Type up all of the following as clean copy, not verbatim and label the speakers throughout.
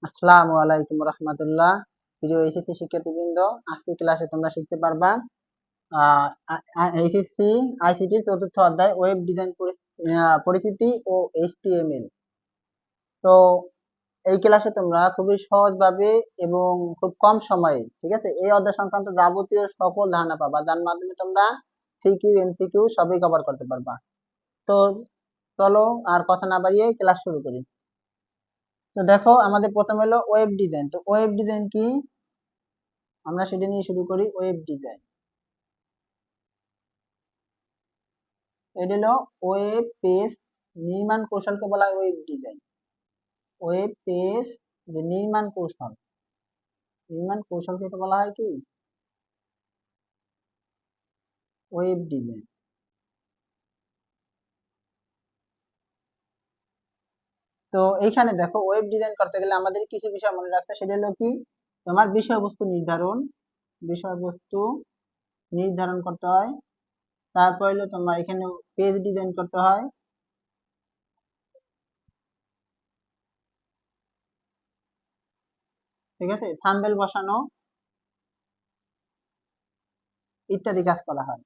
Speaker 1: আসসালামু আলাইকুম রহমতুল্লাহ। প্রিয় এইচএসসি শিক্ষার্থীবৃন্দ, আজকের ক্লাসে তোমরা শিখতে পারবা এইচএসসি আইসিটির চতুর্থ অধ্যায় ওয়েব ডিজাইন পরিচিতি ও এইচটিএমএল। তো এই ক্লাসে তোমরা খুবই সহজভাবে এবং খুব কম সময়ে, ঠিক আছে, এই অধ্যায় সংক্রান্ত যাবতীয় সকল ধারণা পাবা, যার মাধ্যমে তোমরা সিকিউ এমসিকিউ সবই কভার করতে পারবা। তো চলো আর কথা না বাড়িয়ে ক্লাস শুরু করি। তো দেখো, আমাদের প্রথম হলো ওয়েব ডিজাইন। তো ওয়েব ডিজাইন কি, আমরা সেটা নিয়ে শুরু করি। ওয়েব ডিজাইন এটা হলো ওয়েব পেজ নির্মাণ কৌশলকে বলা হয় ওয়েব ডিজাইন। ওয়েব পেজ যে নির্মাণ কৌশলকে তো বলা হয় কি ওয়েব ডিজাইন। তো এইখানে দেখো, ওয়েব ডিজাইন করতে গেলে আমাদের কিছু বিষয় মনে রাখতে, সেটা হলো কি, তোমার বিষয়বস্তু নির্ধারণ করতে হয়। তারপর হলো তোমার এখানে পেজ ডিজাইন করতে হয়, ঠিক আছে, থাম্বনেল বসানো ইত্যাদি কাজ করা হয়।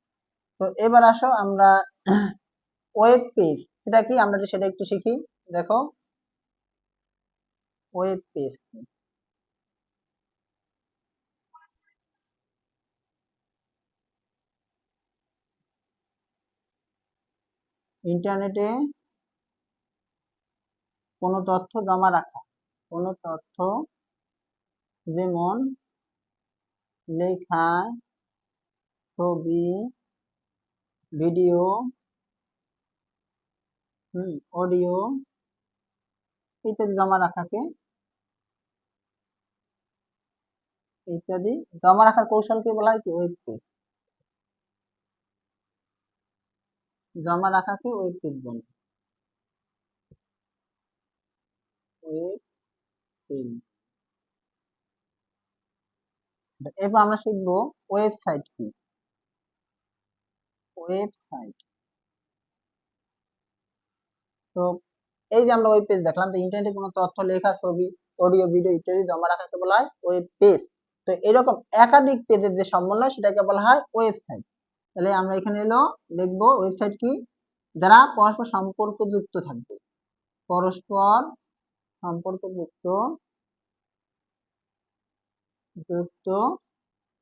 Speaker 1: তো এবার আসো আমরা ওয়েব পেজ সেটা কি, আমরা সেটা একটু শিখি। দেখো, ওয়েব পেজ ইন্টারনেটে কোনো তথ্য জমা রাখা, কোনো তথ্য যেমন লেখা, ছবি, ভিডিও, অডিও ইত্যাদি জমা রাখার কৌশলকে বলা হয় কি ওয়েব পেজ। জমা রাখাকে ওয়েব পেজ বলে, ওয়েব পেজ। এবার আমরা শিখবো ওয়েবসাইট কি। ওয়েবসাইট, তো এই যে আমরা ওয়েব পেজ দেখলাম, তো ইন্টারনেটে কোনো তথ্য, লেখা, ছবি, অডিও, ভিডিও ইত্যাদি জমা রাখাকে বলা হয় ওয়েব পেজ। তো এরকম একাধিক পেজের যে সমন্বয় সেটাকে বলা হয় ওয়েবসাইট। তাহলে আমরা এখানে লিখবো ওয়েবসাইট কি, যারা পরস্পর সম্পর্কযুক্ত থাকবে, পরস্পর সম্পর্কযুক্ত যুক্ত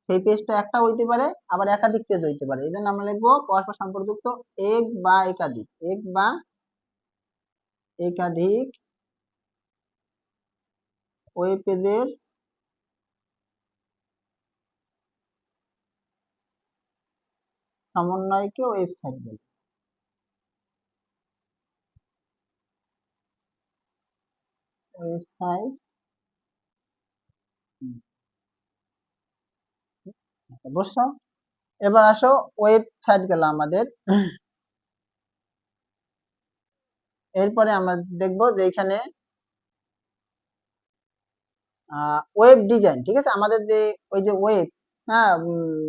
Speaker 1: সেই পেজটা একটা হইতে পারে, আবার একাধিক পেজ হইতে পারে। এই জন্য আমরা লিখবো পরস্পর সম্পর্কযুক্ত এক বা একাধিক ওয়েব পেজের সমন্বয়কে ওয়েবসাইট বলে। ওয়েবসাইট, বুঝছো? এবার আসো, ওয়েবসাইট গেল আমাদের। এরপরে আমরা দেখবো যে এখানে ওয়েব ডিজাইন, ঠিক আছে, আমাদের যে ওই যে ওয়েব, হ্যাঁ,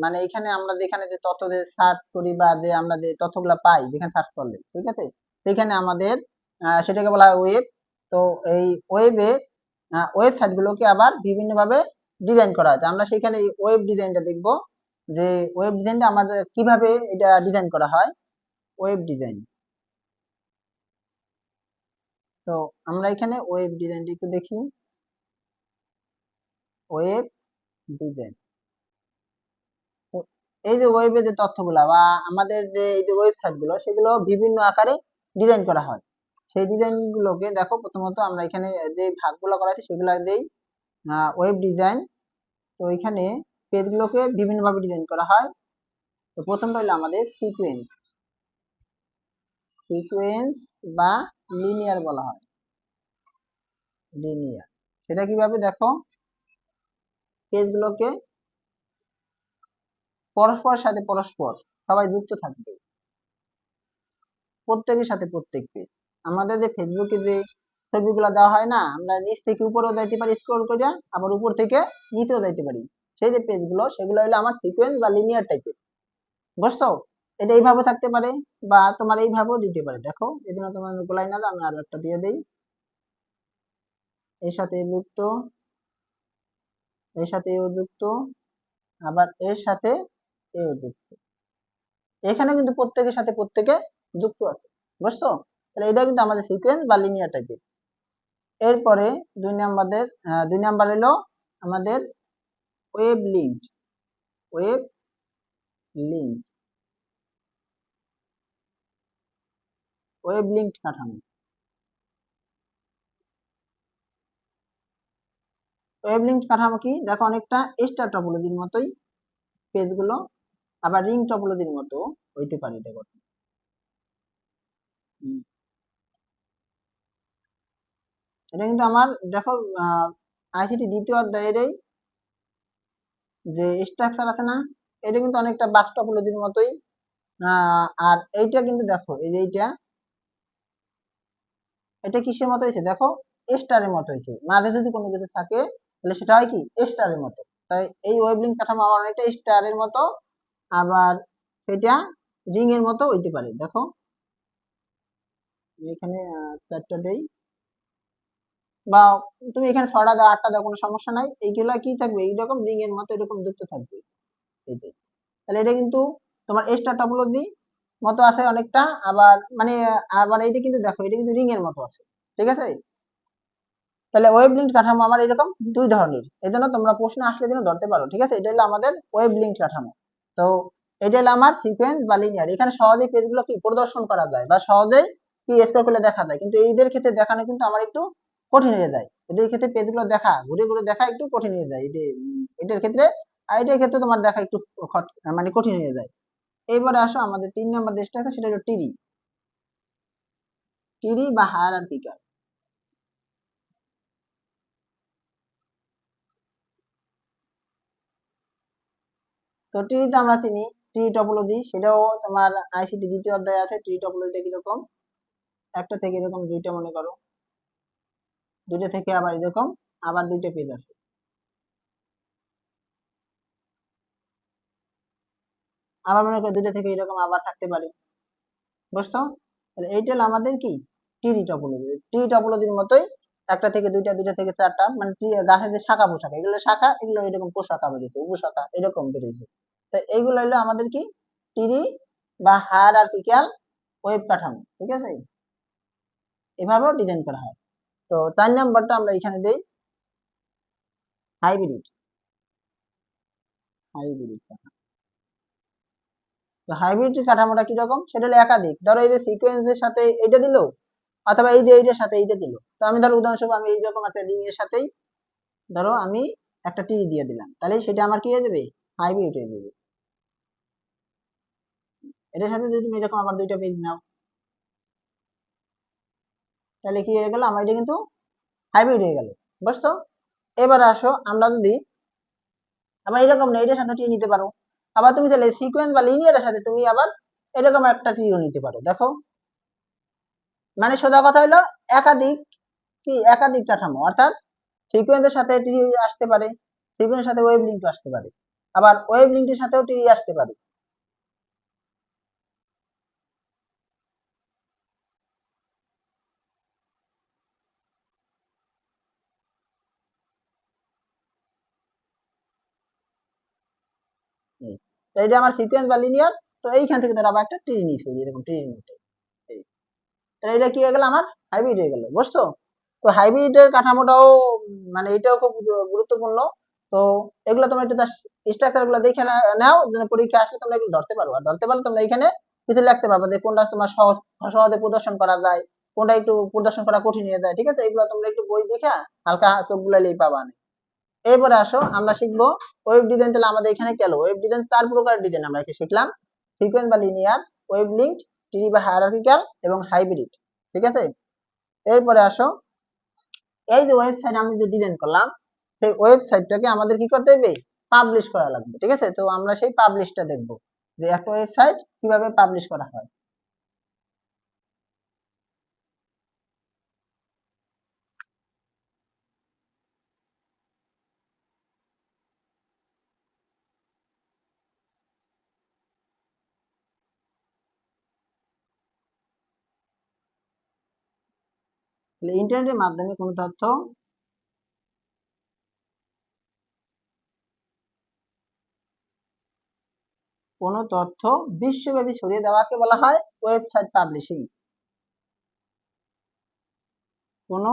Speaker 1: মানে এখানে আমরা যেখানে যে তথ্য যে সার্চ করি বা যে আমরা যে তথ্যগুলো পাই যেখানে সার্চ করলে, ঠিক আছে, সেখানে আমাদের সেটাকে বলা হয় ওয়েব। তো এই ওয়েবে ওয়েবসাইট গুলোকে আবার বিভিন্ন ভাবে ডিজাইন করা হয়। আমরা সেখানে ওয়েব ডিজাইনটা দেখবো, যে ওয়েব ডিজাইনটা আমাদের কিভাবে এটা ডিজাইন করা হয়। ওয়েব ডিজাইন, তো আমরা এখানে ওয়েব ডিজাইনটা একটু দেখি। ওয়েব ডিজাইন, তো এই যে ওয়েবে যে তথ্যগুলা বা আমাদের যে এই যে ওয়েবসাইট গুলো, সেগুলো বিভিন্ন আকারে ডিজাইন করা হয়। সেই ডিজাইন গুলোকে দেখো, প্রথমত আমরা এখানে যে ভাগগুলো করা আছে সেগুলো দেই ওয়েব ডিজাইন। তো এখানে পেজগুলোকে বিভিন্ন ভাবে ডিজাইন করা হয়। তো প্রথমটা হলো আমাদের সিকোয়েন্স বা লিনিয়ার বলা হয়। লিনিয়ার সেটা কিভাবে, দেখো, পেজগুলোকে পরস্পরের সাথে পরস্পর সবাই যুক্ত থাকবে, প্রত্যেকের সাথে প্রত্যেক পেজ। আমাদের যে ফেসবুকে যে ছবিগুলো দেওয়া হয় না, আমরা নিচ থেকে উপরেও যাইতে পারি স্ক্রল করে, আবার উপর থেকে নিচেও যাইতে পারি। সেই যে পেজগুলো, সেগুলো হলো আমার সিকোয়েন্স বা লিনিয়ার টাইপের, বুঝছো? এটা এইভাবে থাকতে পারে বা তোমার এইভাবেও দিতে পারে। দেখো, এই জন্য তোমার গোলাই না, আমি আরো একটা দিয়ে দিই। এর সাথে এ যুক্ত, এর সাথে এও যুক্ত, আবার এর সাথে এও যুক্ত। এখানে কিন্তু প্রত্যেকের সাথে প্রত্যেকে যুক্ত আছে, বুঝছো? তাহলে এটা কিন্তু আমাদের সিকোয়েন্স বা লিনিয়ার টাইপের। এরপরে দুই নাম্বার এলো আমাদের wave link. Wave link, wave link কাঠামো। ওয়েভ লিঙ্ক কাঠামো কি? দেখো অনেকটা স্টার টপোলজির মতোই পেজগুলো, আবার রিং টপোলজির মতো হইতে পারে এটা গঠন। এটা কিন্তু আমার দেখো আইসিটি দ্বিতীয় অধ্যায়েরই যে স্ট্রাকচার আছে না, এটা কিন্তু অনেকটা বাস টপোলজির মতোই। আর এইটা কিন্তু দেখো এই যে এটা কিসের মতো হয়েছে দেখো, স্টারের মতো হয়েছে। মাঝে যদি কোনো কিছু থাকে তাহলে সেটা হয় কি স্টারের মতো। তাই এই ওয়েভলিঙ্ক কাঠামো আমার অনেকটা স্টারের মতো, আবার সেটা রিং এর মতো হইতে পারে। দেখো এখানে চারটা দেই, বা তুমি এখানে 6টা দাও 8টা দাও কোনো সমস্যা নাই। এইগুলা কি থাকবে এইরকম রিং এর মতো এরকম যুক্ত থাকবে। এইটাই। তাহলে এটা কিন্তু তোমার স্টার টপোলজি মতো আছে অনেকটা, আবার মানে আবার এইটা কিন্তু দেখো এটা কিন্তু রিং এর মতো আছে, ঠিক আছে? তাহলে ওয়েভ লিঙ্ক কাঠামো আমার এরকম দুই ধরনের, এই জন্য তোমরা প্রশ্ন আসলে যেন ধরতে পারো, ঠিক আছে? এটা হলো আমাদের ওয়েভ লিঙ্ক কাঠামো। তো এটা হলো আমার সিকোয়েন্স বা লিনিয়ার। এখানে সহজেই পেজগুলো কি প্রদর্শন করা যায় বা সহজেই কি স্ক্রল করলে দেখা যায়, কিন্তু এইদের ক্ষেত্রে দেখানো কিন্তু আমার একটু কঠিন হয়ে যায়। এদের ক্ষেত্রে পেজগুলো দেখা ঘুরে ঘুরে দেখা একটু কঠিন হয়ে যায় এটার ক্ষেত্রে। আর এটার ক্ষেত্রে তোমার দেখা একটু মানে কঠিন হয়ে যায়। এইবারে আসো আমাদের 3 নম্বর দেশটা আছে, সেটা হলো টিরি। টিরি বা হায়ারার্কিক্যাল। তো টিরিতে আমরা চিনি ট্রি টপোলজি, সেটাও তোমার আইসিটি দ্বিতীয় অধ্যায়ে আছে। ট্রি টপোলজিটা কিরকম, একটা থেকে এরকম দুইটা মনে করো, দুইটা থেকে আবার এরকম আবার দুইটা পেজ আছে। আবার মনে করো দুইটা থেকে এরকম আবার থাকতে পারে, বুঝছো? তাহলে এইটা হলো আমাদের কি ট্রি টপোলজি। ট্রি টপোলজির মতোই একটা থেকে দুইটা, দুইটা থেকে চারটা, মানে গাছের যে শাখা পোশাখা, এগুলো শাখা, এগুলো এরকম পোশাখা বেরিয়েছে, উপশাখা এরকম বেরিয়েছে। তো এইগুলো হলো আমাদের কি ট্রি বা হায়ারার্কিক্যাল ওয়েব কাঠামো, ঠিক আছে? এভাবেও ডিজাইন করা হয়। তো 4 নাম্বারটা আমরা এখানে দেই হাইব্রিড। হাইব্রিড তো হাইব্রিড কাঠামোটা কিরকম, সেটা হলো একাধিক। ধরো এই যে সিকোয়েন্সের সাথে এইটা দিল, অথবা এই যে এইটার সাথে এইটা দিল। তো আমি ধরো উদাহরণস্বরূপ আমি এইরকম একটা রিং এর সাথেই ধরো আমি একটা টি দিয়ে দিলাম, তাহলে সেটা আমার কি হয়ে যাবে, হাইব্রিড হয়ে যাবে। এটার সাথে যদি তুমি এরকম আবার দুইটা পেজ নাও, তাহলে কি হয়ে গেল, আমার এটা কিন্তু হাইব্রিড হয়ে গেল, বুঝছো? এবার আসো আমরা যদি আবার এরকম না এটার সাথে টি নিতে পারো, আবার তুমি তাহলে সিকোয়েন্স বা লিনিয়ারের সাথে তুমি আবার এরকম একটা টিও নিতে পারো। দেখো মানে সোজা কথা হলো একাধিক একাধিক কাঠামো, অর্থাৎ সিকোয়েন্সের সাথে টি আসতে পারে, সিকোয়েন্সের সাথে ওয়েভ লিঙ্ক আসতে পারে, আবার ওয়েভ লিঙ্কের সাথেও টি আসতে পারে। তো এটা আমার সিকোয়েন্স বা লিনিয়ার। তো এইখান থেকে ধরো আবার একটা টি নিয়েছি এরকম টির মতো, তাহলে এটা কি হয়ে গেল, আমার হাইব্রিড হয়ে গেল, বুঝছো? তো হাইব্রিডের কাঠামোটাও মানে এটাও খুব গুরুত্বপূর্ণ। তো এগুলো তোমরা একটু স্ট্রাকচার গুলো দেখে নাও, যেন পরীক্ষা আসলে তোমরা এগুলো ধরতে পারো। আর ধরতে পারলে তোমরা এখানে কিছু লিখতে পারবে যে কোনটা তোমার সহজে প্রদর্শন করা যায়, কোনটা একটু প্রদর্শন করা কঠিন হয়ে যায়, ঠিক আছে? এগুলো তোমরা একটু বই দেখে হালকা চোখ বুলাইলেই পাবা না। এরপরে আসো আমরা শিখবো ওয়েব ডিজাইন। তাহলে আমাদের এখানে কি হলো, ওয়েব ডিজাইন 4 প্রকার ডিজাইন আমরা এখানে শিখলাম: সিকোয়েন্স বা লিনিয়ার, ওয়েব লিঙ্ক, ট্রি বা হায়ারার্কিক্যাল এবং হাইব্রিড, ঠিক আছে? এরপরে আসো এই যে ওয়েবসাইট আমি যে ডিজাইন করলাম, সেই ওয়েবসাইটটাকে আমাদের কি করতে হবে, পাবলিশ করা লাগবে, ঠিক আছে? তো আমরা সেই পাবলিশটা দেখবো যে একটা ওয়েবসাইট কিভাবে পাবলিশ করা হয়। তাহলে ইন্টারনেটের মাধ্যমে কোনো তথ্য কোনো তথ্য বিশ্বব্যাপী ছড়িয়ে দেওয়াকে বলা হয় ওয়েবসাইট পাবলিশিং। কোনো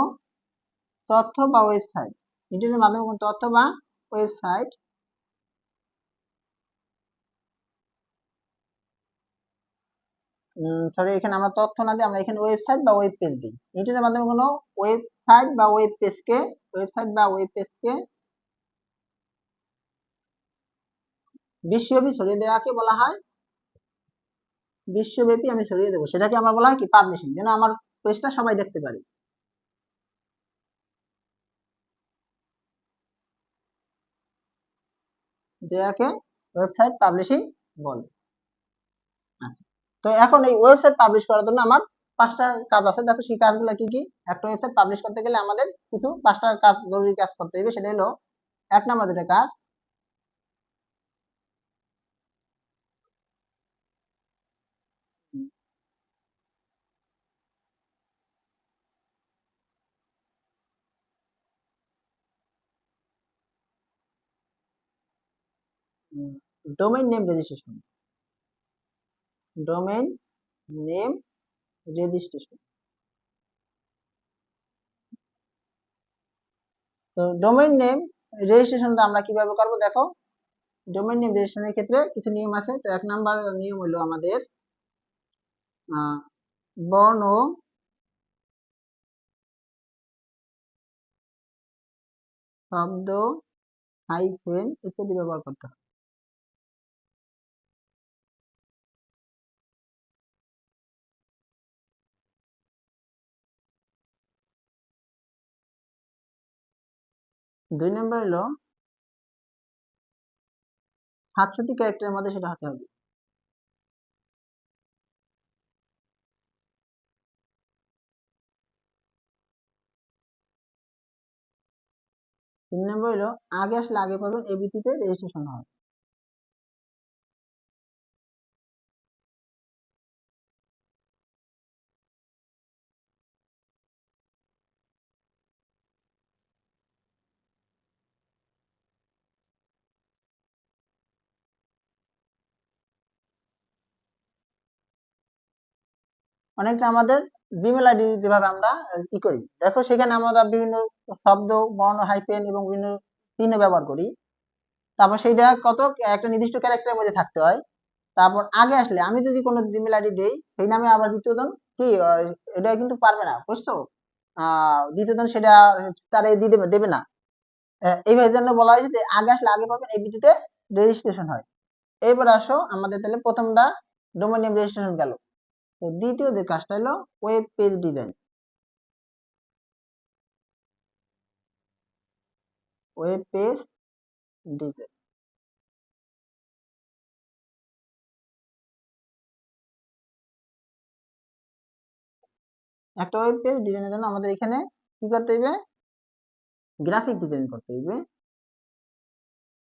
Speaker 1: তথ্য বা ওয়েবসাইট, ইন্টারনেটের মাধ্যমে কোনো তথ্য বা ওয়েবসাইট সরি, এখানে আমরা তথ্য না দিই, আমরা এখানে ওয়েবসাইট বা ওয়েব পেজ দিই। ইন্টারনেটের মাধ্যমে কোনো ওয়েবসাইট বা ওয়েব পেজকে বিশ্বব্যাপী ছড়িয়ে দেওয়াকে বলা হয়, বিশ্বব্যাপী আমি ছড়িয়ে দেবো সেটাকে আমরা বলা হয় কি পাবলিশিং, যেন আমার পেজটা সবাই দেখতে পারে। যেটাকে ওয়েবসাইট পাবলিশিং বলে। আচ্ছা, তো এখন এই ওয়েবসাইট পাবলিশ করার জন্য আমার 5টা কাজ আছে। দেখো সেই কাজগুলো কি কি। একটা ওয়েবসাইট পাবলিশ করতে গেলে আমাদের কিছু 5টা কাজ, জরুরি কাজ করতে হবে। সেটা হলো 1 নাম্বার যেটা কাজ, domain name registration. Domain name registration. তো ডোমেইন নেম রেজিস্ট্রেশনটা আমরা কিভাবে করব দেখো। ডোমেইন নেম রেজিস্ট্রেশনের ক্ষেত্রে কিছু নিয়ম আছে। তো 1 নাম্বার নিয়ম হলো আমাদের বর্ণ, শব্দ, হাইফেন ইত্যাদি ব্যবহার করতে হবে। দুই নাম্বার হলো 67 ক্যারেক্টারের মধ্যে সেটা হতে হবে। 3 নাম্বার হলো আগে আসলে আগে পাবেন, এই ভিত্তিতে রেজিস্ট্রেশন হয়। অনেকটা আমাদের জিমেল আইডি যেভাবে আমরা ই করি, দেখো সেখানে আমরা বিভিন্ন শব্দ, বর্ণ, হাইফেন এবং বিভিন্ন চিহ্ন ব্যবহার করি। তারপর সেইটা কত একটা নির্দিষ্ট ক্যারেক্টারের মধ্যে থাকতে হয়। তারপর আগে আসলে আমি যদি কোনো জিমেল আইডি দেই, সেই নামে আবার দ্বিতীয়জন কি এটা কিন্তু পারবে না, বুঝছো? দ্বিতীয়জন সেটা তারে দিয়ে দেবে না। এইভাবে জন্য বলা হয়েছে যে আগে আসলে আগে পাবেন, এই ভিত্তিতে রেজিস্ট্রেশন হয়। এবার আসো আমাদের তাহলে প্রথমটা ডোমেইন নেম রেজিস্ট্রেশন গেল। তো দ্বিতীয় যে কাজটা হলো web page design. Web page design, একটা ওয়েব পেজ ডিজাইনের জন্য আমাদের এখানে কি করতে হবে, গ্রাফিক ডিজাইন করতে হবে।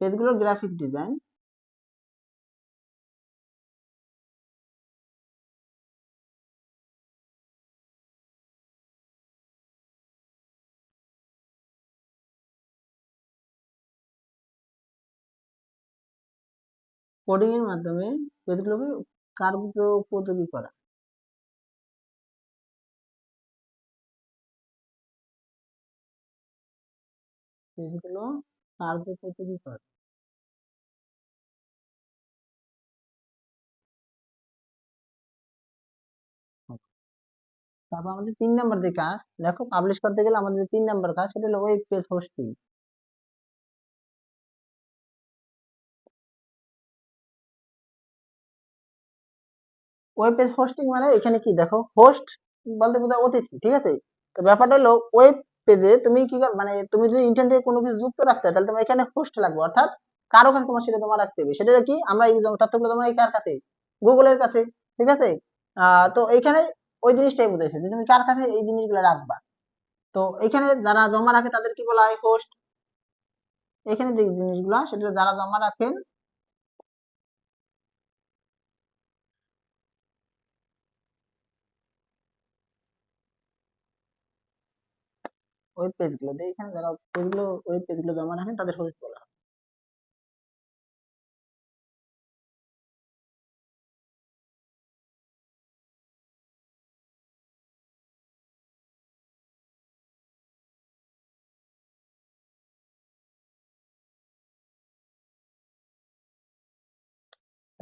Speaker 1: পেজগুলোর গ্রাফিক ডিজাইন, কোডিং এর মাধ্যমে পেজগুলোকে কার্যোপযোগী করা। পেজগুলো কার্যোপযোগী করা। তারপর আমাদের 3 নাম্বার যে কাজ, দেখো পাবলিশ করতে গেলে আমাদের 3 নাম্বার কাজ সেটা হলো web page hosting. Web page hosting মানে এখানে কি দেখো, হোস্ট বলতে বোঝায় অতিথি, ঠিক আছে? তো ব্যাপারটা হলো ওয়েব পেজে তুমি কি মানে তুমি যদি ইন্টারনেটে কোনো কিছু যুক্ত রাখতে হয়, তাহলে তোমার এখানে হোস্ট লাগবে, অর্থাৎ কারো কাছে তোমার সেটা তোমার রাখতে হবে। সেটা কি আমরা এই তথ্যগুলো তোমার এই কার কাছে, গুগলের কাছে, ঠিক আছে? তো এইখানে ওই জিনিসটাই বুঝাইছে যে তুমি কার কাছে এই জিনিসগুলো রাখবা। তো এখানে যারা জমা রাখে তাদের কি বলা হয়, হোস্ট। এখানে যে জিনিসগুলা সেটা যারা জমা রাখেন ওয়েব পেজগুলো, এখানে যারা পেজগুলো ওয়েব পেজগুলো জমা রাখেন তাদের হোস্ট বলা হয়।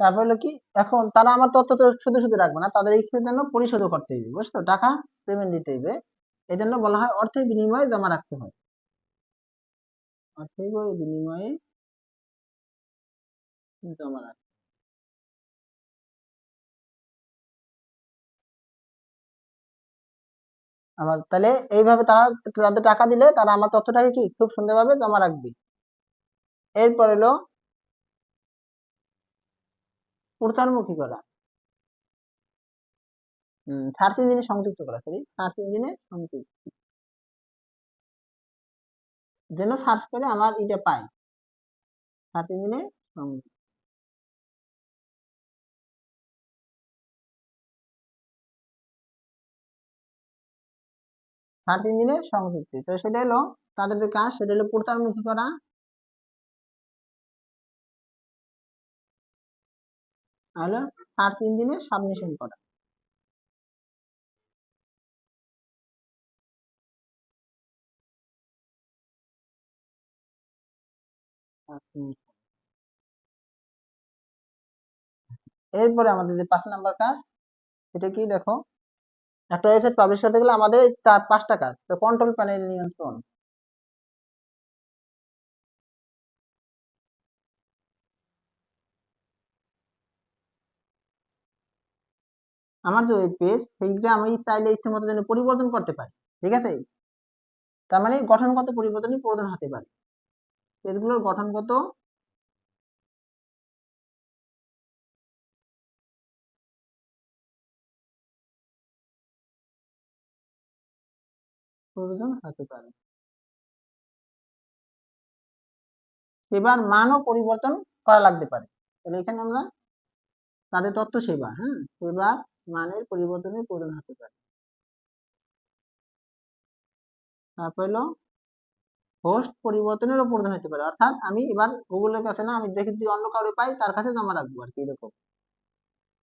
Speaker 1: তারপর হলো কি, এখন তারা আমার তথ্য তো শুধু শুধু রাখবে না, তাদের এই জন্য পরিশোধও করতে হবে, বুঝছো, টাকা পেমেন্ট দিতে হবে। এই জন্য বলা হয় অর্থের বিনিময়ে জমা রাখতে হয়, অর্থের বিনিময়ে জমা রাখতে। আমার তাহলে এইভাবে তারা, তাদের টাকা দিলে তারা আমার তথ্যটাকে কি খুব সুন্দরভাবে জমা রাখবে। এরপর হলো প্রচারমুখী করা, 3 দিনে সংযুক্ত করা, সরি 3 দিনে সংযুক্ত, যেন সার্চ করে আমার এটা পাই, 3 দিনে সংযুক্ত, 3 দিনে সংযুক্তি, তো সেটা হলো তাদের যে কাজ, সেটা হলো প্রচারমুখী করা, হলো 3 দিনে সাবমিশন করা। এরপরে আমাদের যে 5 নাম্বার কাজ, সেটা কি দেখো, একটা ওয়েবসাইট পাবলিশ করতে গেলে আমাদের 5টা কাজ, তো কন্ট্রোল প্যানেল নিয়ন্ত্রণ, আমার যে ওয়েব পেজ সেইটা আমি চাইলে ইচ্ছে মতো যেন পরিবর্তন করতে পারি, ঠিক আছে, তার মানে গঠনগত পরিবর্তনই প্রয়োজন হতে পারে, পেজগুলোর গঠনগত প্রয়োজন হতে পারে, সেবার মানও পরিবর্তন করা লাগতে পারে। তাহলে এখানে আমরা তাদের তথ্য সেবা, হ্যাঁ, সেবার মানের পরিবর্তনের প্রয়োজন হতে পারে। তারপর হলো হোস্ট পরিবর্তনেরও প্রয়োজন হতে পারে, অর্থাৎ আমি এবার গুগলের কাছে না, আমি দেখে যদি অন্য কাউকে পাই তার কাছে জমা রাখবো আর কি, এরকম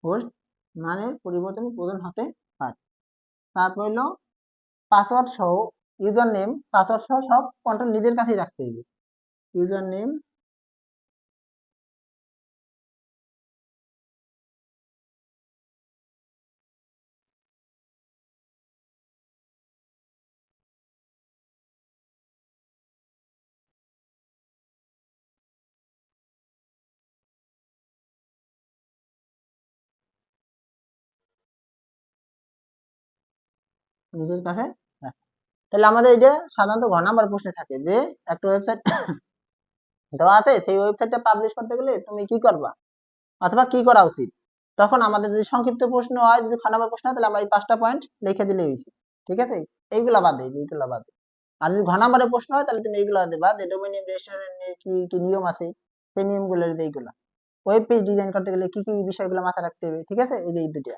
Speaker 1: হোস্ট মানের পরিবর্তনের প্রয়োজন হতে পারে। তারপর হলো পাসওয়ার্ড সহ, ইউজার নেম পাসওয়ার্ড সহ সব কন্ট্রোল নিজের কাছেই রাখতে হবে, ইউজার নেম নিজের কাছে রাখতে। তাহলে আমাদের এটা সাধারণত ঘ নাম্বার প্রশ্নে থাকে যে একটা ওয়েবসাইট দেওয়া আছে, সেই ওয়েবসাইটটা পাবলিশ করতে গেলে তুমি কি করবা অথবা কি করা উচিত, তখন আমাদের যদি সংক্ষিপ্ত প্রশ্ন হয়, যদি খ নাম্বার প্রশ্ন হয়, তাহলে আমরা এই 5টা পয়েন্ট লিখে দিলেই হয়েছে, ঠিক আছে, এইগুলা বাদে, এইগুলা বাদে। আর যদি ঘ নাম্বারের প্রশ্ন হয়, তাহলে তুমি এইগুলা দেবা যে ডোমেইন নেম রেজিস্ট্রেশনের কি কি নিয়ম আছে, সেই নিয়মগুলো এইগুলা, ওয়েব পেজ ডিজাইন করতে গেলে কি কি বিষয়গুলো মাথায় রাখতে হবে, ঠিক আছে, এই যে এই দুটো,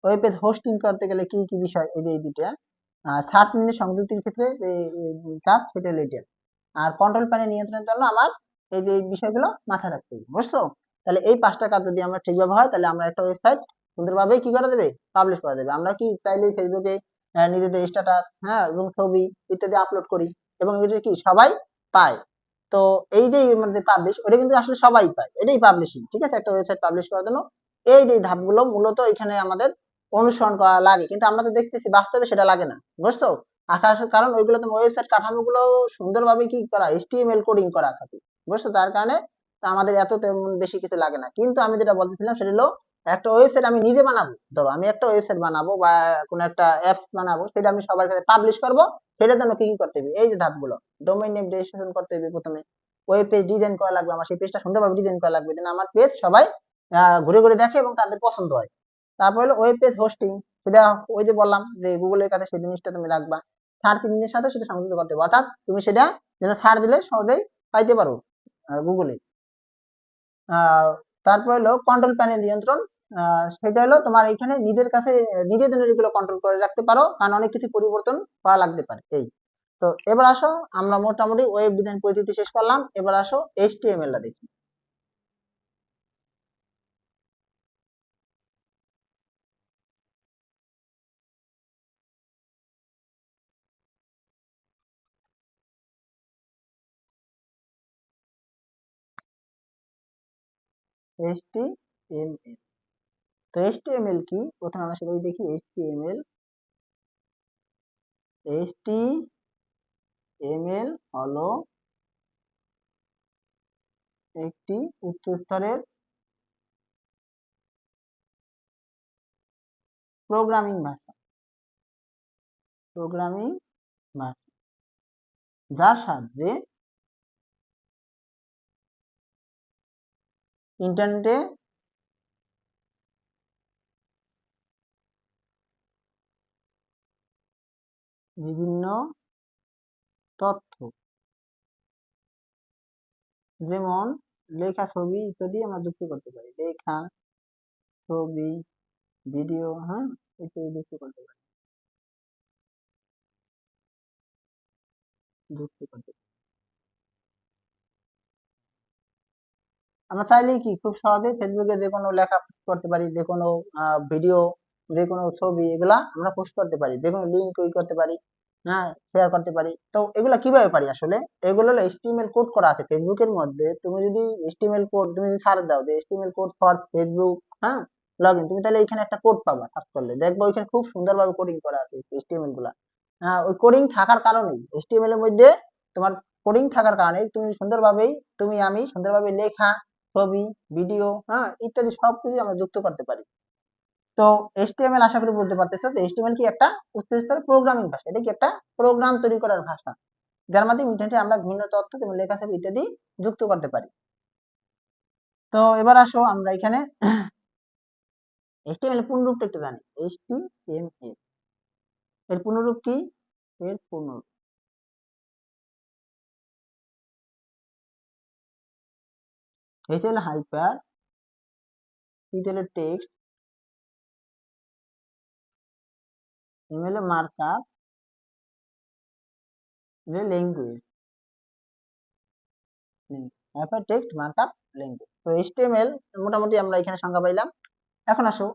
Speaker 1: ওয়েব পেজ হোস্টিং করতে গেলে কি কি বিষয়, এই যে এই দুটো, আর সার্চ ইঞ্জিন সংযুক্তির ক্ষেত্রে যে কাজ, সেটা হলো এটা। আর কন্ট্রোল প্যানেল নিয়ন্ত্রণের জন্য আমার এই যে এই বিষয়গুলো মাথায় রাখতে হবে, বুঝছো। তাহলে এই 5টা কাজ যদি আমরা ঠিকভাবে হয়, তাহলে আমরা একটা ওয়েবসাইট সুন্দরভাবে কি করে দেবে, পাবলিশ করে দেবে। আমরা কি চাইলেই ফেসবুকে নিজেদের স্ট্যাটাস, হ্যাঁ, এবং ছবি ইত্যাদি আপলোড করি, এবং এটা কি সবাই পায়। তো এই যে আমাদের পাবলিশ, ওটা কিন্তু আসলে সবাই পায়, এটাই পাবলিশিং, ঠিক আছে, একটা ওয়েবসাইট পাবলিশ করার জন্য এই যে ধাপগুলো মূলত এখানে আমাদের অনুসরণ করা লাগে, কিন্তু আমরা তো দেখতেছি বাস্তবে সেটা লাগে না, বুঝছো। কারণ ওইগুলো তোমার ওয়েবসাইট কাঠামোগুলো সুন্দরভাবে কি করা, HTML কোডিং করা থাকে, বুঝছো, তার কারণে তা আমাদের এত তেমন বেশি কিছু লাগে না। কিন্তু আমি যেটা বলতেছিলাম সেটা হলো একটা ওয়েবসাইট আমি নিজে বানাবো, ধরো আমি একটা ওয়েবসাইট বানাবো বা কোনো একটা অ্যাপস বানাবো, সেটা আমি সবার কাছে পাবলিশ করবো, সেটার জন্য কি কি করতে হবে, এই যে ধাপগুলো, ডোমেইন নেম রেজিস্ট্রেশন করতে হবে প্রথমে, ওয়েব পেজ ডিজাইন করা লাগবে, আমার সেই পেজটা সুন্দরভাবে ডিজাইন করা লাগবে, যেন আমার পেজ সবাই ঘুরে ঘুরে দেখে এবং তাদের পছন্দ হয়। তারপর হলো ওয়েব পেজ হোস্টিং, সেটা ওই যে বললাম যে গুগলের কাছে সেই জিনিসটা তুমি রাখবা, সার্চ ইঞ্জিনের সাথে সেটা সংযুক্ত করতে হবে, অর্থাৎ তুমি সেটা যেন সার্চ দিলে সহজেই পাইতে পারো গুগলে। আহ তারপর হলো কন্ট্রোল প্যানেল নিয়ন্ত্রণ, সেটা হলো তোমার এখানে নিজের কাছে নিজের জন্য এগুলো কন্ট্রোল করে রাখতে পারো, কারণ অনেক কিছু পরিবর্তন করা লাগতে পারে, এই। তো এবার আসো, আমরা মোটামুটি ওয়েব ডিজাইন পরিচিতি শেষ করলাম, এবার আসো HTML টা দেখি। HTML তো HTML কি? প্রথমে আমরা সেটাই দেখি। HTML হলো একটি উচ্চ স্তরের প্রোগ্রামিং ভাষা, যার সাহায্যে ইন্টারনেটে বিভিন্ন তথ্য, যেমন লেখা, ছবি ইত্যাদি আমরা যুক্ত করতে পারি। লেখা, ছবি, ভিডিও, হ্যাঁ, ইত্যাদি যুক্ত করতে পারি। আমরা চাইলেই কি খুব সহজে ফেসবুকে যে কোনো লেখা পোস্ট করতে পারি, যে কোনো ভিডিও, যে কোনো ছবি, এগুলা আমরা পোস্ট করতে পারি, যে কোনো লিঙ্ক তৈরি করতে পারি, হ্যাঁ, শেয়ার করতে পারি। তো এগুলা কিভাবে পারি? আসলে এগুলো হলো HTML কোড করা আছে ফেসবুকের মধ্যে। তুমি যদি HTML কোড তুমি যদি সার্চ দাও যে HTML কোড ফর ফেসবুক, হ্যাঁ, লগইন, তুমি তাহলে এখানে একটা কোড পাবা। সার্চ করলে দেখবো ওইখানে খুব সুন্দরভাবে কোডিং করা আছে HTML গুলা। ওই কোডিং থাকার কারণেই HTML এর মধ্যে তোমার কোডিং থাকার কারণে তুমি আমি সুন্দরভাবে লেখা, ছবি, ভিডিও, হ্যাঁ, ইত্যাদি সবকিছু আমরা যুক্ত করতে পারি। তো HTML আশা করি বুঝতে পারতেছো যে HTML কি একটা উচ্চ স্তরের প্রোগ্রামিং ভাষা। এটা কি একটা প্রোগ্রাম তৈরি করার ভাষা, যার মাধ্যমে ইন্টারনেটে আমরা বিভিন্ন তথ্য যেমন লেখা, ছবি ইত্যাদি যুক্ত করতে পারি। তো এবার আসো আমরা এখানে HTML এর পূর্ণরূপটা একটু জানি। HTML এর পূর্ণরূপ কি? এর পূর্ণরূপ HTML hyper text, ML markup language, hyper text markup language. তো HTML মোটামুটি আমরা এখানে সংজ্ঞা পাইলাম। এখন আসো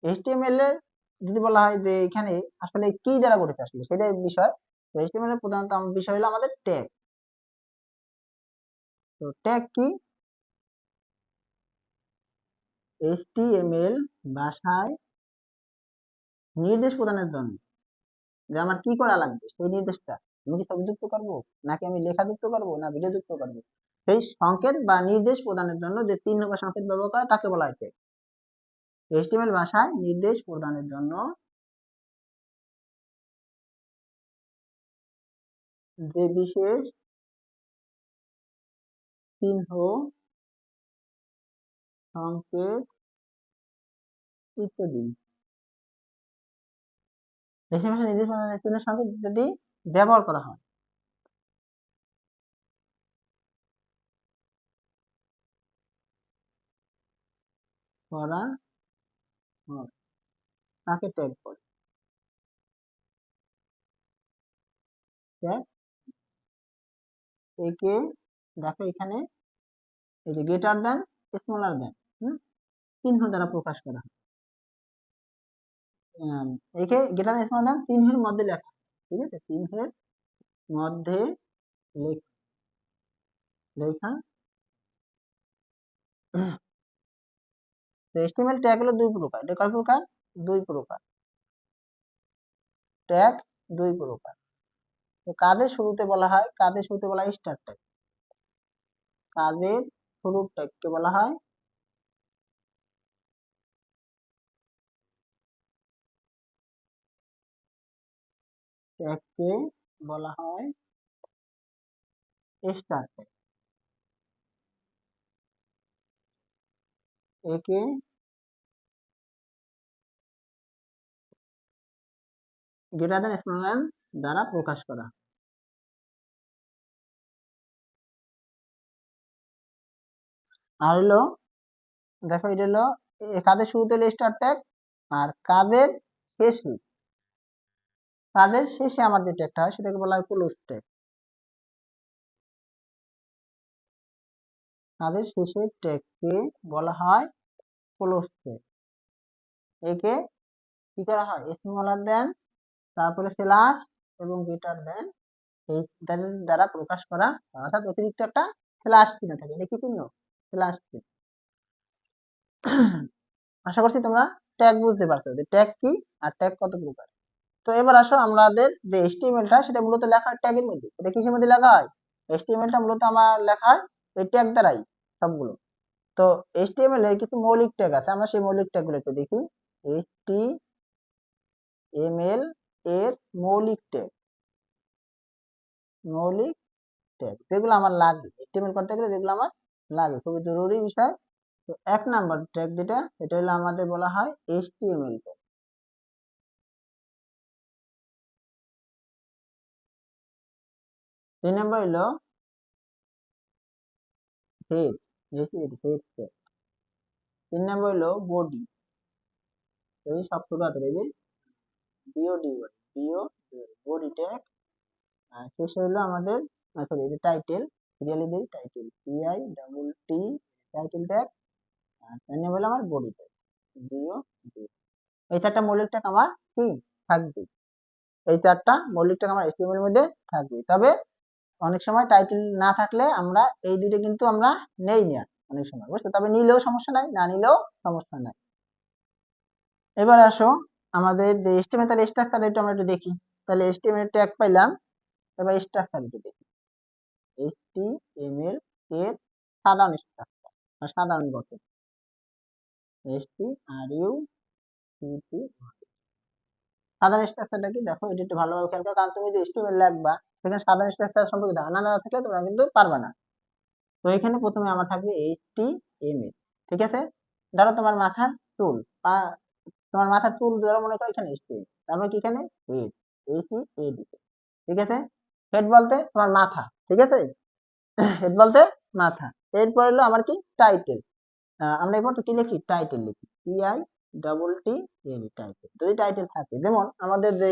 Speaker 1: HTML এর যদি বলা হয় যে এখানে আসলে কি দ্বারা গঠিত, আসলে সেটাই বিষয়। তো HTML এর প্রধানত বিষয় হলো আমাদের ট্যাগ। তো ট্যাগ কি? HTML ভাষায় নির্দেশ প্রদানের জন্য যে আমার কি করা লাগবে সেই নির্দেশটা, আমি কি ছবি যুক্ত করবো, নাকি আমি লেখা যুক্ত করবো, না ভিডিও যুক্ত করবো, সেই সংকেত বা নির্দেশ প্রদানের জন্য যে চিহ্ন বা সংকেত ব্যবহার করা তাকে বলা হয় ট্যাগ। HTML ভাষায় নির্দেশ প্রদানের জন্য যে বিশেষ চিহ্ন, সংকেত ইত্যাদি HTML ভাষায় নির্দেশ প্রদানের চিহ্ন, সংকেত ইত্যাদি ব্যবহার করা হয় তাকে ট্যাগ বলে। ট্যাগ একে দেখো এখানে এই যে গ্রেটার দেন, স্মলার দেন, চিহ্ন দ্বারা প্রকাশ করা হয়। একে গ্রেটার দেন স্মলার দেন চিহ্নের মধ্যে লেখা, ঠিক আছে, চিহ্নের মধ্যে লেখা। তো HTML ট্যাগ হলো দুই প্রকার। এটা কয় প্রকার? দুই প্রকার। ট্যাগ দুই প্রকার। তো কাজের শুরুতে বলা হয় স্টার্ট ট্যাগ। কাজের শুরুর ট্যাগকে বলা হয় স্টার্ট ট্যাগ। একে গ্রেটার দেন স্মলার দেন দ্বারা প্রকাশ করা। আর হলো দেখো এটা হলো কাজের শুরুতে হলো স্টার্ট ট্যাগ, আর কাজের শেষে আমার যে ট্যাগটা হয় সেটাকে বলা হয় ক্লোজ ট্যাগ। কাজের শেষের ট্যাগকে বলা হয় ক্লোজ ট্যাগ। একে কি করা হয়? স্মলার দেন, তারপরে স্ল্যাশ এবং গ্রেটার দেন, এই দ্বারা প্রকাশ করা, অর্থাৎ অতিরিক্ত একটা স্ল্যাশ চিহ্ন থাকে। এটা কি চিহ্ন? স্ল্যাশ চিহ্ন। আশা করছি তোমরা ট্যাগ বুঝতে পারছো যে ট্যাগ কি আর ট্যাগ কত প্রকার। তো এবার আসো আমাদের যে এইচটিএমএলটা সেটা মূলত লেখার ট্যাগের মধ্যে, এটা কিসের মধ্যে লেখা হয়? এইচটিএমএলটা মূলত আমার লেখার এই ট্যাগ দ্বারাই সবগুলো। তো এইচটিএমএল এর কিছু মৌলিক ট্যাগ আছে, আমরা সেই মৌলিক ট্যাগ গুলো একটু দেখি। এইচটিএমএল এর মৌলিক ট্যাগ, মৌলিক ট্যাগ যেগুলো আমার লাগে এইচটিএমএল করতে গেলে, যেগুলো আমার লাগে, খুবই জরুরি বিষয়। তো 1 নাম্বার ট্যাগ যেটা, এটা হলো আমাদের বলা হয় এইচটিএমএল ট্যাগ। 2 নাম্বার হলো হেড, হেড ট্যাগ। 3 নাম্বার হলো বডি, এই সব ছোট হাতের এই যে বিওডি, বিও বডি ট্যাগ। আর শেষ হলো আমাদের সরি এই যে টাইটেল, সিরিয়ালি দেই title PI double T, title tag. আর 4 নাম্বার হলো আমার বডি ট্যাগ, বিও ডি। এই চারটা মৌলিক ট্যাগ আমার কি থাকবে, এই চারটা মৌলিক ট্যাগ আমার এইচটিএমএল এর মধ্যে থাকবে। তবে অনেক সময় টাইটেল না থাকলে আমরা এই দুটো কিন্তু আমরা নেই না অনেক সময়, বুঝছো? তবে নিলেও সমস্যা নাই, না নিলেও সমস্যা নাই। এবার আসো আমাদের যে এইচটিএমএল, তাহলে স্ট্রাকচার এটা আমরা একটু দেখি। তাহলে এইচটিএমএল ট্যাগ পাইলাম, এবার স্ট্রাকচার একটু দেখি। এইচটিএমএল এর সাধারণ স্ট্রাকচার বা সাধারণ গঠন, এইচটিআরইউ সাধারণ স্ট্রাকচারটা কি দেখো, এটা একটু ভালোভাবে খেয়াল করো, কারণ তুমি যে এইচটিএমএল লিখবা সেখানে সাধারণ স্ট্রাকচার সম্পর্কে ধারণা না থাকলে তোমরা কিন্তু পারবে না। তো এখানে প্রথমে আমার থাকবে এইচটিএমএল, ঠিক আছে? ধরো তোমার মাথার চুল, তোমার মাথার চুল ধরো মনে করো এখানে এইচটিএমএল, তারপর কি এখানে হেড, এইচইএডি, ঠিক আছে? হেড বলতে তোমার মাথা, ঠিক আছে? হেড বলতে মাথা। এরপর হলো আমার কি টাইটেল, আমরা এরপর কি লিখি, টাইটেল লিখি, টিআই ডাবল টি এল, টাইটেল। যদি টাইটেল থাকে, যেমন আমাদের যে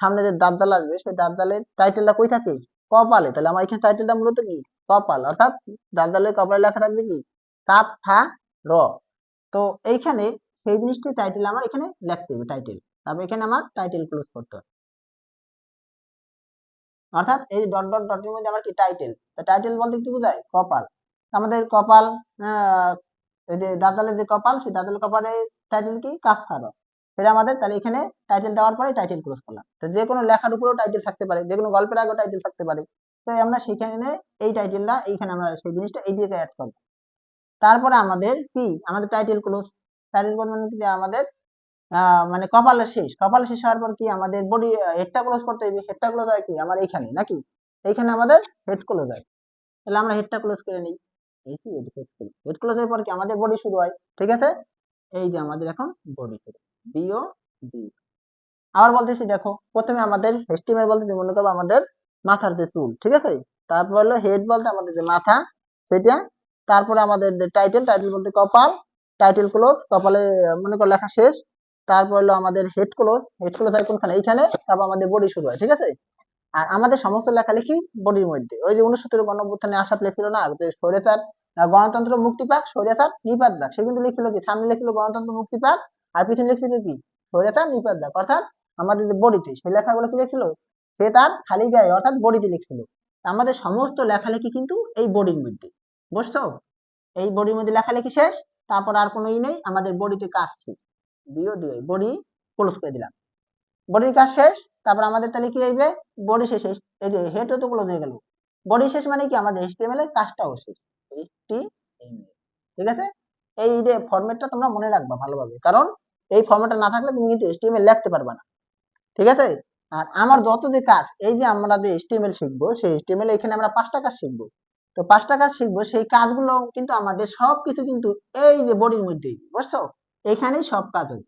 Speaker 1: সামনে যে দাঁতদাল আসবে সেই দাঁতদালের টাইটেলটা কই থাকে, কপালে, তাহলে আমার এখানে টাইটেলটা মূলত কি কপাল, অর্থাৎ দাঁতদালের কপালে লেখা থাকবে কি কাপ ফা র। তো এইখানে সেই জিনিসটি টাইটেল আমার এখানে লিখতে হবে, টাইটেল। তারপর এখানে আমার টাইটেল ক্লোজ করতে হবে, অর্থাৎ এই ডট ডট ডটের মধ্যে আমার কি টাইটেল। টাইটেল বলতে কি বোঝায়, কপাল। আমাদের কপাল, আহ, এই যে দাঁতালের যে কপাল, সেই দাঁতালের কপালে টাইটেল কি কাফফার, সেটা আমাদের, তাহলে এখানে টাইটেল দেওয়ার পরে টাইটেল ক্লোজ করলাম। তো যে কোনো লেখার উপরেও টাইটেল থাকতে পারে, যে কোনো গল্পের আগেও টাইটেল থাকতে পারে। তো আমরা সেখানে এই টাইটেলটা এইখানে আমরা সেই জিনিসটা এই দিকে অ্যাড করবো। তারপরে আমাদের কি, আমাদের টাইটেল ক্লোজ, টাইটেল ক্লোজ মানে কি যে আমাদের মানে কপাল শেষ হওয়ার পর কি আমাদের বডি হেডটা ক্লোজ করতে হবে। হেডটা ক্লোজ হয় কি আমার এইখানে নাকি, এইখানে আমাদের হেড ক্লোজ হয়। তাহলে আমরা হেডটা ক্লোজ করে নিই, এই কি হেড ক্লোজ হওয়ার পর কি আমাদের বডি শুরু হয়, ঠিক আছে? এই যে আমাদের এখন বডি শুরু, বিও ডি। আবার বলতেছি দেখো, প্রথমে আমাদের এস্টিমেট বলতে যে মনে করবো আমাদের মাথার যে চুল, ঠিক আছে? তারপর হলো হেড বলতে আমাদের যে মাথা সেটা। তারপরে আমাদের যে টাইটেল, টাইটেল বলতে কপাল, টাইটেল ক্লোজ, কপালে মনে করো লেখা শেষ। তারপর হলো আমাদের হেড ক্লোজ, হেড ক্লোজ হয় কোনখানে, এইখানে। তারপর আমাদের বডি শুরু হয়, ঠিক আছে? আর আমাদের সমস্ত লেখালেখি বডির মধ্যে, ওই যে 69 গণঅভ্যুত্থানে আসাদ লিখছিল না যে স্বৈরাচার গণতন্ত্র মুক্তি পাক, স্বৈরাচার নিপাত দাগ, সে কিন্তু লিখছিল কি, সামনে লিখছিল গণতন্ত্র মুক্তি পাক, আর পিছনে লিখছিল কি স্বৈরাচার নিপাত দাগ, অর্থাৎ আমাদের যে বডিতে সেই লেখাগুলো কি লিখছিল, সে তার খালি গায়ে অর্থাৎ বডিতে লিখছিল। আমাদের সমস্ত লেখালেখি কিন্তু এই বডির মধ্যে, বুঝছো? এই বডির মধ্যে লেখালেখি শেষ, তারপর আর কোনো ই নেই, আমাদের বডিতে কাজ শেষ, বডি ক্লোজ করে দিলাম, বডির কাজ শেষ। তারপর আমাদের তাহলে কি হইবে, বডি শেষ, এই যে হেড তো ক্লোজ হয়ে গেল, বডি শেষ মানে কি আমাদের এইচটিএমএল এর কাজটাও শেষ, এইচটিএমএল, ঠিক আছে? এই যে ফরম্যাটটা তোমরা মনে রাখবা ভালোভাবে, কারণ এই ফরম্যাটটা না থাকলে তুমি কিন্তু এইচটিএমএল লিখতে পারবে না, ঠিক আছে? আর আমার যত যে কাজ, এই যে আমরা যে এইচটিএমএল শিখবো, সেই এইচটিএমএল এখানে আমরা 5টা কাজ শিখবো। তো 5টা কাজ শিখবো, সেই কাজগুলো কিন্তু আমাদের সবকিছু কিন্তু এই যে বডির মধ্যেই, বুঝছো? এখানেই সব কাজ হবে,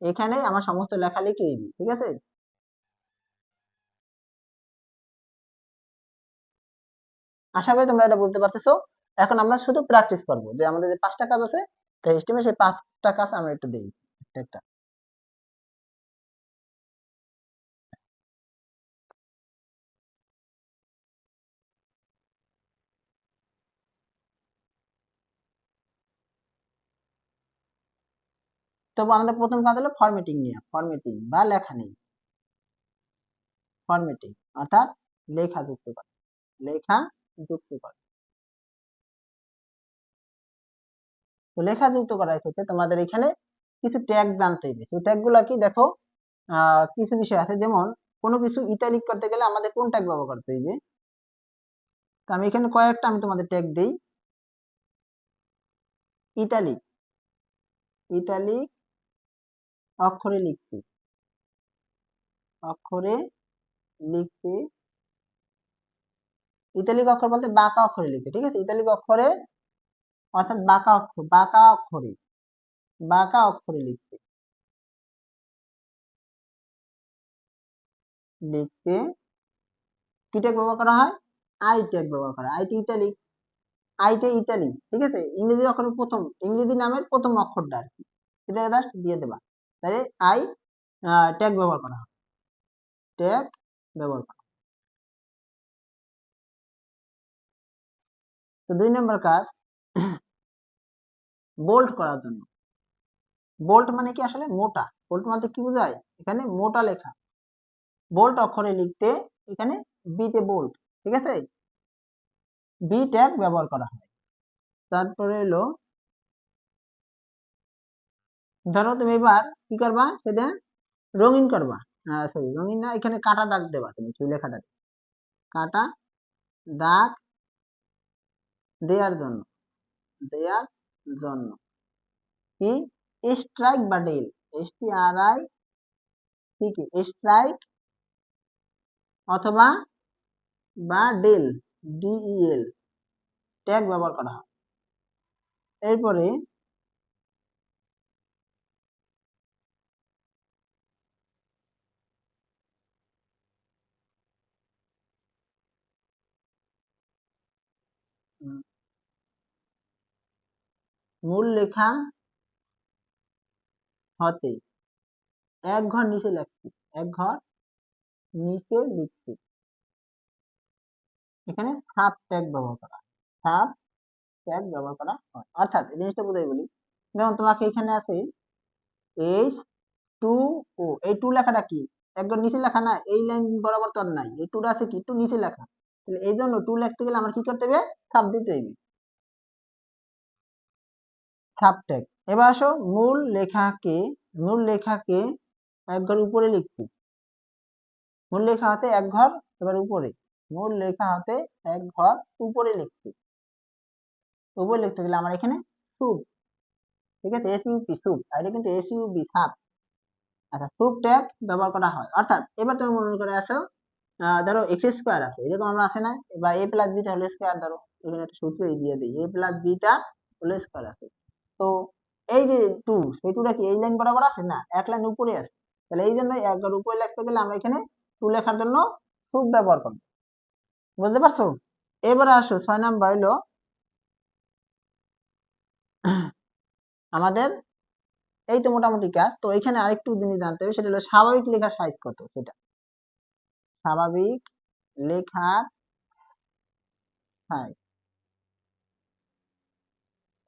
Speaker 1: এখানেই আমার সমস্ত লেখালেখি এই, ঠিক আছে? আশা করি তোমরা এটা বুঝতে পারতেছো। এখন আমরা শুধু প্র্যাকটিস করবো যে আমাদের যে 5টা কাজ আছে, তো এস্টিমেট সেই 5টা কাজ আমরা একটু দিই একটা একটা। তো আমাদের প্রথম কাজ হলো ফরম্যাটিং নিয়ে, ফরম্যাটিং বা লেখা নিয়ে, ফরম্যাটিং অর্থাৎ লেখা যুক্ত করা, লেখা যুক্ত করা। তো লেখা যুক্ত করার ক্ষেত্রে তোমাদের এখানে কিছু ট্যাগ জানতে হবে। তো ট্যাগগুলো কি দেখো, কিছু বিষয় আছে, যেমন কোনো কিছু ইটালিক করতে গেলে আমাদের কোন ট্যাগ ব্যবহার করতে হবে। তো আমি এখানে কয়েকটা আমি তোমাদের ট্যাগ দিই। ইটালিক, ইটালিক অক্ষরে লিখতে, অক্ষরে লিখতে, ইতালিক অক্ষর বলতে বাঁকা অক্ষরে লিখতে, ঠিক আছে। ইতালিক অক্ষরে অর্থাৎ বাঁকা অক্ষর, বাঁকা অক্ষরে, বাঁকা অক্ষরে লিখতে, লিখতে কি ট্যাগ ব্যবহার করা হয়? আই ট্যাগ ব্যবহার করা হয়। আইটি ইতালিক, আইতে ইতালি, ঠিক আছে। ইংরেজি অক্ষরের প্রথম, ইংরেজি নামের প্রথম অক্ষরটা আর কি, সেটা জাস্ট দিয়ে দেবা, তাহলে আই ট্যাগ ব্যবহার করা হয়, ট্যাগ ব্যবহার করা। তো 2 নম্বর কাজ, বোল্ড করার জন্য। বোল্ট মানে কি আসলে? মোটা। বোল্ট মানে কি বোঝায়? এখানে মোটা লেখা। বোল্ট অক্ষরে লিখতে এখানে বি তে বোল্ট, ঠিক আছে, বি ট্যাগ ব্যবহার করা হয়। তারপরে এলো, ধরো তুমি এবার কি করবা, সেটা রঙিন করবা, সরি রঙিন না, এখানে কাটা দাগ দেবা তুমি সেই লেখাটা, কাটা দাগ দেওয়ার জন্য, দেওয়ার জন্য কি স্ট্রাইক বা ডেল, STRI, ঠিক স্ট্রাইক অথবা বা ডেল, DEL ট্যাগ ব্যবহার করা হয়। এরপরে মূল লেখা হতে এক ঘর নিচে লিখছি, এক ঘর নিচে লিখছি, এখানে সাব ট্যাগ ব্যবহার করা, সাব ট্যাগ ব্যবহার করা হয়। অর্থাৎ এই জিনিসটা বোঝাই বলি, যেমন তোমাকে এখানে আছে H2O, এই টু লেখাটা কি একবার নিচে লেখা না, এই লাইন বরাবর তো আর নাই, এই টুটা আছে কি একটু নিচে লেখা, তাহলে এই জন্য টু লিখতে গেলে আমার কি করতে হবে? সাব দিতে হবে, সাব ট্যাগ। এবার আসো মূল লেখাকে, মূল লেখাকে এক ঘর উপরে লিখছি, মূল লেখা হতে এক ঘর এবার উপরে, মূল লেখা হতে এক ঘর উপরে লিখছি, উপরে লিখতে গেলে আমার এখানে সুব, ঠিক আছে, SUP সুব, আর এটা কিন্তু SUB সাব। আচ্ছা, সুব ট্যাগ ব্যবহার করা হয়। অর্থাৎ এবার তুমি মনে করে আসো, ধরো এক্স স্কোয়ার আছে, এরকম আমরা আছে না, বা এ প্লাস বিটা হোল স্কোয়ার, ধরো এখানে একটা সূত্র দিয়ে দিই, এ প্লাস বিটা হোল স্কোয়ার আছে। তো এই যে টু, সেই টুটা কি এই লাইন বরাবর আছে না, এক লাইন উপরে আছে, তাহলে এই জন্য একবার উপরে লিখতে গেলে আমরা এখানে টু লেখার জন্য সুব ব্যবহার করব, বুঝতে পারছো? এবারে আসো 6 নাম্বার হলো আমাদের এই তো মোটামুটি কাজ। তো এখানে আরেকটু জিনিস জানতে হবে, সেটা হলো স্বাভাবিক লেখার সাইজ কত, সেটা স্বাভাবিক লেখার সাইজ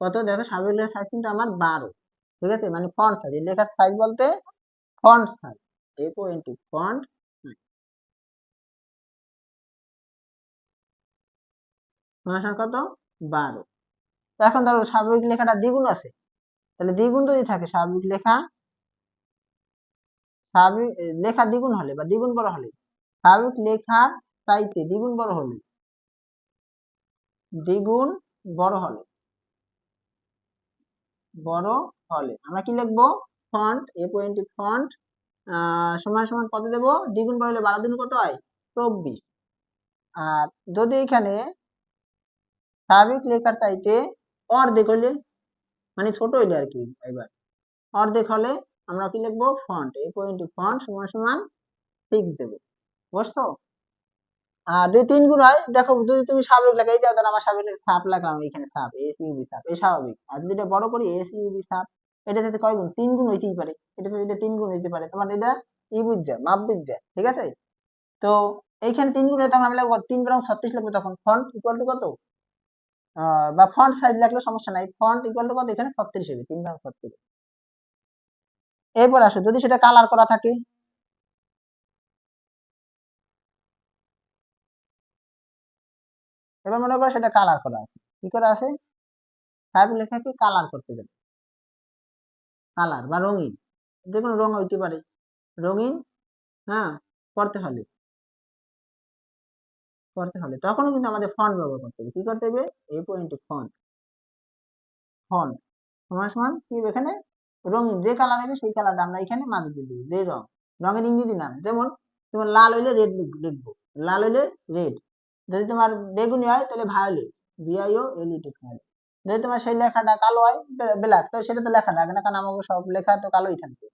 Speaker 1: কত, দেখো স্বাভাবিক লেখার সাইজ কিন্তু আমার 12, ঠিক আছে, মানে ফন্ট সাইজ, লেখার সাইজ বলতে ফন্ট সাইজ, ফন্ট কত 12। তো এখন ধরো স্বাভাবিক লেখাটা দ্বিগুণ আছে, তাহলে দ্বিগুণ যদি থাকে স্বাভাবিক লেখা, স্বাভাবিক লেখা দ্বিগুণ হলে বা দ্বিগুণ বড় হলে, স্বাভাবিক লেখার চাইতে দ্বিগুণ বড় হলে, দ্বিগুণ বড় হলে, বড় হলে আমরা কি লিখবো? ফন্ট ফন্ট সমান সমান কত দেবো? দ্বিগুণ বড় হলে 12 দুগুণ কত হয়? 24। আর যদি এখানে স্বাভাবিক লেখার চাইতে অর্ধেক হলে, মানে ছোট হইলে আর কি, এবার অর্ধেক হলে আমরা কি লিখবো? ফন্ট ফন্ট সমান সমান 6 দেবো, বুঝছো? আর যদি 3 গুণ হয়, দেখো যদি তুমি স্বাভাবিক লেখা, এই যে ধরো আমার স্বাভাবিক সাপ লেখলাম, এখানে সাপ, SUB সাপ, এই স্বাভাবিক, আর যদি এটা বড় করি SUB সাপ, এটা যদি কয় গুণ? 3 গুণ হইতেই পারে, এটা যদি 3 গুণ হইতে পারে, তোমার এটা ই বুঝছে, মাপ বুঝছে, ঠিক আছে। তো এইখানে 3 গুণ হলে তখন আমি লিখবো 3 বরং 36 লিখবো, তখন ফন্ট ইকুয়াল টু কত, বা ফন্ট সাইজ লাগলে সমস্যা নাই, ফন্ট ইকুয়াল টু কত এখানে 36 হবে, 3 বরং 36। এরপর আসো যদি সেটা কালার করা থাকে, এবার মনে করো সেটা কালার করা আছে, কি করা আছে? টাইপ লেখাকে কালার করতে গেলে, কালার বা রঙিন, যে কোনো রং হইতে পারে, রঙিন হ্যাঁ করতে হলে তখনও কিন্তু আমাদের ফন্ট ব্যবহার করতে হবে। কি করতে হবে? ফন্ট, ফন্ট সমান সমান কি এখানে রঙিন, যে কালার আছে সেই কালারটা আমরা এখানে মাঝে দিয়ে দেবো, যে রঙের ইংরেজি নাম, যেমন তোমার লাল হইলে রেড লিখবো, লাল হইলে রেড। যদি তোমার বেগুনি হয় তাহলে ভায়োলেট, VIOLET, যদি তোমার সেই লেখাটা কালো হয় ব্ল্যাক, তো সেটা তো লেখা লাগে না, কারণ আমাকে সব লেখা তো কালোই থাকবে।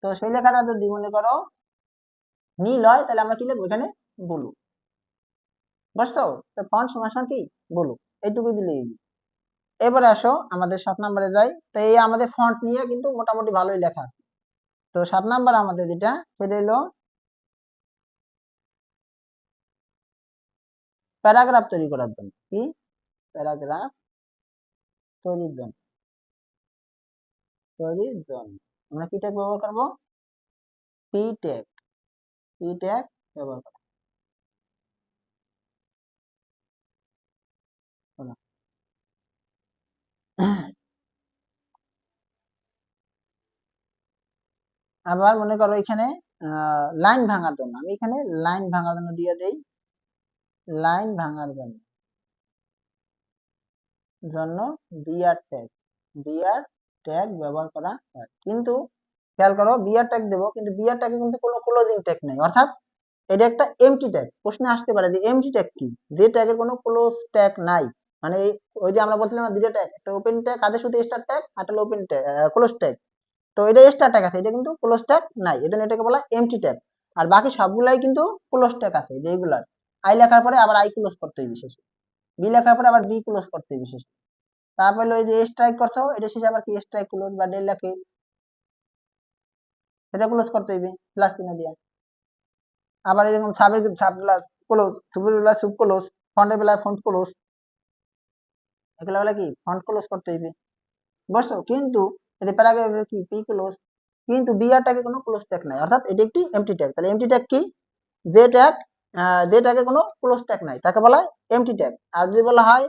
Speaker 1: তো সেই লেখাটা যদি মনে করো নীল হয় তাহলে আমরা কি লিখবো এখানে? ব্লু। বুঝছো? তো ফন্ট সমান সমান কি ব্লু, এইটুকু দিলেই। এবারে আসো আমাদের 7 নম্বরে যাই। তো এই আমাদের ফন্ট নিয়ে কিন্তু মোটামুটি ভালোই লেখা। তো 7 নাম্বার আমাদের যেটা সেটা হলো প্যারাগ্রাফ তৈরি করার জন্য। কি? প্যারাগ্রাফ তৈরির জন্য আমরা কি ট্যাগ ব্যবহার করব? পি ট্যাগ, ব্যবহার করব। শোনো। আবার মনে করো এখানে লাইন ভাঙার জন্য, আমি এখানে লাইন ভাঙার জন্য দিয়ে দেই, লাইন ভাঙার জন্য বিআর ট্যাগ ব্যবহার করা হয়। কিন্তু খেয়াল করো, বিআর ট্যাগ দেবো, কিন্তু বিআর ট্যাগে কিন্তু কোনো ক্লোজিং ট্যাগ নেই, অর্থাৎ এটা একটা এমটি ট্যাগ। প্রশ্নে আসতে পারে যে এমটি ট্যাগ কি? যে ট্যাগের কোনো ক্লোজ ট্যাগ নাই, মানে ওই যে আমরা বলছিলাম দুটো ট্যাগ, একটা ওপেন ট্যাগ আছে শুধু স্টার ট্যাগ, আর একটা ওপেন ট্যাগ ক্লোজ ট্যাগ। তো এটা স্টার ট্যাগ আছে, এটা কিন্তু ক্লোজ ট্যাগ নাই, এজন্য এটাকে বলা এমটি ট্যাগ। আর বাকি সবগুলাই কিন্তু ক্লোজ ট্যাগ আছে, যেগুলার আই লেখার পরে আবার আই ক্লোজ করতে হবে বিশেষ, বি লেখার পরে আবার বি ক্লোজ করতে হবে বিশেষ। তারপরে ওই যে স্ট্রাইক করছো, এটা শেষে আবার কি স্ট্রাইক ক্লোজ বা ডেল লেখে, এটা ক্লোজ করতে হইবে প্লাস চিহ্ন দিয়ে। আবার এরকম সাবের সাব ক্লাস ক্লোজ, সুপের বেলা সুপ ক্লোজ, ফন্টের বেলা ফন্ট ক্লোজ, এগুলা বলে কি ফন্ট ক্লোজ করতে হইবে। বুঝছো? কিন্তু এটা প্যারাগ্রাফে কি পি ক্লোজ, কিন্তু বিআর ট্যাগে কোনো ক্লোজ ট্যাগ নাই, অর্থাৎ এটি একটি এমটি ট্যাগ। তাহলে এমটি ট্যাগ কি? যে ট্যাগ যে ট্যাগে কোনো ক্লোজ ট্যাগ নাই তাকে বলা হয় এমটি ট্যাগ। আর যদি বলা হয়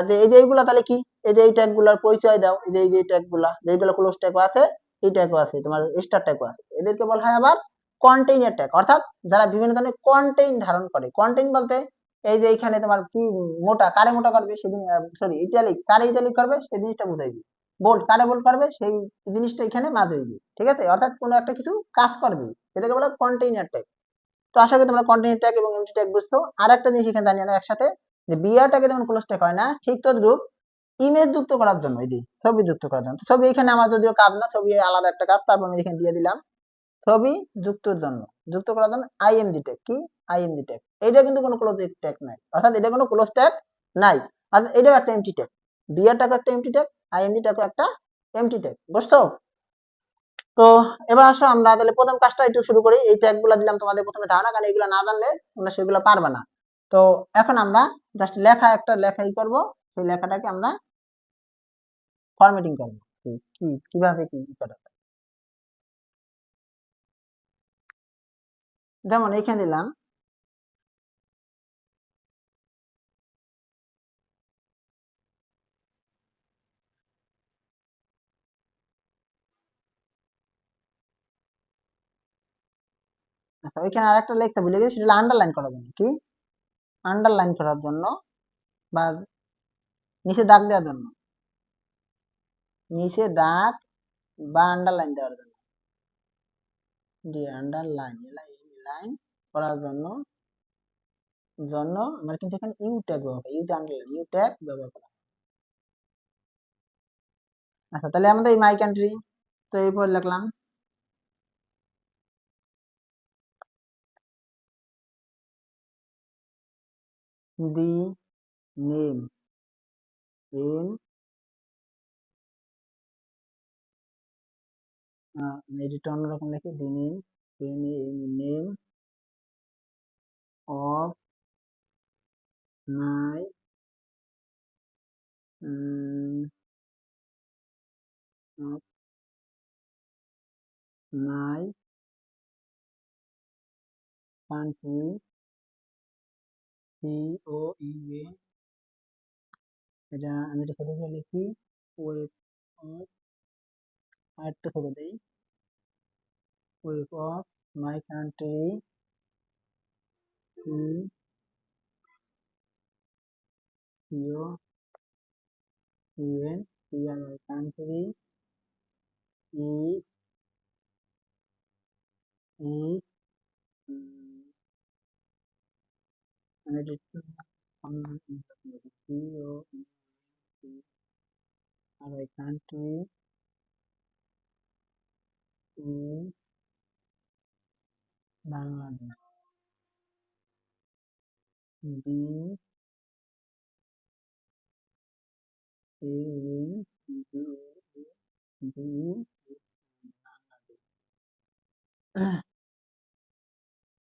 Speaker 1: যে এই যে এইগুলা, তাহলে কি? এই যে এই ট্যাগ গুলার পরিচয় দাও, এই যে ট্যাগ গুলা, যেগুলো ক্লোজ ট্যাগও আছে, এই ট্যাগও আছে, তোমার স্টার ট্যাগও আছে, এদেরকে বলা হয় আবার কন্টেইনার ট্যাগ, অর্থাৎ যারা বিভিন্ন ধরনের কন্টেইন ধারণ করে। কন্টেইন বলতে এই যে এখানে তোমার কি মোটা, কারে মোটা করবে সেদিন, সরি ইটালিক, কারে ইটালিক করবে সেই জিনিসটা বুঝাইবে, বোল্ড কারে বোল্ড করবে সেই জিনিসটা এখানে মাঝে হইবে, ঠিক আছে? অর্থাৎ কোনো একটা কিছু কাজ করবে, সেটাকে বলা কন্টেইনার ট্যাগ। তো আশা করি তোমরা কন্টেইনার ট্যাগ এবং এমটি ট্যাগ বুঝছো। আর একটা জিনিস এখানে জানিয়ে না একসাথে, যে বিআর ট্যাগে যেমন ক্লোজ ট্যাগ হয় না, ঠিক তদ্রূপ ইমেজ যুক্ত করার জন্য, এই যে ছবি যুক্ত করার জন্য, ছবি এখানে আমার যদিও কাজ না, ছবি আলাদা একটা কাজ, তারপর আমি এখানে দিয়ে দিলাম ছবি যুক্তর জন্য, যুক্ত করার জন্য আইএমজি ট্যাগ। কি? IMG tag. এটা কিন্তু কোনো ক্লোজ ট্যাগ নাই, অর্থাৎ এটা কোনো ক্লোজ ট্যাগ নাই, আর এটাও একটা এমটি ট্যাগ। বিআর ট্যাগ একটা এমটি ট্যাগ, আইএমজি ট্যাগ একটা এমটি ট্যাগ। বুঝছো? তো এবার আসো আমরা তাহলে প্রথম কাজটা একটু শুরু করি। এই ট্যাগ গুলা দিলাম তোমাদের প্রথমে ধারণা, কারণ এগুলো না জানলে তোমরা সেগুলো পারবে না। তো এখন আমরা জাস্ট একটা লেখাই করব, সেই লেখাটাকে আমরা ফরম্যাটিং করব। কিভাবে কি করা যায়। যেমন এখানে দিলাম আচ্ছা, এখানে আরেকটা লিখতে ভুলে গেছি, সেটা আন্ডারলাইন করার জন্য। কি? আন্ডারলাইন করার জন্য বা নিচে দাগ দেওয়ার জন্য, নিচে দাগ বা আন্ডারলাইন দেওয়ার জন্য, আন্ডারলাইন লাইন করার জন্য আমরা কিন্তু এখানে ইউ ট্যাগ ব্যবহার করি, আন্ডারলাইন ইউ ট্যাগ ব্যবহার করা। আচ্ছা, তাহলে আমাদের এই মাই কান্ট্রি, তো এরপর লিখলাম দি নেম ইন, এডিটর অন্যরকম লিখি, the name name of my of my country, COUNTRY, এটা আমি এটা ছোট করে লিখি, ওয়েব অফ, আর একটু ছোট দেই, web of my country in your even your my country is is and it is our country is Bangladesh. B A B B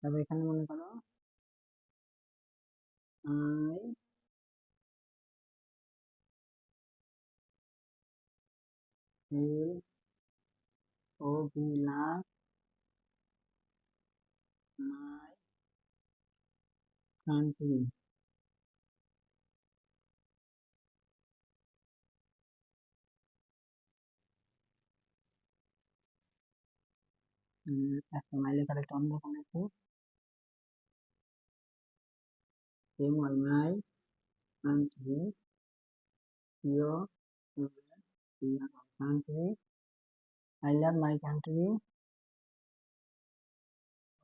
Speaker 1: তবে এখানে মনে করো I will love my country. একটা মাই লেখার একটা অন্যরকম একটু my country your country I love my country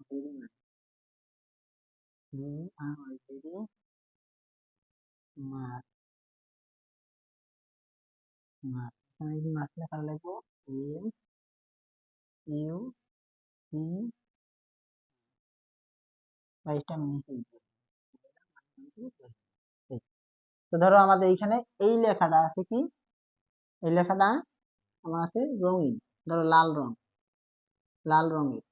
Speaker 1: very much. You are very much. এখানে যদি মাছ লেখা লাগবো এম ইউ সি বাইশটা মিনিট। তো ধরো আমাদের এইখানে এই লেখাটা আছে কি, এই লেখাটা আমার আছে রঙিন, ধরো লাল রং, লাল রঙের।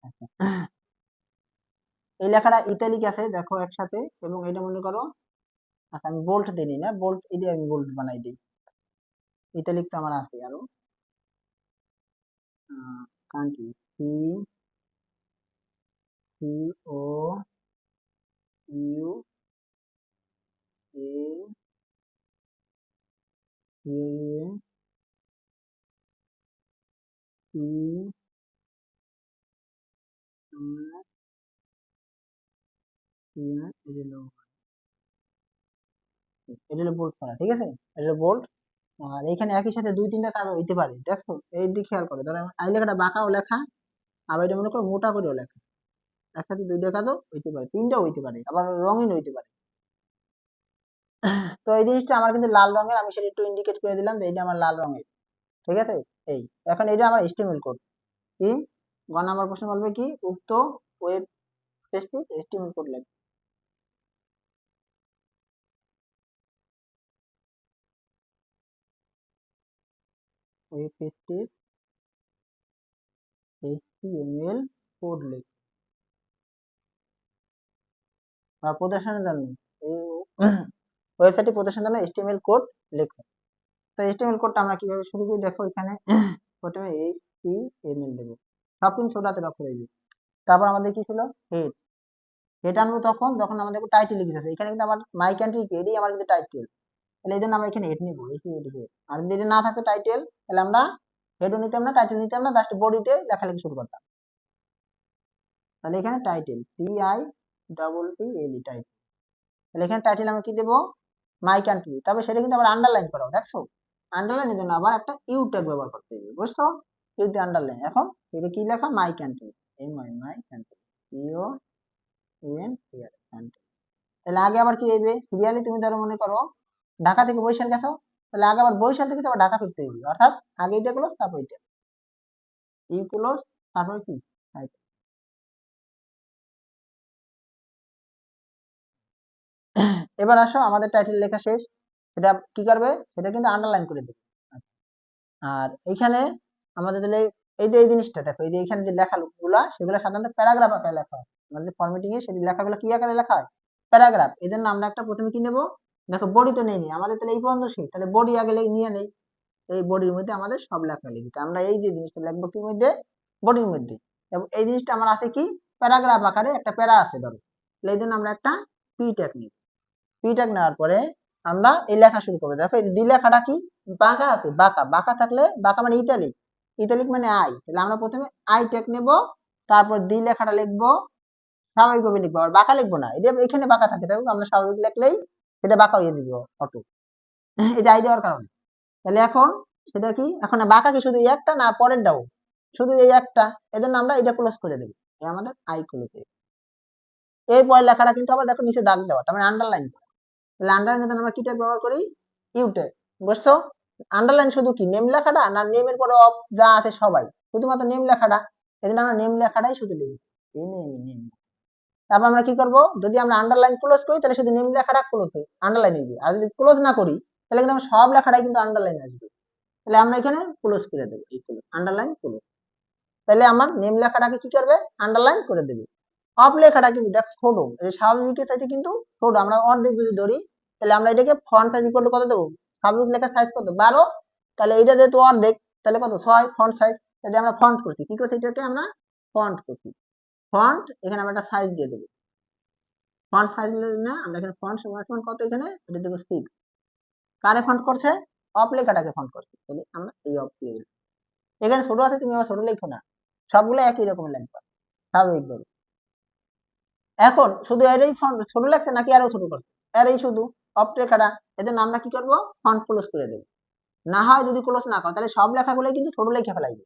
Speaker 1: আচ্ছা, এই লেখাটা ইতালিক আছে দেখো একসাথে, এবং এটা মনে করো, আচ্ছা আমি বোল্ট দিই না, বোল্ট এটা আমি বোল্ট বানাই দিই, ইতালিক তো আমার আছে আরো। Country C C O U A U C এটা হলো বোল্ট করা, ঠিক আছে, এটা হলো বোল্ট। আর এখানে একই সাথে দুই তিনটা কাজ হইতে পারে, দেখো এই দিক খেয়াল করো, ধরো আই লেখাটা বাঁকাও লেখা, আবার এটা মনে করো মোটা করেও লেখা, একসাথে দুইটা কাজও হইতে পারে, তিনটাও হইতে পারে, আবার রঙিন হইতে পারে। তো এই জিনিসটা আমার কিন্তু লাল রঙের, আমি সেটা একটু ইন্ডিকেট করে দিলাম যে এইটা আমার লাল রঙের, ঠিক আছে। এই এখন এটা আমার HTML কোড, কি 1 নাম্বার প্রশ্ন বলবে কি উক্ত ওয়েব পেজটি HTML কোড লাগবে। ওয়েব পেজটির HTML কোড লিখবে বা প্রদর্শনের জন্য, এই ওয়েবসাইটটি প্রদর্শনের জন্য HTML কোড লিখবে। তো HTML কোডটা আমরা কিভাবে শুরু করি, দেখো এখানে প্রথমে HTML দেবো, সব কিন্তু ছোট হাতের অক্ষরে দিই। তারপর আমাদের কি ছিল হেড, হেড আনবো তখন যখন আমাদের টাইটেল লিখেছে, এখানে কিন্তু আমার মাই কান্ট্রি এটাই আমার কিন্তু টাইটেল, তাহলে এই জন্য আমরা এখানে হেড নিবো, হেড। আর যদি এটা না থাকতো টাইটেল, তাহলে আমরা হেডও নিতাম না, টাইটেল নিতাম না, জাস্ট বডিতে লেখালেখি শুরু করতাম। তাহলে এখানে টাইটেল TITTL টাইটেল, তাহলে এখানে টাইটেল আমরা কি দেবো মাই কান্ট্রি, তবে সেটা কিন্তু আবার আন্ডারলাইন করা, দেখছো আন্ডারলাইনের জন্য আবার একটা ইউ ট্যাগ ব্যবহার করতে হবে, বুঝছো, ইউতে আন্ডারলাইন। এখন এটা কি লেখা my country, my country U N country. তাহলে আগে আবার কি হইবে সিরিয়ালি, তুমি ধরো মনে করো ঢাকা থেকে বরিশাল গেছো, তাহলে আগে আবার বরিশাল থেকে আবার ঢাকা ফিরতে হবে, অর্থাৎ আগে এটা ক্লোজ তারপর এটা, ইউ ক্লোজ তারপর কি টাইটেল। এবার আসো আমাদের টাইটেল লেখা শেষ, সেটা কি করবে, সেটা কিন্তু আন্ডারলাইন করে দেবে। আর এইখানে আমাদের তাহলে এই যে এই জিনিসটা দেখো, এই যে এখানে যে লেখাগুলা সেগুলো সাধারণত প্যারাগ্রাফ আকারে লেখা হয়, আমাদের ফরম্যাটিং এ সেই লেখাগুলো কি আকারে লেখা হয়, প্যারাগ্রাফ। এই জন্য আমরা একটা প্রথমে কি নেব, দেখো বডি তো নেই, আমাদের তাহলে এই পর্যন্ত শেষ, তাহলে বডি আগে নিয়ে নেই, এই বডির মধ্যে আমাদের সব লেখা লিখতে, আমরা এই যে জিনিসটা লিখবো কি মধ্যে, বডির মধ্যে, এবং এই জিনিসটা আমার আছে কি প্যারাগ্রাফ আকারে একটা প্যারা আছে ধরো, এই জন্য আমরা একটা পি ট্যাগ নিব, পি ট্যাগ নেওয়ার পরে আমরা এই লেখা শুরু করবো। দেখো এই ডি লেখাটা কি বাঁকা আছে, বাঁকা বাঁকা থাকলে বাঁকা মানে ইটালিক, ইটালিক মানে আই, তাহলে আমরা প্রথমে আই ট্যাগ নেব, তারপর ডি লেখাটা লিখবো, স্বাভাবিকভাবে লিখবো, আর বাঁকা লিখবো না, এটা এখানে বাঁকা থাকে দেখো, আমরা স্বাভাবিক লিখলেই সেটা বাঁকা হয়ে দিব অটো, এটা আই দেওয়ার কারণে। তাহলে এখন সেটা কি, এখন বাঁকা কি শুধু এই একটা না পরের দাও, শুধু এই একটা, এজন্য আমরা এটা ক্লোজ করে দেবো, এই আমাদের আই ক্লোজ। এরপরে লেখাটা কিন্তু আবার দেখো নিচে দাগ দেওয়া, তার মানে আন্ডারলাইন করা। তাহলে আন্ডারলাইন জন্য আমরা কি ট্যাগ ব্যবহার করি, ইউ ট্যাগ, বুঝছো? আন্ডারলাইন শুধু কি নেম লেখাটা না নেমের পরে অফ যা আছে সবাই, শুধুমাত্র নেম লেখাটা, এজন্য আমরা নেম লেখাটাই শুধু লিখি, এই নেম। তারপর আমরা কি করব, যদি আমরা আন্ডারলাইন ক্লোজ করি তাহলে শুধু নেম লেখাটা ক্লোজ হবে, আন্ডারলাইন হবে, আর যদি ক্লোজ না করি তাহলে কিন্তু আমরা সব লেখাটাই কিন্তু আন্ডারলাইন আসবে, তাহলে আমরা এখানে ক্লোজ করে দেবো, এই ক্লোজ আন্ডারলাইন ক্লোজ। তাহলে আমার নেম লেখাটাকে কি করবে, আন্ডারলাইন করে দেবে। অফ লেখাটা কিন্তু দেখ ছোট, এই স্বাভাবিকের সাথে কিন্তু ছোট, আমরা অর্ধেক যদি ধরি তাহলে আমরা এটাকে ফন্ট সাইজ ইকুয়াল টু কত দেবো, স্বাভাবিক লেখার সাইজ কত 12, তাহলে এটা যেহেতু অর্ধেক তাহলে কত 6 ফন্ট সাইজ, তাহলে আমরা ফন্ট করছি, কি করছি এটাকে আমরা ফন্ট করছি, ফন্ট এখানে আমরা একটা সাইজ দিয়ে দেবো, ফন্ট সাইজ না আমরা এখানে ফন্ট সমান কত, এখানে এটা দেবো 6, কারে ফন্ট করছে, অফ লেখাটাকে ফন্ট করছে, তাহলে আমরা এই অফ দিয়ে দিলাম। এখানে ছোট আছে তুমি আবার ছোট লিখো না, সবগুলো একই রকম লিখবা স্বাভাবিকভাবে। এখন শুধু এরই ফন্ট ছোট লাগছে নাকি আরো ছোট করছে, এরই শুধু অফ লেখাটা, এজন্য আমরা কি করব ফন্ট ক্লোজ করে দেব, না হয় যদি ক্লোজ না করো তাহলে সব লেখাগুলোই কিন্তু ছোট লিখে ফেলাইবে,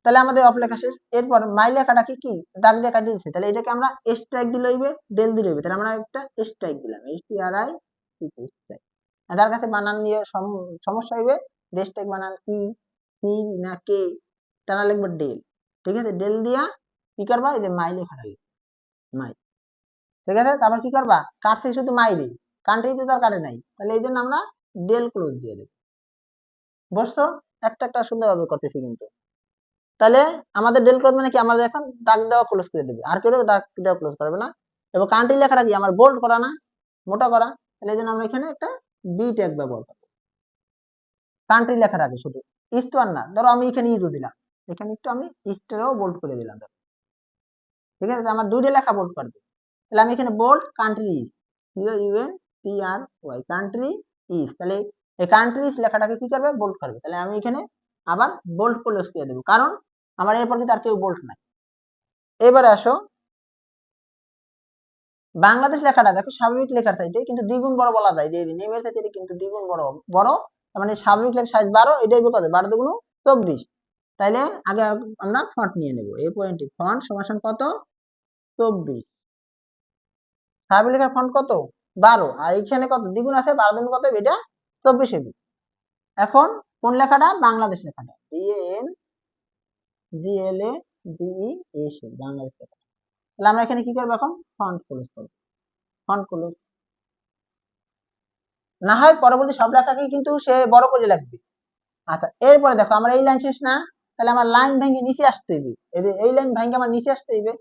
Speaker 1: তাহলে আমাদের অফ লেখা শেষ। এরপর মাই লেখাটা কি কি দাগ দিয়ে কাটিয়ে দিচ্ছে, তাহলে এটাকে আমরা স্ট্রাইক দিলে হইবে, ডেল দিলে হইবে, তাহলে আমরা একটা স্ট্রাইক দিলাম, H T R I strike. যার কাছে বানান নিয়ে সমস্যা হইবে, স্ট্রাইক বানান কি কি না কে, তারা লিখবে ডেল, ঠিক আছে, ডেল দিয়া কি করবা, এই যে মাই লেখাটা লিখবে, মাই, ঠিক আছে। তারপর কি করবা, কাটছে শুধু মাইরে, কান্ট্রিতে তো আর কাটে নাই, তাহলে এই জন্য আমরা ডেল ক্লোজ দিয়ে দেব, বুঝছো? একটা একটা সুন্দরভাবে করতেছি কিন্তু। তাহলে আমাদের ডেল ক্লোজ মানে কি, আমরা এখন দাগ দেওয়া ক্লোজ করে দেবে, আর কেউ দাগ দেওয়া ক্লোজ করবে না। এবং কান্ট্রি লেখাটা কি আমার বোল্ড করা না মোটা করা, তাহলে এই জন্য আমরা এখানে একটা বি ট্যাগ ব্যবহার করব, কান্ট্রি লেখাটাকে শুধু, ইস্ট ওয়ান না, ধরো আমি এখানে ইজু দিলাম, এখানে একটু আমি ইস্টেরও বোল্ড করে দিলাম, ঠিক আছে, আমার দুইটা লেখা বোল্ড করবে, তাহলে আমি এখানে bold country is, UN T R Y, country is, তাহলে এই কান্ট্রি ইজ লেখাটাকে কি করবে, বোল্ড করবে, তাহলে আমি এখানে আবার বোল্ড ক্লোজ করে দেবো, কারণ আমার এরপর কিন্তু আর কেউ বোল্ড নাই। এবারে আসো বাংলাদেশ লেখাটা, দেখো স্বাভাবিক লেখার চাইতে কিন্তু দ্বিগুণ বড় বলা যায়, যে নেমের চাইতে কিন্তু দ্বিগুণ বড় বড়, মানে স্বাভাবিক লেখার সাইজ 12, এটাই কত 12 দুগুণ 24, তাইলে আগে আমরা ফন্ট নিয়ে নেব, এই পয়েন্টে ফন্ট সমান কত 24, স্বাভাবিক লেখার ফন্ট কত 12, আর এখানে কত দ্বিগুণ আছে 12 দুগুণ কত, এটা 24 হবে। এখন কোন লেখাটা, বাংলাদেশ লেখাটা, BN GLA DE S, Bangladesh লেখাটা, তাহলে আমরা এখানে কি করব, এখন ফন্ট ক্লোজ করব, ফন্ট ক্লোজ, না হয় পরবর্তী সব লেখাকে কিন্তু সে বড় করে লিখবে। আচ্ছা এরপরে দেখো আমার এই লাইন শেষ না, তাহলে আমার লাইন ভেঙে নিচে আসতে হবে, এই লাইন ভেঙে আমার নিচে আসতে হবে,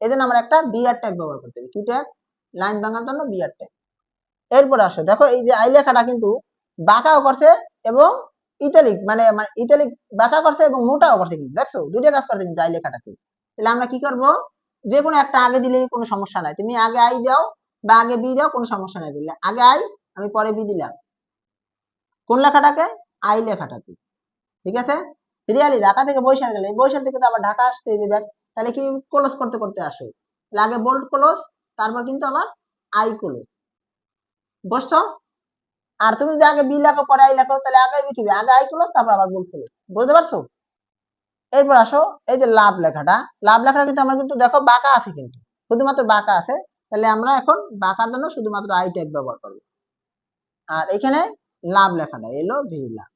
Speaker 1: এজন্য আমরা একটা বিআর ট্যাগ ব্যবহার করতে হবে, কি ট্যাগ, লাইন ভাঙার জন্য বিআর ট্যাগ। এরপরে আসো দেখো এই যে আই লেখাটা কিন্তু বাঁকাও করছে এবং ইটালিক মানে ইটালিক বাঁকা করছে এবং মোটাও করছে, কিন্তু দেখছো দুইটা কাজ করছে কিন্তু আই লেখাটাকে। তাহলে আমরা কি করব, যে কোনো একটা আগে দিলেই কোনো সমস্যা নাই, তুমি আগে আই দাও বা আগে বি দাও, কোনো সমস্যা নাই, দিলে আগে আই আমি পরে বি দিলাম, কোন লেখাটাকে, আই লেখাটাকে, ঠিক আছে। সিরিয়ালি ঢাকা থেকে বরিশাল গেলে, বরিশাল থেকে তো আবার ঢাকা আসতে হবে, দেখ তাহলে কি ক্লোজ করতে করতে আসো, তাহলে আগে বোল্ড ক্লোজ, তারপর কিন্তু আবার আই ক্লোজ, বুঝছো? আর তুমি যদি আগে বি লেখো পরে আই লেখো, তাহলে আগে বি কি, আগে আই ক্লোজ তারপর আবার বোল্ড ক্লোজ, বুঝতে পারছো? এরপর আসো এই যে লাভ লেখাটা, লাভ লেখাটা কিন্তু আমরা কিন্তু দেখো বাঁকা আছে, কিন্তু শুধুমাত্র বাঁকা আছে, তাহলে আমরা এখন বাঁকার জন্য শুধুমাত্র আই ট্যাগ ব্যবহার করবো, আর এখানে লাভ লেখাটা এলো ভি লাভ।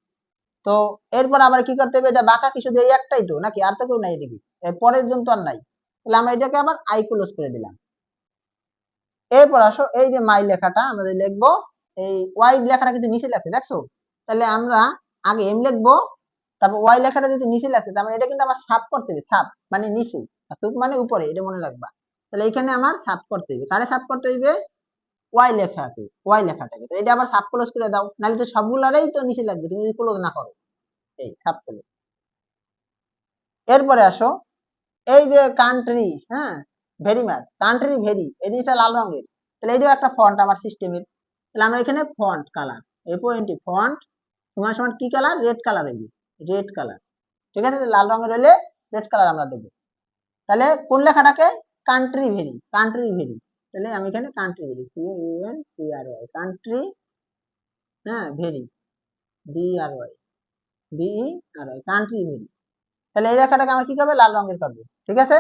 Speaker 1: তো এরপর আবার কি করতে হবে, এটা বাঁকা কি শুধু এই একটাই তো নাকি, আর তো কেউ নাই এদিকে, এর পরের জন তো আর নাই, তাহলে আমরা এটাকে আবার আই ক্লোজ করে দিলাম। এরপর আসো এই যে মাই লেখাটা আমরা লিখবো, এই ওয়াই লেখাটা কিন্তু নিচে লেখছে দেখছো, তাহলে আমরা আগে এম লিখবো, তারপর ওয়াই লেখাটা যদি নিচে লেখছে, তার মানে এটা কিন্তু আমার সাব করতে হবে, সাব মানে নিচে, আর তুক মানে উপরে, এটা মনে রাখবা। তাহলে এখানে আমার সাব করতে হবে, কারে সাব করতে হইবে, ওয়াই লেখাকে, ওয়াই লেখাটাকে, তো এটা আবার সাব ক্লোজ করে দাও, নাহলে তো সবগুলারই তো নিচে লাগবে তুমি যদি ক্লোজ না করো, এই সাব ক্লোজ। এরপরে আসো এই যে কান্ট্রি, হ্যাঁ ভেরি মাছ, কান্ট্রি ভেরি, এই জিনিসটা লাল রঙের, তাহলে এইটাও একটা ফন্ট আমার সিস্টেমের। তাহলে আমরা এখানে ফন্ট কালার F-O-N-T ফন্ট সমান সমান কি কালার, রেড কালার দেবো, রেড কালার। ঠিক আছে, লাল রঙের হলে রেড কালার আমরা দেবো। তাহলে কোন লেখাটাকে, কান্ট্রি ভেরি, কান্ট্রি ভেরি। তাহলে আমি এখানে কান্ট্রি ভেরি, CUNTRY কান্ট্রি, হ্যাঁ very, BRY BERY country very. তাহলে এই লেখাটাকে আমার কি করবে, লাল রঙের করবে। ঠিক আছে,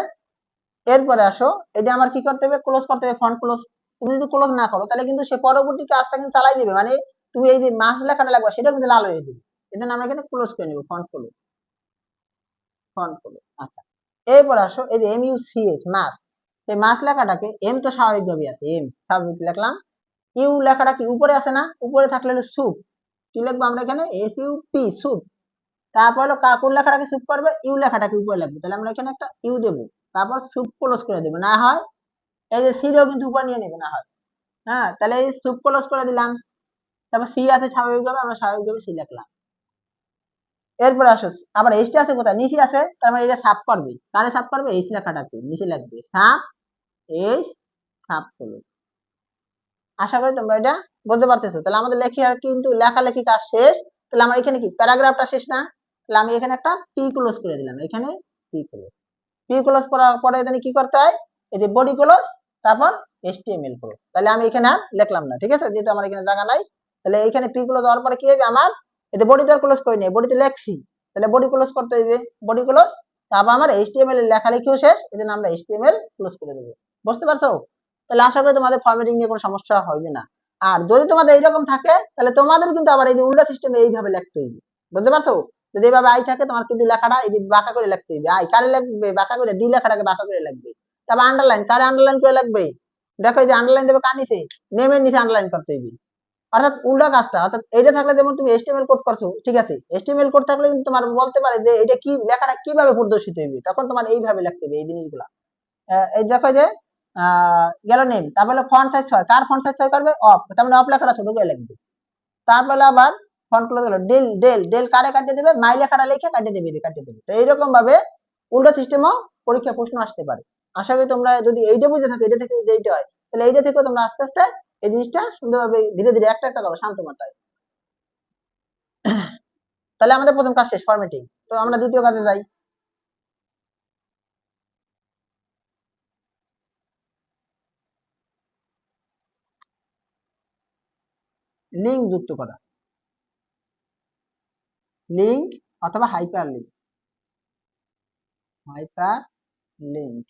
Speaker 1: এরপরে আসো, এটা আমার কি করতে হবে, ক্লোজ করতে হবে, ফন্ট ক্লোজ। তুমি যদি ক্লোজ না করো তাহলে কিন্তু সে পরবর্তী কাজটা কিন্তু চালাই দিবে, মানে তুমি এই যে মাস লেখাটা লাগবে সেটা কিন্তু লাল হয়ে যাবে। এজন্য আমরা এখানে ক্লোজ করে নেব, ফন্ট ক্লোজ, ফন্ট ক্লোজ। আচ্ছা, এরপর আসো, এই যে MUCH মাস, এই মাস লেখাটাকে, এম তো স্বাভাবিকভাবে আছে, এম স্বাভাবিক লিখলাম। ইউ লেখাটা কি উপরে আছে না, উপরে থাকলে হলো সুপ, কি লিখবো আমরা এখানে, SUP সুপ। তারপর হলো কোন লেখাটাকে সুপ করবে, ইউ লেখাটাকে উপরে লাগবে, তাহলে আমরা এখানে একটা ইউ দেবো, তারপর সুপ ক্লোজ করে দেবো। না হয় এই যে সিও কিন্তু উপর নিয়ে নেবে, না হয়, হ্যাঁ, তাহলে এই সুপ ক্লোজ করে দিলাম। তারপর সি আছে স্বাভাবিকভাবে, আমরা স্বাভাবিকভাবে সি লিখলাম। এরপর আসো, আবার এইচটা আছে কোথায়, নিচে আছে, তার মানে এটা সাব করবে, কারে সাব করবে, এইচ লেখাটাকে নিচে লাগবে, সাব এইচ, সাব ক্লোজ। আশা করি তোমরা এটা বুঝতে পারতেছো। তাহলে আমাদের লেখার কিন্তু লেখালেখি কাজ শেষ। তাহলে আমার এখানে কি প্যারাগ্রাফটা শেষ না, তাহলে আমি এখানে একটা পি ক্লোজ করে দিলাম, এখানে পি ক্লোজ। পি ক্লোজ করার পরে এখানে কি করতে হয়, এই যে বডি ক্লোজ, তারপর HTML ক্লোজ। তাহলে আমি এখানে আর লিখলাম না, ঠিক আছে, যেহেতু আমার এখানে জায়গা নাই। তাহলে এখানে পি ক্লোজ দেওয়ার পরে কি হবে, আমার এই যে বডি তো ক্লোজ করে নেই, বডিতে লেখছি, তাহলে বডি ক্লোজ করতে হবে, বডি ক্লোজ। তারপর আমার HTML এর লেখালেখিও শেষ, এজন্য আমরা HTML ক্লোজ করে দেবো। বুঝতে পারছো? তাহলে আশা করি তোমাদের ফরম্যাটিং নিয়ে কোনো সমস্যা হবে না। আর যদি তোমাদের এইরকম থাকে তাহলে তোমাদের কিন্তু আবার এই যে উল্টা সিস্টেমে এইভাবে লিখতে হবে। বুঝতে পারছো? যদি এইভাবে আই থাকে তোমার কিন্তু লেখাটা এই যে বাঁকা করে লিখতে হবে, আই কারে লিখবে বাঁকা করে, দি লেখাটাকে বাঁকা করে লিখবে। তারপর আন্ডারলাইন কারে আন্ডারলাইন করে লিখবে, দেখো এই যে আন্ডারলাইন দেবে কার নিচে, নেমের নিচে আন্ডারলাইন করতে হবে। অর্থাৎ উল্টা কাজটা, অর্থাৎ এইটা থাকলে যেমন তুমি HTML কোড করছো, ঠিক আছে, HTML কোড থাকলে কিন্তু তোমার বলতে পারে যে এটা কি, লেখাটা কিভাবে প্রদর্শিত হবে, তখন তোমার এইভাবে লিখতে হবে এই জিনিসগুলা। এই দেখো যে গেল নেম, তারপরে ফন্ট সাইজ 6, কার ফন্ট সাইজ 6 করবে, অফ, তার মানে অফ লেখাটা ছোট করে লিখবে। তারপরে আবার ফন্ট ক্লোজ হলো, ডেল ডেল ডেল কারে কাটিয়ে দেবে, মাই লেখাটা লিখে কাটিয়ে দেবে, কাটিয়ে দেবে। তো এইরকম ভাবে উল্টো সিস্টেমও পরীক্ষা প্রশ্ন আসতে পারে। আশা করি তোমরা যদি এইটা বুঝে থাকো, এটা থেকে যদি এইটা হয়, তাহলে এইটা থেকে তোমরা আস্তে আস্তে এই জিনিসটা সুন্দরভাবে ধীরে ধীরে একটা একটা করো, শান্ত মাথায়। তাহলে আমাদের প্রথম কাজ শেষ, ফরম্যাটিং। তো আমরা দ্বিতীয় কাজে যাই। লিঙ্ক যুক্ত করা, লিঙ্ক অথবা হাইপার লিঙ্ক, হাইপার লিঙ্ক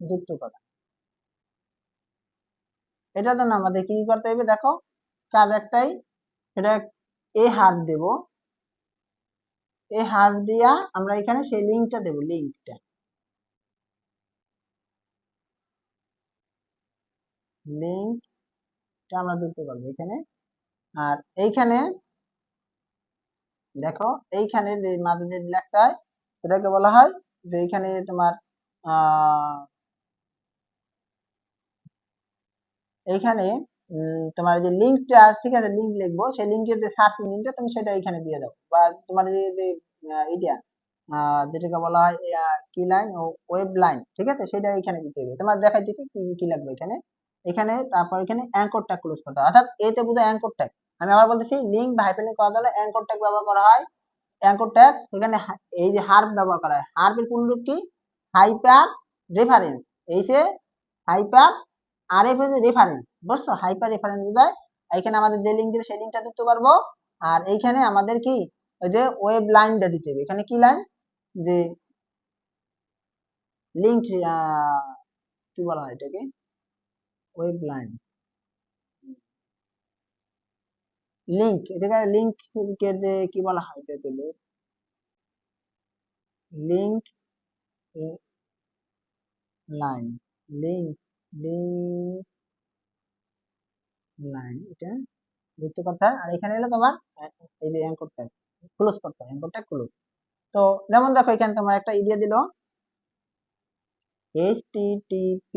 Speaker 1: যুক্ত করা। এটা জন্য আমাদের কি করতে হবে, দেখো কাজ একটাই, সেটা এ হার দেব, এ হার দিয়া আমরা এখানে সেই লিঙ্কটা দেব, লিঙ্কটা লিঙ্কটা আমরা যুক্ত করবো এখানে। আর এইখানে দেখো, এইখানে যে মাঝে যে লেখটা হয় সেটাকে বলা হয় যে এইখানে তোমার এইখানে তোমার যে লিঙ্কটা, ঠিক আছে, লিঙ্ক লিখবো, সেই লিঙ্কের যে সার্চ ইঞ্জিনটা তুমি সেটা এখানে দিয়ে দাও, বা তোমার যে এইটা যেটাকে বলা হয় কি লাইন ও ওয়েব লাইন, ঠিক আছে, সেটা এখানে দিতে হবে। তোমার দেখাই দিচ্ছি কি কি লাগবে এখানে। এখানে তারপর এখানে অ্যাঙ্কর ট্যাগ ক্লোজ করতে হয়, অর্থাৎ এতে বোঝায় অ্যাঙ্কর ট্যাগ। আমি আবার বলতেছি, লিঙ্ক বা হাইপারলিংক করার জন্য অ্যাঙ্কর ট্যাগ ব্যবহার করা হয়। অ্যাঙ্কর ট্যাগ এখানে এই যে হার্ব ব্যবহার করা হয়, হার্বের পূর্ণরূপ কি, হাইপার রেফারেন্স। এই যে হাইপার, আর এফ হচ্ছে রেফারেন্স, বুঝছো, হাইপার রেফারেন্স বোঝায়। এখানে আমাদের যে লিঙ্ক দিবে সেই লিঙ্কটা যুক্ত করবো। আর এইখানে আমাদের কি, ওই যে ওয়েব লাইনটা দিতে হবে, এখানে কি লাইন, যে লিঙ্ক, কি বলা হয় এটাকে, ওয়েব লাইন, লিঙ্ক, এটাকে লিঙ্ক কে যে কি বলা হয় এটাকে, link line, link link line, এটা যুক্ত করতে হয়। আর এখানে হলো তোমার এই যে অ্যাঙ্কর ট্যাগ ক্লোজ করতে হয়, অ্যাঙ্কর ট্যাগ ক্লোজ। তো যেমন দেখো এখানে তোমার একটা দিয়ে দিল http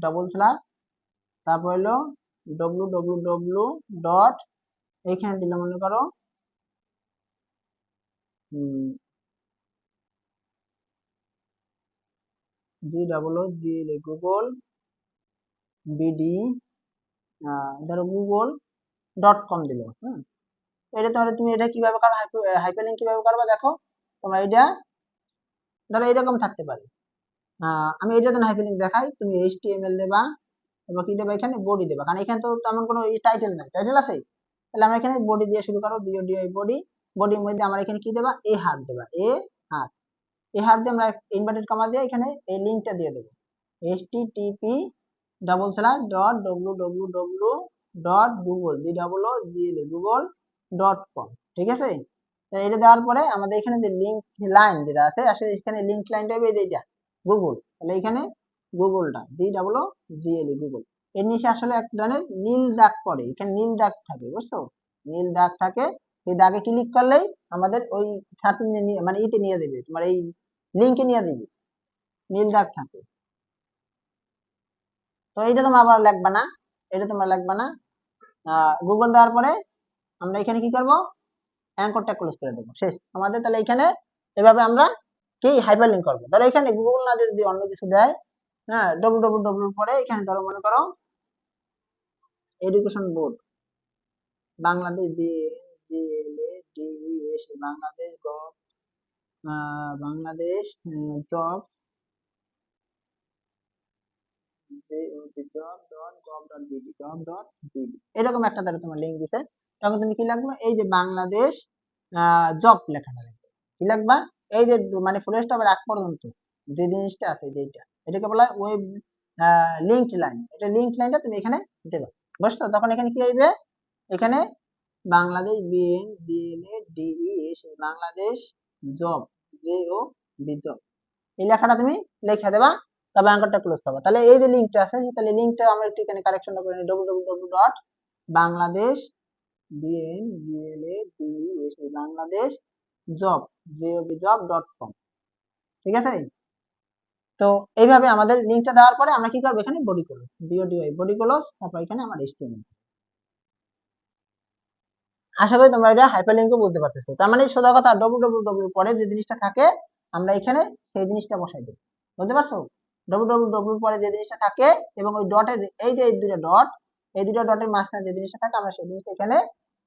Speaker 1: ডবল স্ল্যাশ, তারপর হলো www ডট, এইখানে দিলে মনে করো G double G Google BD ধরো google.com দিল। এটা তাহলে তুমি এটা কিভাবে করো, হাইপারলিংক কিভাবে করবা দেখো। তোমরা এটা ধরো এরকম থাকতে পারে, আমি এটা জন্য হাইপারলিংক দেখাই। তুমি HTML দেবা, তোমরা কি দেবা এখানে বডি দেবা, কারণ এখানে তো তেমন কোনো টাইটেল নাই, টাইটেল আছে। তাহলে আমরা এখানে বডি দিয়ে শুরু করো, BODI বডি। বডির মধ্যে আমরা এখানে কি দেবা, এ হাত দেবা, এ হাত। এই হাত দিয়ে আমরা ইনভার্টেড কমা দিয়ে এখানে এই লিংকটা দিয়ে দেবো, http://www.google.com, ঠিক আছে। তো এটা দেওয়ার পরে আমাদের এখানে যে লিংক লাইন যেটা আছে, আসলে এখানে লিংক লাইনটা হবে এইটা গুগল। তাহলে এখানে গুগলটা গুগল, এর নিচে আসলে এক ধরনের নীল দাগ পড়ে, এখানে নীল দাগ থাকে, বুঝছো, নীল দাগ থাকে। এই দাগে ক্লিক করলেই আমাদের ওই সার্চিং মানে ইতে নিয়ে দেবে, তোমার এই লিংকে নিয়ে দিবি, নীল দাগ থাকে। তো এটা তোমরা আবার লাগবে না, এটা তোমরা লাগবে না। গুগল দেওয়ার পরে আমরা এখানে কি করব, অ্যাঙ্করটা ক্লোজ করে দেবো, শেষ আমাদের। তাহলে এখানে এভাবে আমরা কি হাইপারলিংক করব। তাহলে এখানে গুগল না দিয়ে যদি অন্য কিছু দেয়, হ্যাঁ, www পরে এখানে ধরো মনে করো education board Bangladesh, Bangladesh Bangladesh job এরকম একটা দ্বারা তোমার লিঙ্ক দিতে, তখন তুমি কি লাগবে, এই যে বাংলাদেশ জব লেখাটা লাগবে। কি লাগবা, এই যে মানে ফুল স্টপের আগ পর্যন্ত যে জিনিসটা আছে, যেটা এটাকে বলা হয় ওয়েব লিঙ্ক লাইন। এটা লিঙ্ক লাইনটা তুমি এখানে দেবে, বুঝছো। তখন এখানে কি আসবে, এখানে বাংলাদেশ বাংলাদেশ জব জব এই লেখাটা তুমি লিখে দেবা, তবে অ্যাঙ্করটা ক্লোজ করবা। তাহলে এই যে লিংকটা আছে, তাহলে লিংকটা আমরা একটু এখানে কারেকশনটা করে নিই, www.bangladesh job.com, ঠিক আছে। তো এইভাবে আমাদের লিংকটা দেওয়ার পরে আমরা কি করব, এখানে বডি ক্লোজ, বডি ক্লোজ, তারপর এখানে আমার HTML। আশা করি তোমরা এটা হাইপারলিংকও বলতে পারতেছো। তার মানে সোজা কথা, www পরে যে জিনিসটা থাকে আমরা এখানে সেই জিনিসটা বসাই দেব, বুঝতে পারছো। www পরে যে জিনিসটা থাকে এবং ওই ডটের এই যে দুটো ডট, এই দুটো ডটের মাঝখানে যে জিনিসটা থাকে আমরা সেই জিনিসটা এখানে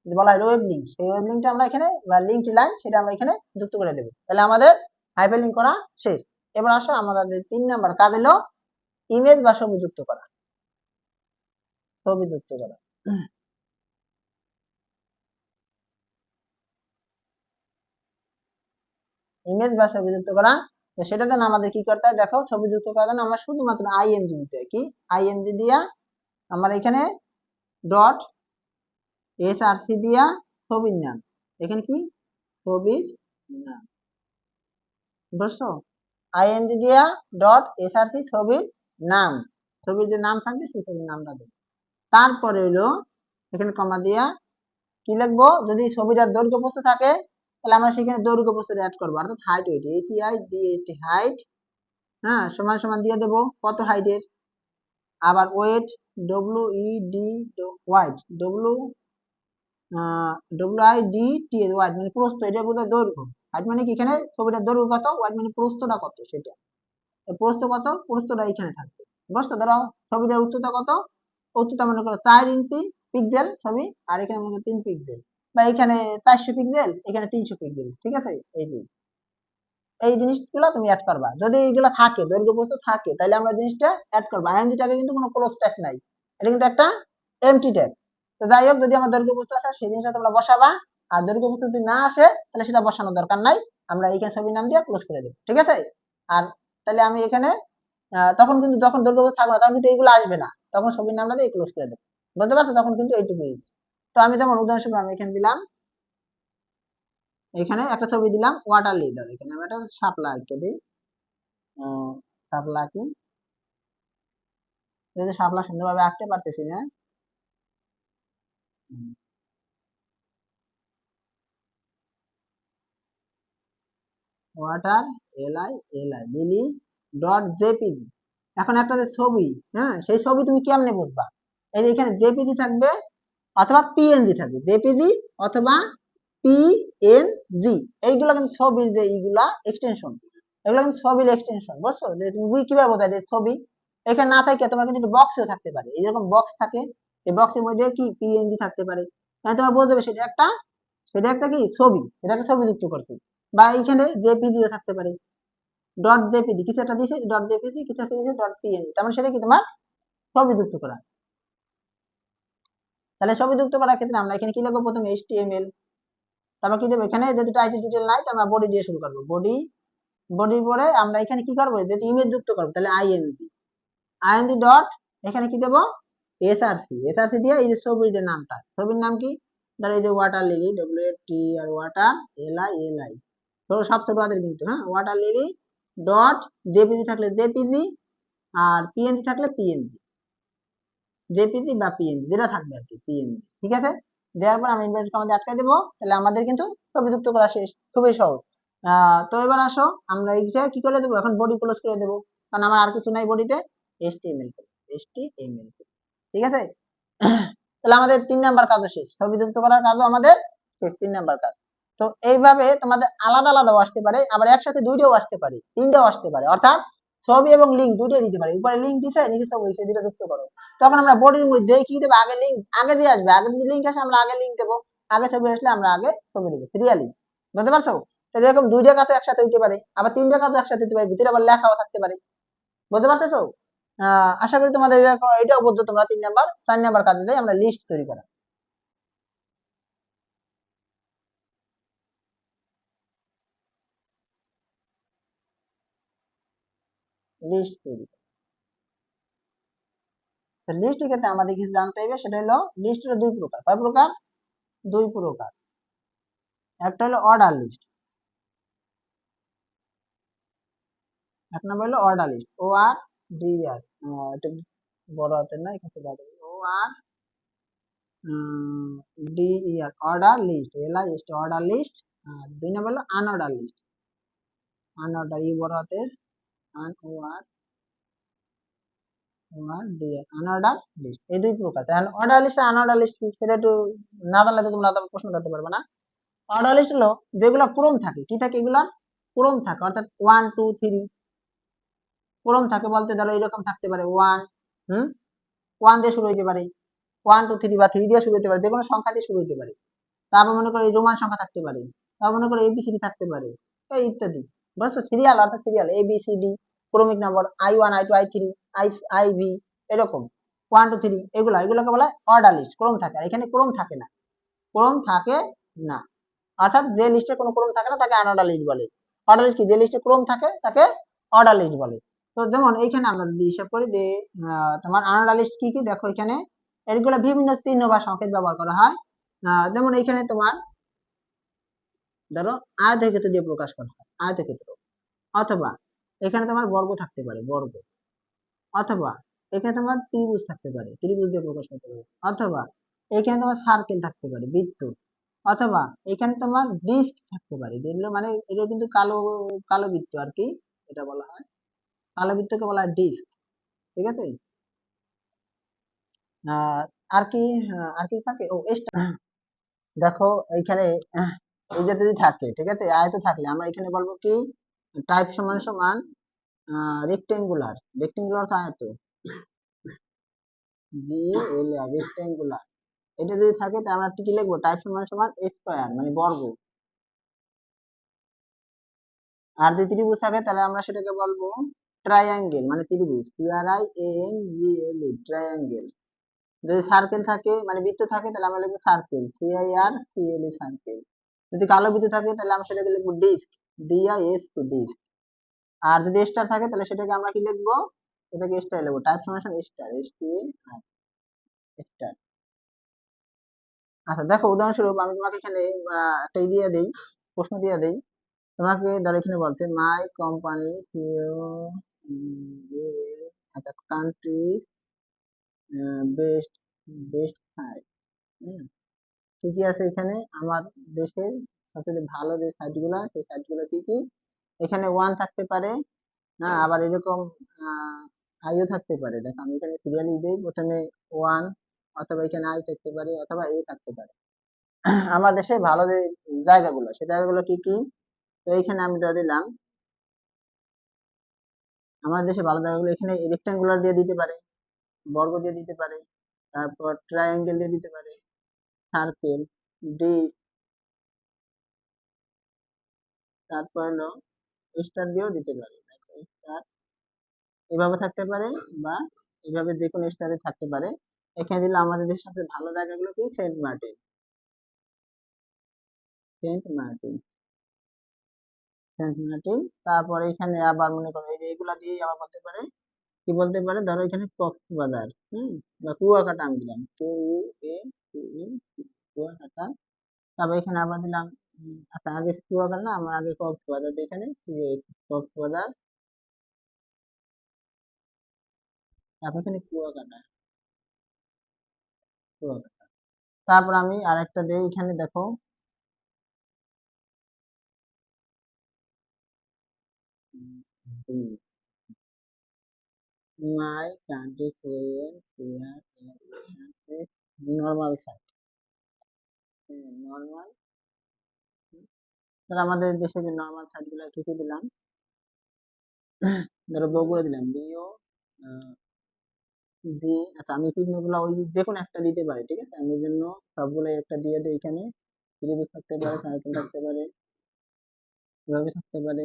Speaker 1: বলা হয় ওয়েব লিংক, সেই ওয়েব লিংকটা আমরা এখানে বা লিংক লাইন সেটা আমরা এখানে যুক্ত করে দেব। তাহলে আমাদের হাইপারলিংক করা শেষ। এবার আসো আমাদের 3 নাম্বার কাজ হলো ইমেজ বা ছবি যুক্ত করা, ছবি যুক্ত করা। ইমেজ বা ছবি যুক্ত করা, তো সেটার জন্য আমাদের কি করতে হয় দেখো, ছবি যুক্ত করার জন্য আমরা শুধুমাত্র আইএনজি দিতে হয়। কি আইএনজি দিয়া আমার এখানে ডট এসআরসি দিয়া ছবির নাম, এখানে কি ছবির নাম, বুঝছো, আইএনজি দিয়া ডট এসআরসি ছবির নাম, ছবির যে নাম থাকবে সেই ছবির নামটা দেবো। তারপরে হলো এখানে কমা দিয়া কি লিখবো, যদি ছবিটার দৈর্ঘ্য প্রস্থ থাকে তাহলে আমরা সেখানে দৈর্ঘ্য প্রস্থ অ্যাড করবো, অর্থাৎ হাইট ওয়েট হাইট, হ্যাঁ, সমান সমান দিয়ে দেবো কত হাইটের। আবার ওয়েট ওয়াইড ওয়াইড মানে প্রস্থ, এটা বোধহয় দৈর্ঘ্য। হাইট মানে কি এখানে ছবিটার দৈর্ঘ্য কত, ওয়াইড মানে প্রস্থটা কত, সেটা প্রস্থ কত, প্রস্থটা এখানে থাকবে। বুঝছো, ধরো ছবিটার উচ্চতা কত, উচ্চতা মনে করো 4 ইঞ্চি পিক্সেল ছবি, আর এখানে মনে করো 3 পিক্সেল, বা এখানে 400 পিক্সেল, এখানে 300 পিক্সেল, ঠিক আছে। এই জিনিসগুলো তুমি অ্যাড করবা, যদি এইগুলো থাকে দৈর্ঘ্য প্রস্থ থাকে তাহলে আমরা জিনিসটা অ্যাড করবো। আইএনজি ট্যাগে কিন্তু কোনো ক্লোজ ট্যাগ নাই, এটা কিন্তু একটা এমটি ট্যাগ। তো যাই হোক, যদি আমার দৈর্ঘ্য প্রস্থ আসে সেই জিনিসটা তোমরা বসাবা, আর দৈর্ঘ্য প্রস্থ যদি না আসে তাহলে সেটা বসানোর দরকার নাই, আমরা এইখানে ছবির নাম দিয়ে ক্লোজ করে দেবো, ঠিক আছে। আর তাহলে আমি এখানে তখন কিন্তু যখন দৈর্ঘ্য প্রস্থ থাকবে না তখন কিন্তু এইগুলো আসবে না, তখন ছবির নামটা দিয়ে ক্লোজ করে দেবো, বুঝতে পারছো। তখন কিন্তু এইটুকুই। তো আমি যেমন উদাহরণস্বরূপ আমি এখানে দিলাম, এখানে একটা ছবি দিলাম ওয়াটার লিডার, এখানে আমি একটা শাপলা একটা দিই, শাপলা কি, যদি শাপলা সুন্দরভাবে আঁকতে পারতেছি না, ওয়াটার লিলি ডট জেপিজি। এখন একটা যে ছবি, হ্যাঁ, সেই ছবি তুমি কেমনে বুঝবা, এই যে এখানে জেপিজি থাকবে অথবা পিএনজি থাকবে, জেপিজি অথবা পিএনজি, এইগুলো কিন্তু ছবির যে এইগুলা এক্সটেনশন, এগুলো কিন্তু ছবির এক্সটেনশন, বুঝছো। যে তুমি কিভাবে বোঝায় যে ছবি, এখানে না থাকে তোমার কিন্তু বক্সও থাকতে পারে, এইরকম বক্স থাকে, এই বক্সের মধ্যে কি পিএনজি থাকতে পারে, তাহলে তোমার বলতে হবে সেটা একটা কি ছবি, সেটা একটা ছবি যুক্ত করতে, বা এইখানে জেপিজিও থাকতে পারে, ডট জেপিজি কিছু একটা দিয়েছে, ডট জেপিজি কিছু একটা দিয়েছে, ডট পিএনজি, তার মানে সেটা কি তোমার ছবি যুক্ত করা। তাহলে ছবি যুক্ত করার ক্ষেত্রে আমরা এখানে কি লিখবো, প্রথমে এইচটিএমএল, তারপর কি দেবো, এখানে যেহেতু টাইটেল ডিটেল নাই তো আমরা বডি দিয়ে শুরু করবো, বডির পরে আমরা এখানে কি করবো, যেহেতু ইমেজ যুক্ত করবো তাহলে আইএনজি ডট, এখানে কি দেবো, এসআরসি দিয়ে এই যে ছবির যে নামটা, ছবির নাম কি, ধরো এই যে water lily, W R water L I, ধরো সব ছোট হাতের কিন্তু, হ্যাঁ, ওয়াটার লিলি ডট জেপিজি থাকলে জেপিজি, আর পিএনজি থাকলে পিএনজি, জেপিজি বা পিএনজি যেটা থাকবে আর কি, পিএনজি, ঠিক আছে। দেওয়ার পর আমি ইনভার্টেড কমাতে আটকে দেবো, তাহলে আমাদের কিন্তু ছবি যুক্ত করা শেষ, খুবই সহজ। তো এবার আসো আমরা এইটা কি করে দেবো, এখন বডি ক্লোজ করে দেবো, কারণ আমার আর কিছু নাই বডিতে, এইচটিএমএল, ঠিক আছে। তাহলে আমাদের 3 নাম্বার কাজও শেষ, ছবি যুক্ত করার কাজও আমাদের শেষ, 3 নাম্বার কাজ। তো এইভাবে তোমাদের আলাদা আলাদাও আসতে পারে, আবার একসাথে দুইটাও আসতে পারে, তিনটাও আসতে পারে, অর্থাৎ ছবি এবং লিঙ্ক দুইটাই দিতে পারে, উপরে লিঙ্ক দিছে নিচে ছবি দিছে, দুটো যুক্ত করো, তখন আমরা বডির মধ্যে কি দেবো, আগে লিঙ্ক আগে দিয়ে আসবে, আগে যদি লিঙ্ক আসে আমরা আগে লিঙ্ক দেবো, আগে ছবি আসলে আমরা আগে ছবি দেবো, সিরিয়ালি, বুঝতে পারছো। তাহলে এরকম দুইটা কাজ একসাথে হইতে পারে, আবার তিনটা কাজ একসাথে হতে পারে, ভিতরে আবার লেখাও থাকতে পারে, বুঝতে পারতেছো। আশা করি তোমাদের এটাও বুঝছো তোমরা। 3 নাম্বার 4 নাম্বার কাজে যাই আমরা, লিস্ট তৈরি করা, লিস্ট তৈরি। লিস্টের ক্ষেত্রে আমাদের কিছু জানতে হবে, সেটা হলো লিস্ট হলো 2 প্রকার, কয় প্রকার, 2 প্রকার। একটা হলো অর্ডার লিস্ট, এক নম্বর হলো অর্ডার লিস্ট, ORDR, এটা বড় হাতের না, এখানে ORDER, order list, LIST, order list. আর 2 নম্বর হলো আনঅর্ডার লিস্ট, আনঅর্ডার, বড় হাতের, আনঅর্ডার লিস্ট, এই 2 প্রকার। তাহলে অর্ডার লিস্ট আর আনঅর্ডার লিস্ট সেটা একটু না জানলে তো তোমরা প্রশ্ন করতে পারবে না। অর্ডার লিস্ট হলো যেগুলো ক্রম থাকে, কি থাকে, এগুলা ক্রম থাকে, অর্থাৎ 1 2 3 ক্রম থাকে বলতে ধরো এরকম থাকতে পারে, 1 দিয়ে শুরু হইতে পারে, 1 2 3 বা 3 দিয়ে শুরু হতে পারে, যে কোনো সংখ্যা দিয়ে শুরু হতে পারে। তারপর মনে করো রোমান সংখ্যা থাকতে পারে, তারপর মনে করো এবিসিডি থাকতে পারে, এই ইত্যাদি, বুঝছো, সিরিয়াল অর্থাৎ সিরিয়াল এবিসিডি, ক্রমিক নম্বর I1 I2 I3 IV, এরকম 1 2 3, এগুলোকে বলা হয় অর্ডার লিস্ট, ক্রম থাকে। আর এখানে ক্রম থাকে না, ক্রম থাকে না, অর্থাৎ যে লিস্টে কোনো ক্রম থাকে না তাকে আনঅর্ডার লিস্ট বলে। অর্ডার লিস্ট কি, যে লিস্টে ক্রম থাকে তাকে অর্ডার লিস্ট বলে। তো যেমন এইখানে আমরা যদি হিসাব করি যে তোমার আনঅর্ডার লিস্ট কি কি, দেখো এখানে এগুলো বিভিন্ন চিহ্ন বা সংকেত ব্যবহার করা হয়। যেমন এইখানে তোমার ধরো আয়তক্ষেত্র দিয়ে প্রকাশ করা হয়, আয়তক্ষেত্র, অথবা এখানে তোমার বর্গ থাকতে পারে, বর্গ, অথবা এখানে তোমার ত্রিভুজ থাকতে পারে, ত্রিভুজ দিয়ে প্রকাশ করতে পারে, অথবা এখানে তোমার সার্কেল থাকতে পারে, বৃত্ত, অথবা এখানে তোমার ডিস্ক থাকতে পারে, যেগুলো মানে এটা কিন্তু কালো কালো বৃত্ত আর কি, এটা বলা হয় কালো বৃত্তকে বলা হয় ডিস্ক, ঠিক আছে। আহ আর কি, আর কি থাকে, ও দেখো এইখানে এই যে যদি থাকে, ঠিক আছে, আয়ত থাকলে আমরা এখানে বলবো কি, টাইপ সমান সমান রেক্টেঙ্গুলার, রেক্টেঙ্গুলার আয়ত, রেক্টেঙ্গুলার, এটা যদি থাকে তাহলে আমরা কি লিখবো, টাইপ সমান সমান স্কয়ার মানে বর্গ। আর যদি ত্রিভুজ থাকে তাহলে আমরা সেটাকে বলবো ট্রায়াঙ্গেল মানে ত্রিভুজ, TRIANGLE, ট্রায়াঙ্গেল। যদি সার্কেল থাকে মানে বৃত্ত থাকে তাহলে আমরা লিখবো সার্কেল, CIRCLE, সার্কেল। যদি কালো বৃত্ত থাকে তাহলে আমরা সেটাকে লিখবো ডিস্ক, DISC, ডিস্ক। আর যদি স্টার থাকে তাহলে সেটাকে আমরা কি লিখবো, এটাকে স্টার লিখবো, টাইপ সমান স্টার, STAR, স্টার। আচ্ছা দেখো উদাহরণস্বরূপ আমি তোমাকে এখানে একটা দিয়ে দেই, প্রশ্ন দিয়ে দেই তোমাকে, ধর এখানে বলছে মাই কোম্পানি একটা কান্ট্রি বেস্ট বেস্ট সাইট, কি কি আছে এখানে, আমার দেশের সবচেয়ে ভালো যে সাইটগুলো, সেই সাইটগুলো কি কি, এখানে 1 থাকতে পারে, হ্যাঁ, আবার এরকম আইও থাকতে পারে। দেখো আমি এখানে সিরিয়ালি দিই, প্রথমে 1, অথবা এখানে আই থাকতে পারে, অথবা এ থাকতে পারে। আমার দেশে ভালো যে জায়গাগুলো, সেই জায়গাগুলো কি কি, তো এইখানে আমি ধরে দিলাম আমাদের দেশে ভালো জায়গাগুলো এখানে রেক্ট্যাঙ্গুলার দিয়ে দিতে পারে, বর্গ দিয়ে দিতে পারে, তারপর ট্রায়াঙ্গেল দিয়ে দিতে পারে, সার্কেল, ডিস্ক, তারপর হলো স্টার দিয়েও দিতে পারে। স্টার এভাবে থাকতে পারে বা এভাবে যে কোনো স্টারে থাকতে পারে। এখানে দিলে আমাদের দেশের সবচেয়ে ভালো জায়গাগুলো কি, Saint Martin, Saint Martin, Saint Martin. তারপর এখানে আবার মনে করো এই যে এগুলা দিয়ে আবার বলতে পারে, কি বলতে পারে, ধরো এখানে কক্সবাজার, বা কুয়াকাটা আমি দিলাম, কুয়াকাটা। তারপর এখানে আবার দিলাম, আচ্ছা আগে কুয়াকাটা না, আমার আগে কক্সবাজার দিই এখানে, কক্সবাজার। তারপর এখানে কুয়াকাটা, কুয়াকাটা। তারপর আমি আরেকটা দিই এখানে, দেখো my country normal site, normal. ধরো আমাদের দেশে যে নর্মাল সাইট গুলো কি কি দিলাম, ধরো বগুড়া দিলাম, বিও জি। আচ্ছা আমি চিহ্নগুলো ওই যে কোনো একটা দিতে পারি, ঠিক আছে, আমি এই জন্য সবগুলো একটা দিয়ে দিই এখানে। ত্রিভুজ থাকতে পারে, সার্কেল থাকতে পারে, এভাবে থাকতে পারে।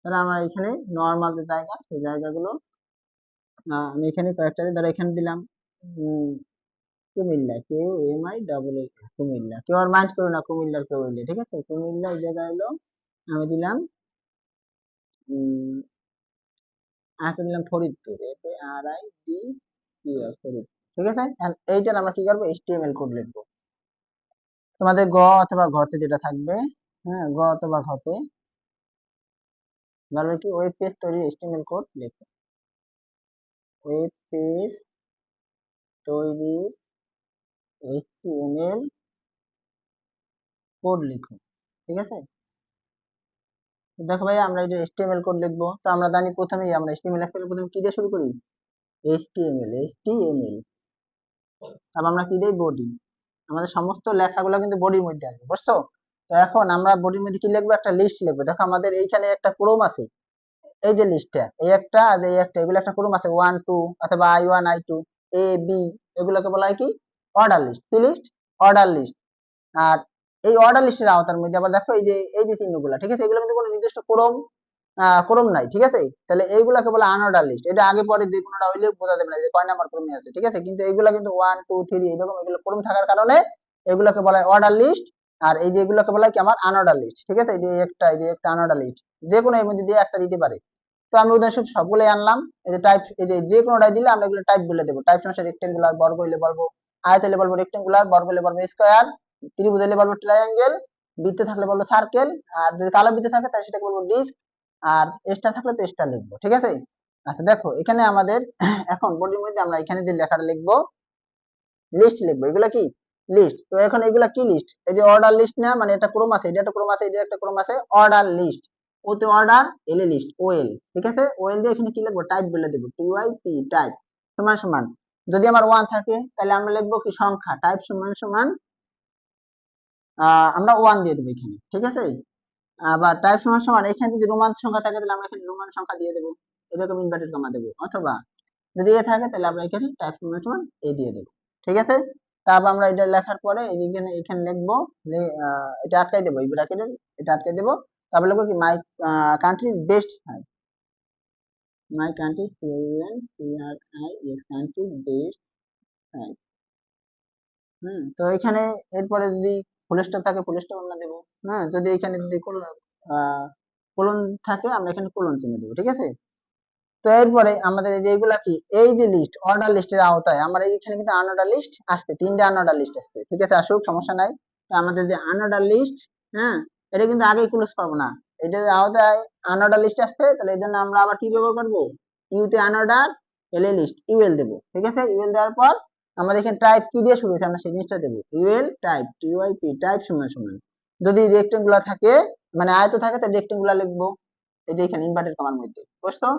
Speaker 1: তাহলে আমার এখানে নর্মাল যে জায়গা, সেই জায়গাগুলো আমি এখানে কয়েকটা ধরো এখানে দিলাম কুমিল্লা, কেউ M I double A, Comilla. কেউ আর মাইন্ড করো না কুমিল্লার কেউ হইলে, ঠিক আছে, কুমিল্লা এই জায়গা হলো। আমি দিলাম আরেকটা দিলাম Faridpur, F A R I D P R, Faridpur, ঠিক আছে। And এইটার আমরা কি করবো, এইচটিএমএল কোড লিখবো। তোমাদের গ অথবা ঘতে যেটা থাকবে, হ্যাঁ, গ অথবা ঘতে বলবে কি, ওয়েব পেজ তৈরির এইচটিএমএল কোড লেখো, ওয়েব পেজ তৈরির এইচটিএমএল কোড লিখো, ঠিক আছে। তো দেখো ভাই, আমরা এটা এইচটিএমএল কোড লিখবো, তো আমরা জানি প্রথমেই আমরা এইচটিএমএল লিখতে গেলে প্রথমে কি দিয়ে শুরু করি, এইচটিএমএল। তারপর আমরা কি দেই, বডি। আমাদের সমস্ত লেখাগুলো কিন্তু বডির মধ্যে আসবে, বুঝছো। তো এখন আমরা বডির মধ্যে কি লিখবো, একটা লিস্ট লিখবো। দেখো আমাদের এইখানে একটা ক্রম আছে, এই যে লিস্টটা, এই একটা আর এই একটা, এগুলো একটা ক্রম আছে, 1 2 অথবা I1 I2 এ বি, এগুলোকে বলা হয় কি, অর্ডার লিস্ট। কি লিস্ট, অর্ডার লিস্ট। আর এই অর্ডার লিস্টের আওতার মধ্যে আবার দেখো এই যে চিহ্নগুলো, ঠিক আছে, এগুলো কিন্তু কোনো নির্দিষ্ট ক্রম নাই, ঠিক আছে। তাহলে এইগুলাকে বলে আনঅর্ডার লিস্ট। এটা আগে পরে যে কোনোটা হইলে বোঝা যাবে না যে কয় নাম্বার ক্রমে আছে, ঠিক আছে। কিন্তু এইগুলা কিন্তু 1 2 3 এরকম এগুলো ক্রম থাকার কারণে এগুলোকে বলা হয় অর্ডার লিস্ট। আর এই যে এগুলোকে বলা হয় কি, আমার আনঅর্ডার লিস্ট, ঠিক আছে। এই যে একটা আনঅর্ডার লিস্ট, যে কোনো এর মধ্যে দিয়ে একটা দিতে পারে। তো আমি উদাহরণস্বরূপ সবগুলোই আনলাম। এই যে টাইপ, এই যে কোনোটাই দিলে আমরা এগুলো টাইপ বলে দেবো। টাইপ সমস্যা রেক্টেঙ্গুলার, বর্গ হইলে বলবো আয়ত, হইলে বলবো রেক্টেঙ্গুলার, বর্গ হইলে বলবো স্কোয়ার, ত্রিভুজ হইলে বলবো ট্রায়াঙ্গেল, বৃত্ত থাকলে বলবো সার্কেল, আর যদি কালো বৃত্ত থাকে তাহলে সেটাকে বলবো ডিস্ক, আর স্টার থাকলে তো স্টার লিখবো, ঠিক আছে। আচ্ছা দেখো এখানে আমাদের এখন বডির মধ্যে আমরা এখানে যে লেখাটা লিখবো, লিস্ট লিখবো, এগুলা কি, লিস্ট। তো এখন এগুলা কি লিস্ট, এই যে অর্ডার লিস্ট না, মানে এটা ক্রম আছে, এটা একটা ক্রম আছে, এটা একটা ক্রম আছে, অর্ডার লিস্ট। ওতে অর্ডার, এলে লিস্ট, ওএল, ঠিক আছে। ওএল দিয়ে এখানে কি লিখবো, টাইপ বলে দেবো, টিওয়াইপি, টাইপ সমান সমান, যদি আমার 1 থাকে তাহলে আমরা লিখবো কি, সংখ্যা, টাইপ সমান সমান আমরা 1 দিয়ে দেবো এখানে, ঠিক আছে। আবার টাইপ সমান সমান এখানে যদি রোমান সংখ্যা থাকে তাহলে আমরা এখানে রোমান সংখ্যা দিয়ে দেবো, এরকম ইনভার্টেড কমা দেবো। অথবা যদি এ থাকে তাহলে আমরা এখানে টাইপ সমান সমান এ দিয়ে দেবো, ঠিক আছে। তারপর আমরা এটা লেখার পরে এখানে এখানে লিখবো, এটা আটকাই দেবো, এই ব্র্যাকেটের এটা আটকাই দেবো। তারপর লিখবো কি, my country best site, my country country best site. তো এখানে এরপরে যদি ফুল স্টপ থাকে ফুল স্টপ আমরা দেবো। হ্যাঁ, যদি এখানে যদি কোলন থাকে আমরা এখানে কোলন চিহ্ন দেবো, ঠিক আছে। তো এরপরে আমাদের এই যে এগুলা কি, এই যে লিস্ট, অর্ডার লিস্টের আওতায় আমার এইখানে কিন্তু আনঅর্ডার লিস্ট আসছে, 3টে আনঅর্ডার লিস্ট আসছে, ঠিক আছে, আসুক সমস্যা নাই। তো আমাদের যে আনঅর্ডার লিস্ট, হ্যাঁ, এটা কিন্তু আগে ক্লোজ পাবো না, এটার আওতায় আনঅর্ডার লিস্ট আসছে, তাহলে এই জন্য আমরা আবার কি ব্যবহার করবো, ইউতে unorder, L A list, UL দেবো, ঠিক আছে। ইউএল দেওয়ার পর আমাদের এখানে টাইপ কি দিয়ে শুরু হয়েছে আমরা সেই জিনিসটা দেবো, ইউএল টাইপ, টিওয়াইপি, টাইপ সমান সমান, যদি রেক্টেঙ্গুলার থাকে মানে আয়ত থাকে তাহলে রেক্টেঙ্গুলার লিখবো, এটা এখানে ইনভার্টেড কমার মধ্যে, বুঝছো।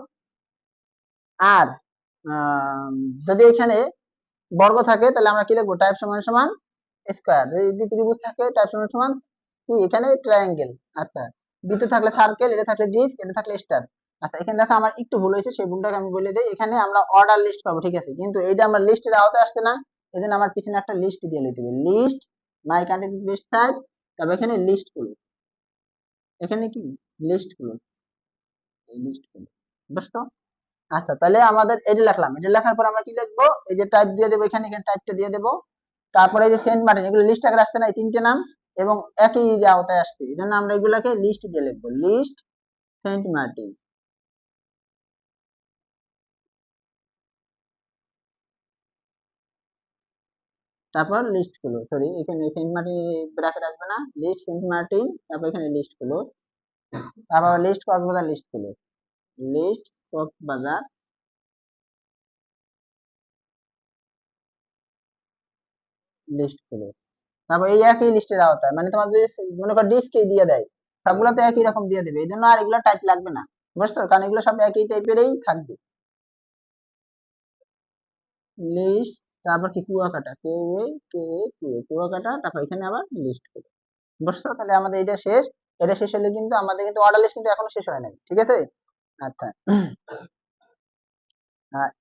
Speaker 1: আর যদি এখানে বর্গ থাকে তাহলে আমরা কি লিখবো, টাইপ সমান সমান স্কোয়ার। যদি ত্রিভুজ থাকে টাইপ সমান সমান কি, এখানে ট্রায়াঙ্গেল। আচ্ছা বিতে থাকলে সার্কেল, এটা থাকলে ডিস্ক, এটা থাকলে স্টার। আচ্ছা এখানে দেখো আমার একটু ভুল হয়েছে, সেই ভুলটাকে আমি বলে দিই। এখানে আমরা অর্ডার লিস্ট পাবো, ঠিক আছে, কিন্তু এইটা আমার লিস্টের আওতায় আসছে না, এই জন্য আমার পিছনে একটা লিস্ট দিয়ে নিতে হবে, list my country best type, তারপর এখানে লিস্ট গুলো, এখানে কি লিস্ট গুলো, এই লিস্ট গুলো, বুঝছো? আচ্ছা তাহলে আমাদের এটা লিখলাম, এটা লেখার পর আমরা কি লিখবো, এই যে টাইপ দিয়ে দেবো, এখানে এখানে টাইপটা দিয়ে দেবো। তারপরে এই যে সেন্ট মার্টিন, এগুলো লিস্ট আকারে আসছে না, এই তিনটে নাম এবং একই আওতায় আসছে, এই জন্য আমরা এগুলাকে লিস্ট দিয়ে লিখবো, লিস্ট সেন্ট মার্টিন। তারপর লিস্ট গুলো, সরি এখানে সেন্ট মার্টিন ব্র্যাকেট আসবে না, লিস্ট সেন্ট মার্টিন, তারপর এখানে লিস্ট গুলো, তারপর লিস্ট কক্সবাজার লিস্ট গুলো, লিস্ট কক্সবাজার লিস্ট গুলো। তারপর এই একই লিস্টের আওতায়, মানে তোমার যদি মনে করো ডিস্কে দিয়ে দেয়, সবগুলোতে একই রকম দিয়ে দেবে, এই জন্য আর এগুলো টাইপ লাগবে না, বুঝছো, কারণ এগুলো সব একই টাইপেরই থাকবে। লিস্ট, তারপর কি কুয়াকাটা, কে এ কে এ কে এ, কুয়াকাটা, তারপর এখানে আবার লিস্ট করো, বুঝছো? তাহলে আমাদের এটা শেষ, এটা শেষ হলে কিন্তু আমাদের কিন্তু অর্ডার লিস্ট কিন্তু এখনো শেষ হয় নাই, ঠিক আছে? আচ্ছা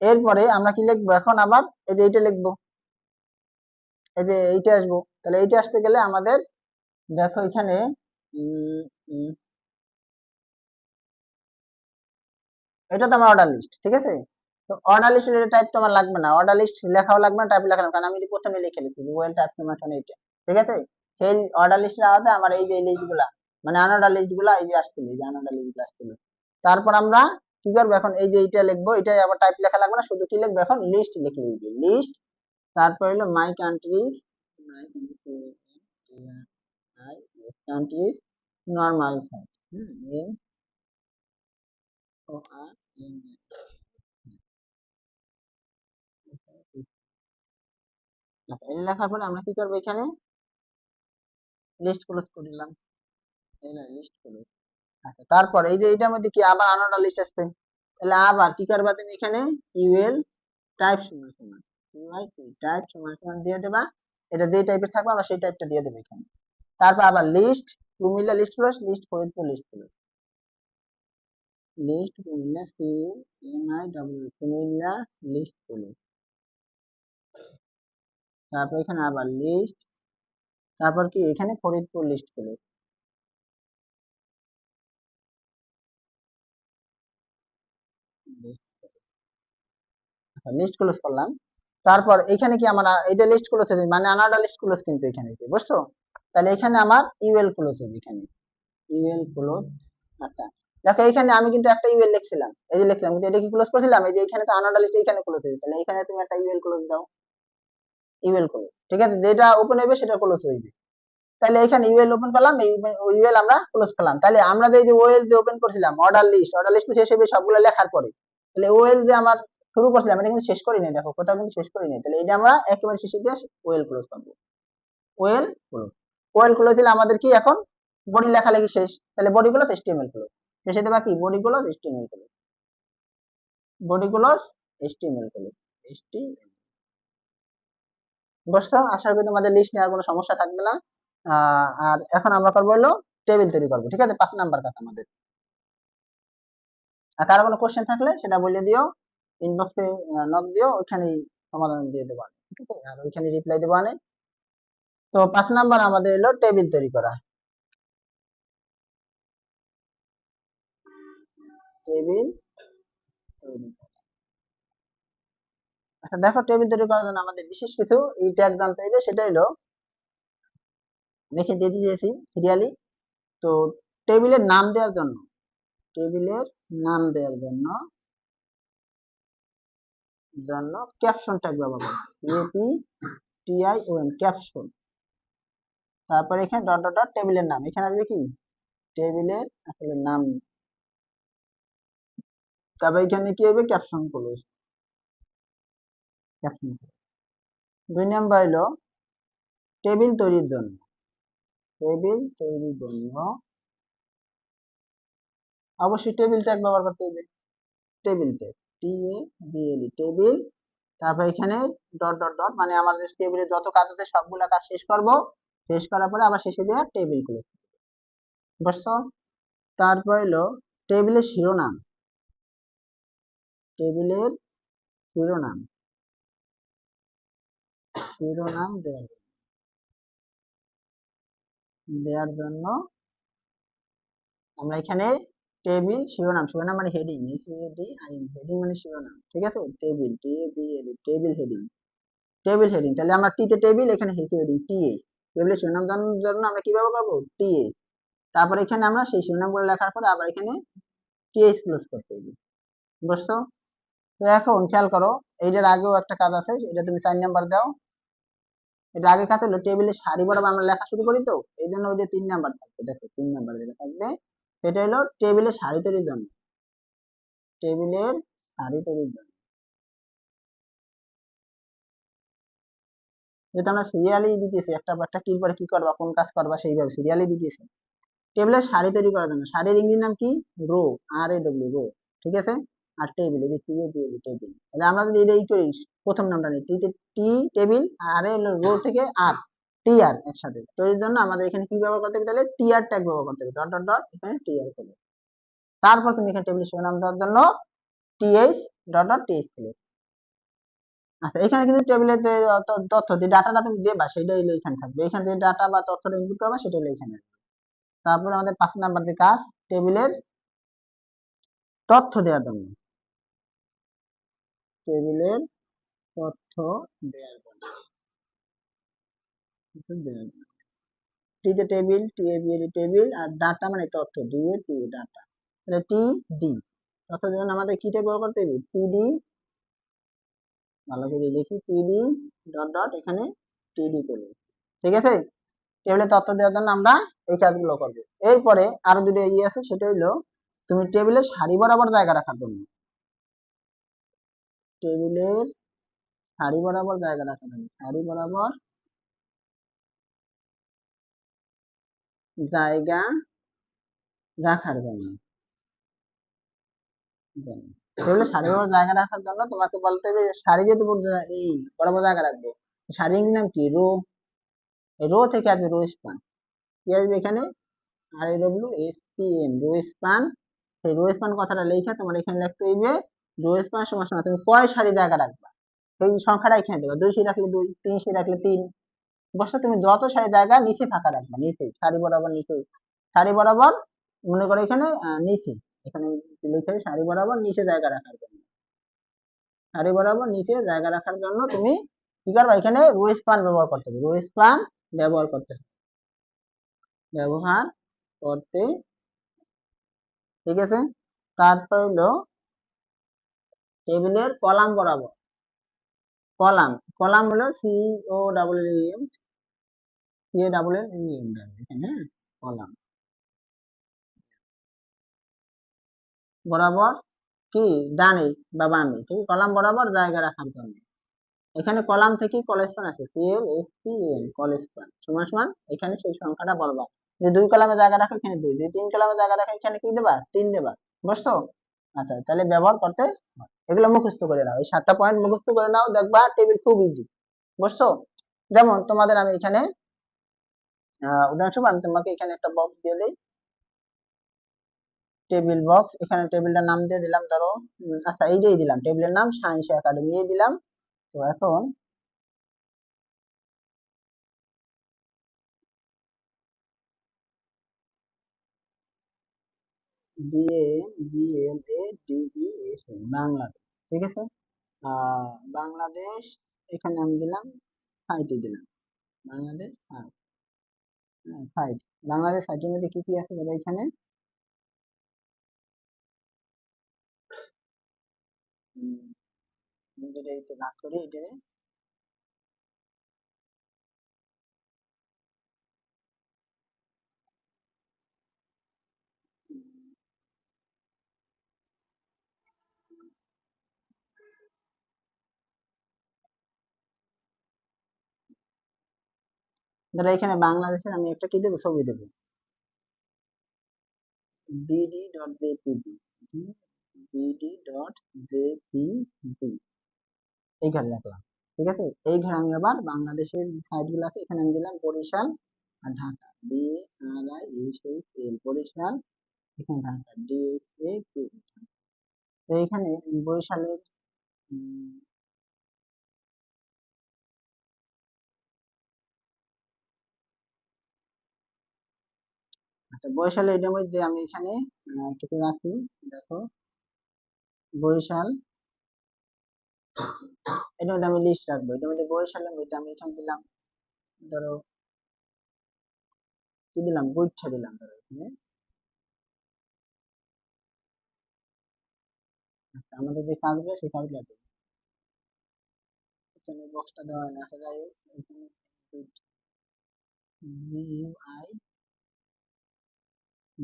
Speaker 1: এরপরে আমরা কি লিখবো এখন, আবার এই যে এইটা লিখবো, এই যে এইটা আসবো, তাহলে এইটা আসতে গেলে আমাদের দেখো এখানে উম, উম, এটা তো আমার অর্ডার লিস্ট, ঠিক আছে? তো অর্ডার লিস্টের টাইপ তো আমার লাগবে না, অর্ডার লিস্ট লেখাও লাগবে না, টাইপ লেখা লাগবে না, কারণ আমি এটা প্রথমে লিখে দিচ্ছি ওয়েল টাইপ ফরমেশন এইটা, ঠিক আছে? সেই অর্ডার লিস্টের আলাদা আমার এই যে লিস্ট গুলা, মানে আনঅর্ডার লিস্ট গুলা এই যে আসছিল, এই যে আনঅর্ডার লিস্ট গুলা আসছিল। তারপর আমরা কি করবো এখন, এই যে এইটা লিখবো, এটাই আবার টাইপ লেখা লাগবে না, শুধু কি লিখবো এখন, লিস্ট লিখে দিবি, লিস্ট, তারপর হলো my countries, my countries normal size, N O R N, আচ্ছা এটা লেখার পরে আমরা কি করবো, এখানে লিস্ট ক্লোজ করে দিলাম, এই না লিস্ট ক্লোজ। আচ্ছা তারপর এই যে এইটার মধ্যে কি আবার আনাটা লিস্ট আসছে, তাহলে আবার কি করবা তুমি, এখানে ইউএল টাইপ সমান সমান ইউআই টাইপ সমান সমান দিয়ে দেবা, এটা যে টাইপের থাকবে আমরা সেই টাইপটা দিয়ে দেবো এখানে। তারপর আবার list Comilla list close, list Faridpur list close, list Comilla C M I W Comilla list close. তারপর এখানে আবার লিস্ট, তারপর কি এখানে Faridpur list close, list close করলাম। তারপর এখানে কি আমার এটা লিস্ট ক্লোজ হবে, মানে আনারটা লিস্ট ক্লোজ কিন্তু এখানে বুঝছো? তাহলে এখানে আমার ইউএল ক্লোজ হবে, এখানে ইউএল ক্লোজ। আচ্ছা দেখো এখানে আমি কিন্তু একটা ইউএল লিখছিলাম, এই যে লিখলাম, কিন্তু এটা কি ক্লোজ করেছিলাম, এই যে এখানে তো আনারটা লিস্ট এখানে ক্লোজ হয়েছে, তাহলে এখানে তুমি একটা ইউএল ক্লোজ দাও, ইউএল ক্লোজ, ঠিক আছে, যেটা ওপেন হবে সেটা ক্লোজ হইবে। তাহলে এখানে ইউএল ওপেন করলাম, এই ইউএল আমরা ক্লোজ করলাম, তাহলে আমরা যে ওএল যে ওপেন করেছিলাম অর্ডার লিস্ট শেষ হবে সবগুলো লেখার পরে, তাহলে ওএল যে আমার শুরু করছিলাম এটা কিন্তু শেষ করি নাই, দেখো কোথাও কিন্তু শেষ করি নাই, তাহলে এটা আমরা একেবারে শেষে দিয়ে ওএল ক্লোজ করবো, ওয়েল ক্লোজ। ওয়েল ক্লোজ দিলে আমাদের কি এখন বডি লেখালেখি শেষ, তাহলে বডি ক্লোজ এচটিএমএল ক্লোজ, শেষে দেবা কি body close HTML close, body close HTML close, HTML. বুঝছো? আশা করি তোমাদের লিস্ট নেওয়ার কোনো সমস্যা থাকবে না। আর এখন আমরা করবো হলো টেবিল তৈরি করবো, ঠিক আছে, 5 নাম্বার কাজ আমাদের। আর কারো কোনো কোশ্চেন থাকলে সেটা বলে দিও, ইনবক্সে নক দিও, ওইখানেই সমাধান দিয়ে দেবো, ঠিক আছে, আর ওইখানে রিপ্লাই দেবো। তো 5 নাম্বার আমাদের হলো টেবিল তৈরি করা, টেবিল তৈরি। আচ্ছা দেখো টেবিল তৈরি করার জন্য আমাদের বিশেষ কিছু এই ট্যাগ জানতে হবে, সেটা হলো লিখে দিয়ে দিয়েছি সিরিয়ালি। তো টেবিলের নাম দেওয়ার জন্য, টেবিলের নাম দেওয়ার জন্য জন্য ক্যাপশন ট্যাগ ব্যবহার করব, এপি টিআইওএন ক্যাপশন। তারপরে এখানে ডট ডট ডট টেবিলের নাম, এখানে আসবে কি টেবিলের আসলে নাম, তারপর এখানে কি হবে ক্যাপশন ক্লোজ, ক্যাপশন। 2 নাম্বার হলো টেবিল তৈরির জন্য, টেবিল তৈরির জন্য অবশ্যই টেবিল ট্যাগ ব্যবহার করতে হবে, টেবিল ট্যাগ টিএবিএল টেবিল, তারপর এখানে ডট ডট ডট, মানে আমাদের টেবিলে যত কাজ আছে সবগুলা কাজ শেষ করব, শেষ করার পরে আবার শেষে দেওয়া টেবিল ক্লোজ, বুঝছো? তারপর হলো টেবিলের শিরোনাম, টেবিলের শিরোনাম, শিরোনাম দেওয়ার জন্য আমরা এখানে টেবিল শিরোনাম, শিরোনাম মানে হেডিং, হেডিং মানে শিরোনাম, ঠিক আছে, table, table heading, table heading, তাহলে আমরা টি তে টেবিল, এখানে হেডিং টিএ, টেবিলের শিরোনাম জানার জন্য আমরা কিভাবে পাবো টিএ, তারপর এখানে আমরা সেই শিরোনামগুলো লেখার পরে আবার এখানে টিএস ক্লোজ করতে হবে, বুঝছো? তো এখন খেয়াল করো, এইটার আগেও একটা কাজ আছে, এটা তুমি 4 নাম্বার দাও। এটা আগে কাজ হলো টেবিলের সারি বরাবর আমরা লেখা শুরু করি, তো এই জন্য ওইটা 3 নাম্বার থাকবে, দেখো 3 নাম্বার যেটা থাকবে এটা হলো টেবিলের সারি তৈরির জন্য, টেবিলের সারি তৈরির জন্য, যেটা আমরা সিরিয়ালি দিতেছি, একটা একটা কি পরে কি করবা, কোন কাজ করবা সেইভাবে সিরিয়ালি দিতেছি। টেবিলের সারি তৈরি করার জন্য, সারির ইংরেজি নাম কি, রো, RAW, রো, ঠিক আছে। আর টেবিল, এই যে টেবিল, তাহলে আমরা যদি এটা করি, প্রথম নামটা নিই টি টেবিল, আর রো থেকে আর টি আর একসাথে তৈরির জন্য আমাদের এখানে কি ব্যবহার করতে হবে, তাহলে টি আর ট্যাগ ব্যবহার করতে হবে, ডট ডট ডট, এখানে টি আর করবে। তারপর তুমি এখানে টেবিলের শিরোনাম দেওয়ার জন্য টিএইচ ডট ডট টিএইচ করবে। আচ্ছা, এখানে কিন্তু টেবিলের যে তথ্য, যে ডাটাটা তুমি দেবা সেটাই এখানে থাকবে, এখানে যে ডাটা বা তথ্যটা ইনপুট করবা সেটা এখানে। তারপরে আমাদের 5 নাম্বার যে কাজ, টেবিলের তথ্য দেওয়ার জন্য, টেবিলের তথ্য দেওয়ার জন্য, টি তে টেবিল, টেবিল, আর ডাটা মানে তথ্য, ডি এ টি ডাটা, তাহলে টি ডি, তথ্য দেওয়ার জন্য আমাদের কিটা ব্যবহার করতে হবে, টিডি, ভালো করে লিখি, টিডি ডট ডট, এখানে টিডি করব, ঠিক আছে। টেবিলে তথ্য দেওয়ার জন্য আমরা এই কাজগুলো করব। এরপরে আরো দুটো ইয়ে আছে, সেটা হলো তুমি টেবিলে সারি বরাবর জায়গা রাখার জন্য, টেবিলের সারি বরাবর জায়গা রাখার জন্য, সারি বরাবর জায়গা রাখার জন্য, টেবিলে সারি বরাবর জায়গা রাখার জন্য তোমাকে বলতে হবে সারি যে তুমি এই বরাবর জায়গা রাখবো, সারি নাম কি, রো, রো থেকে আসবে রো স্পান, কি আসবে এখানে, RAWSPN, রো স্পান, সেই রো স্পান কথাটা লেখা তোমার এখানে লিখতে হইবে, রো স্পান সমান সমান তুমি কয় সারি জায়গা রাখবা সেই সংখ্যাটা এখানে দেবা, 2 সারি রাখলে 2, 3 সারি রাখলে 3, বসে তুমি যত সারি জায়গা নিচে ফাঁকা রাখবা, নিচে সারি বরাবর, নিচে সারি বরাবর, মনে করো এখানে নিচে, এখানে লিখে সারি বরাবর নিচে জায়গা রাখার জন্য, সারি বরাবর নিচে জায়গা রাখার জন্য তুমি কি করবা, এখানে রো স্পান ব্যবহার করতে হবে, রো স্পান ব্যবহার করতে হবে, ব্যবহার করতে, ঠিক আছে। তারপর হলো টেবিলের কলাম বরাবর, কলাম, কলাম হলো COLLM, এখানে কলাম বরাবর কি, ডানে বা বামে, ঠিক কলাম বরাবর জায়গা রাখার জন্য, এখানে কলাম থেকে কলেস্পান আছে, CLSPN, কলেস্পান সমান সমান, এখানে সেই সংখ্যাটা বলবা, যে 2 কলামে জায়গা রাখো এখানে 2, যে 3 কলামে জায়গা রাখো এখানে কি দেবা, 3 দেবা, বুঝছো? আচ্ছা, তাহলে ব্যবহার করতে এগুলো মুখস্থ করে নাও, এই 7টা পয়েন্ট মুখস্থ করে নাও, দেখবা টেবিল খুব ইজি, বুঝছো? যেমন তোমাদের আমি এখানে উদাহরণস্বরূপ আমি তোমাকে এখানে একটা বক্স দিয়ে দিই, টেবিল বক্স, এখানে টেবিলটার নাম দিয়ে দিলাম, ধরো আচ্ছা এইটাই দিলাম, টেবিলের নাম সায়েন্স একাডেমি এই দিলাম। তো এখন বাংলাদেশ, ঠিক আছে, বাংলাদেশ, এখানে আমি দিলাম সাইটে দিলাম, বাংলাদেশ সাইট, বাংলাদেশ সাইটের মধ্যে কি কি আছে দেখো এখানে, যেটা এইটা ভাগ করি, এটা ধরো এখানে বাংলাদেশের আমি একটা কি দেবো, ছবি দেবো, BD.jpg, BD.jpg, এই ঘরে রাখলাম, ঠিক আছে। এই ঘরে আমি আবার বাংলাদেশের সাইট গুলো আছে, এখানে আমি দিলাম বরিশাল আর ঢাকা, BRISHL, বরিশাল এখানে ঢাকা DSA কুড়িগ্রাম। তো এখানে বরিশালের আচ্ছা বরিশালে এটার মধ্যে আমি এখানে কিছু রাখি। দেখো বরিশাল এটার মধ্যে আমি লিস্ট রাখবো। এটার মধ্যে বরিশালের মধ্যে আমি এখানে দিলাম, ধরো কি দিলাম, গুচ্ছা দিলাম ধরো এখানে। আচ্ছা, আমাদের যে কাজগুলো সেই কাজগুলো দেবো। এখানে বক্সটা দেওয়া হয় না, আচ্ছা যাই হোক এখানে GUI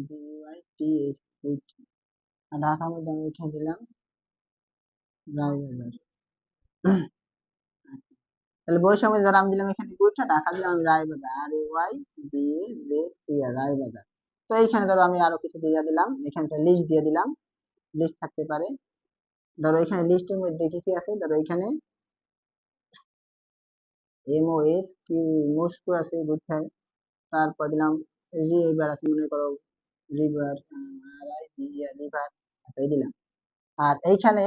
Speaker 1: GUITH গুচ্ছা। আর ঢাকার মধ্যে আমি এখানে দিলাম রায়বাজার। তাহলে বৈষম্য যারা আমি দিলাম এখানে গুইঠা, ঢাকা দিলাম আমি রায়বাজার, RAYBAZAR রায়বাজার। তো এইখানে ধরো আমি আরো কিছু দিয়ে দিলাম, এখানে একটা লিস্ট দিয়ে দিলাম, লিস্ট থাকতে পারে। ধরো এখানে লিস্টের মধ্যে কি কি আছে, ধরো এখানে মস্কো আছে গুইঠায়। তারপর দিলাম রিভার আছে, মনে করো রিভার, রিভার এই দিলাম। আর এইখানে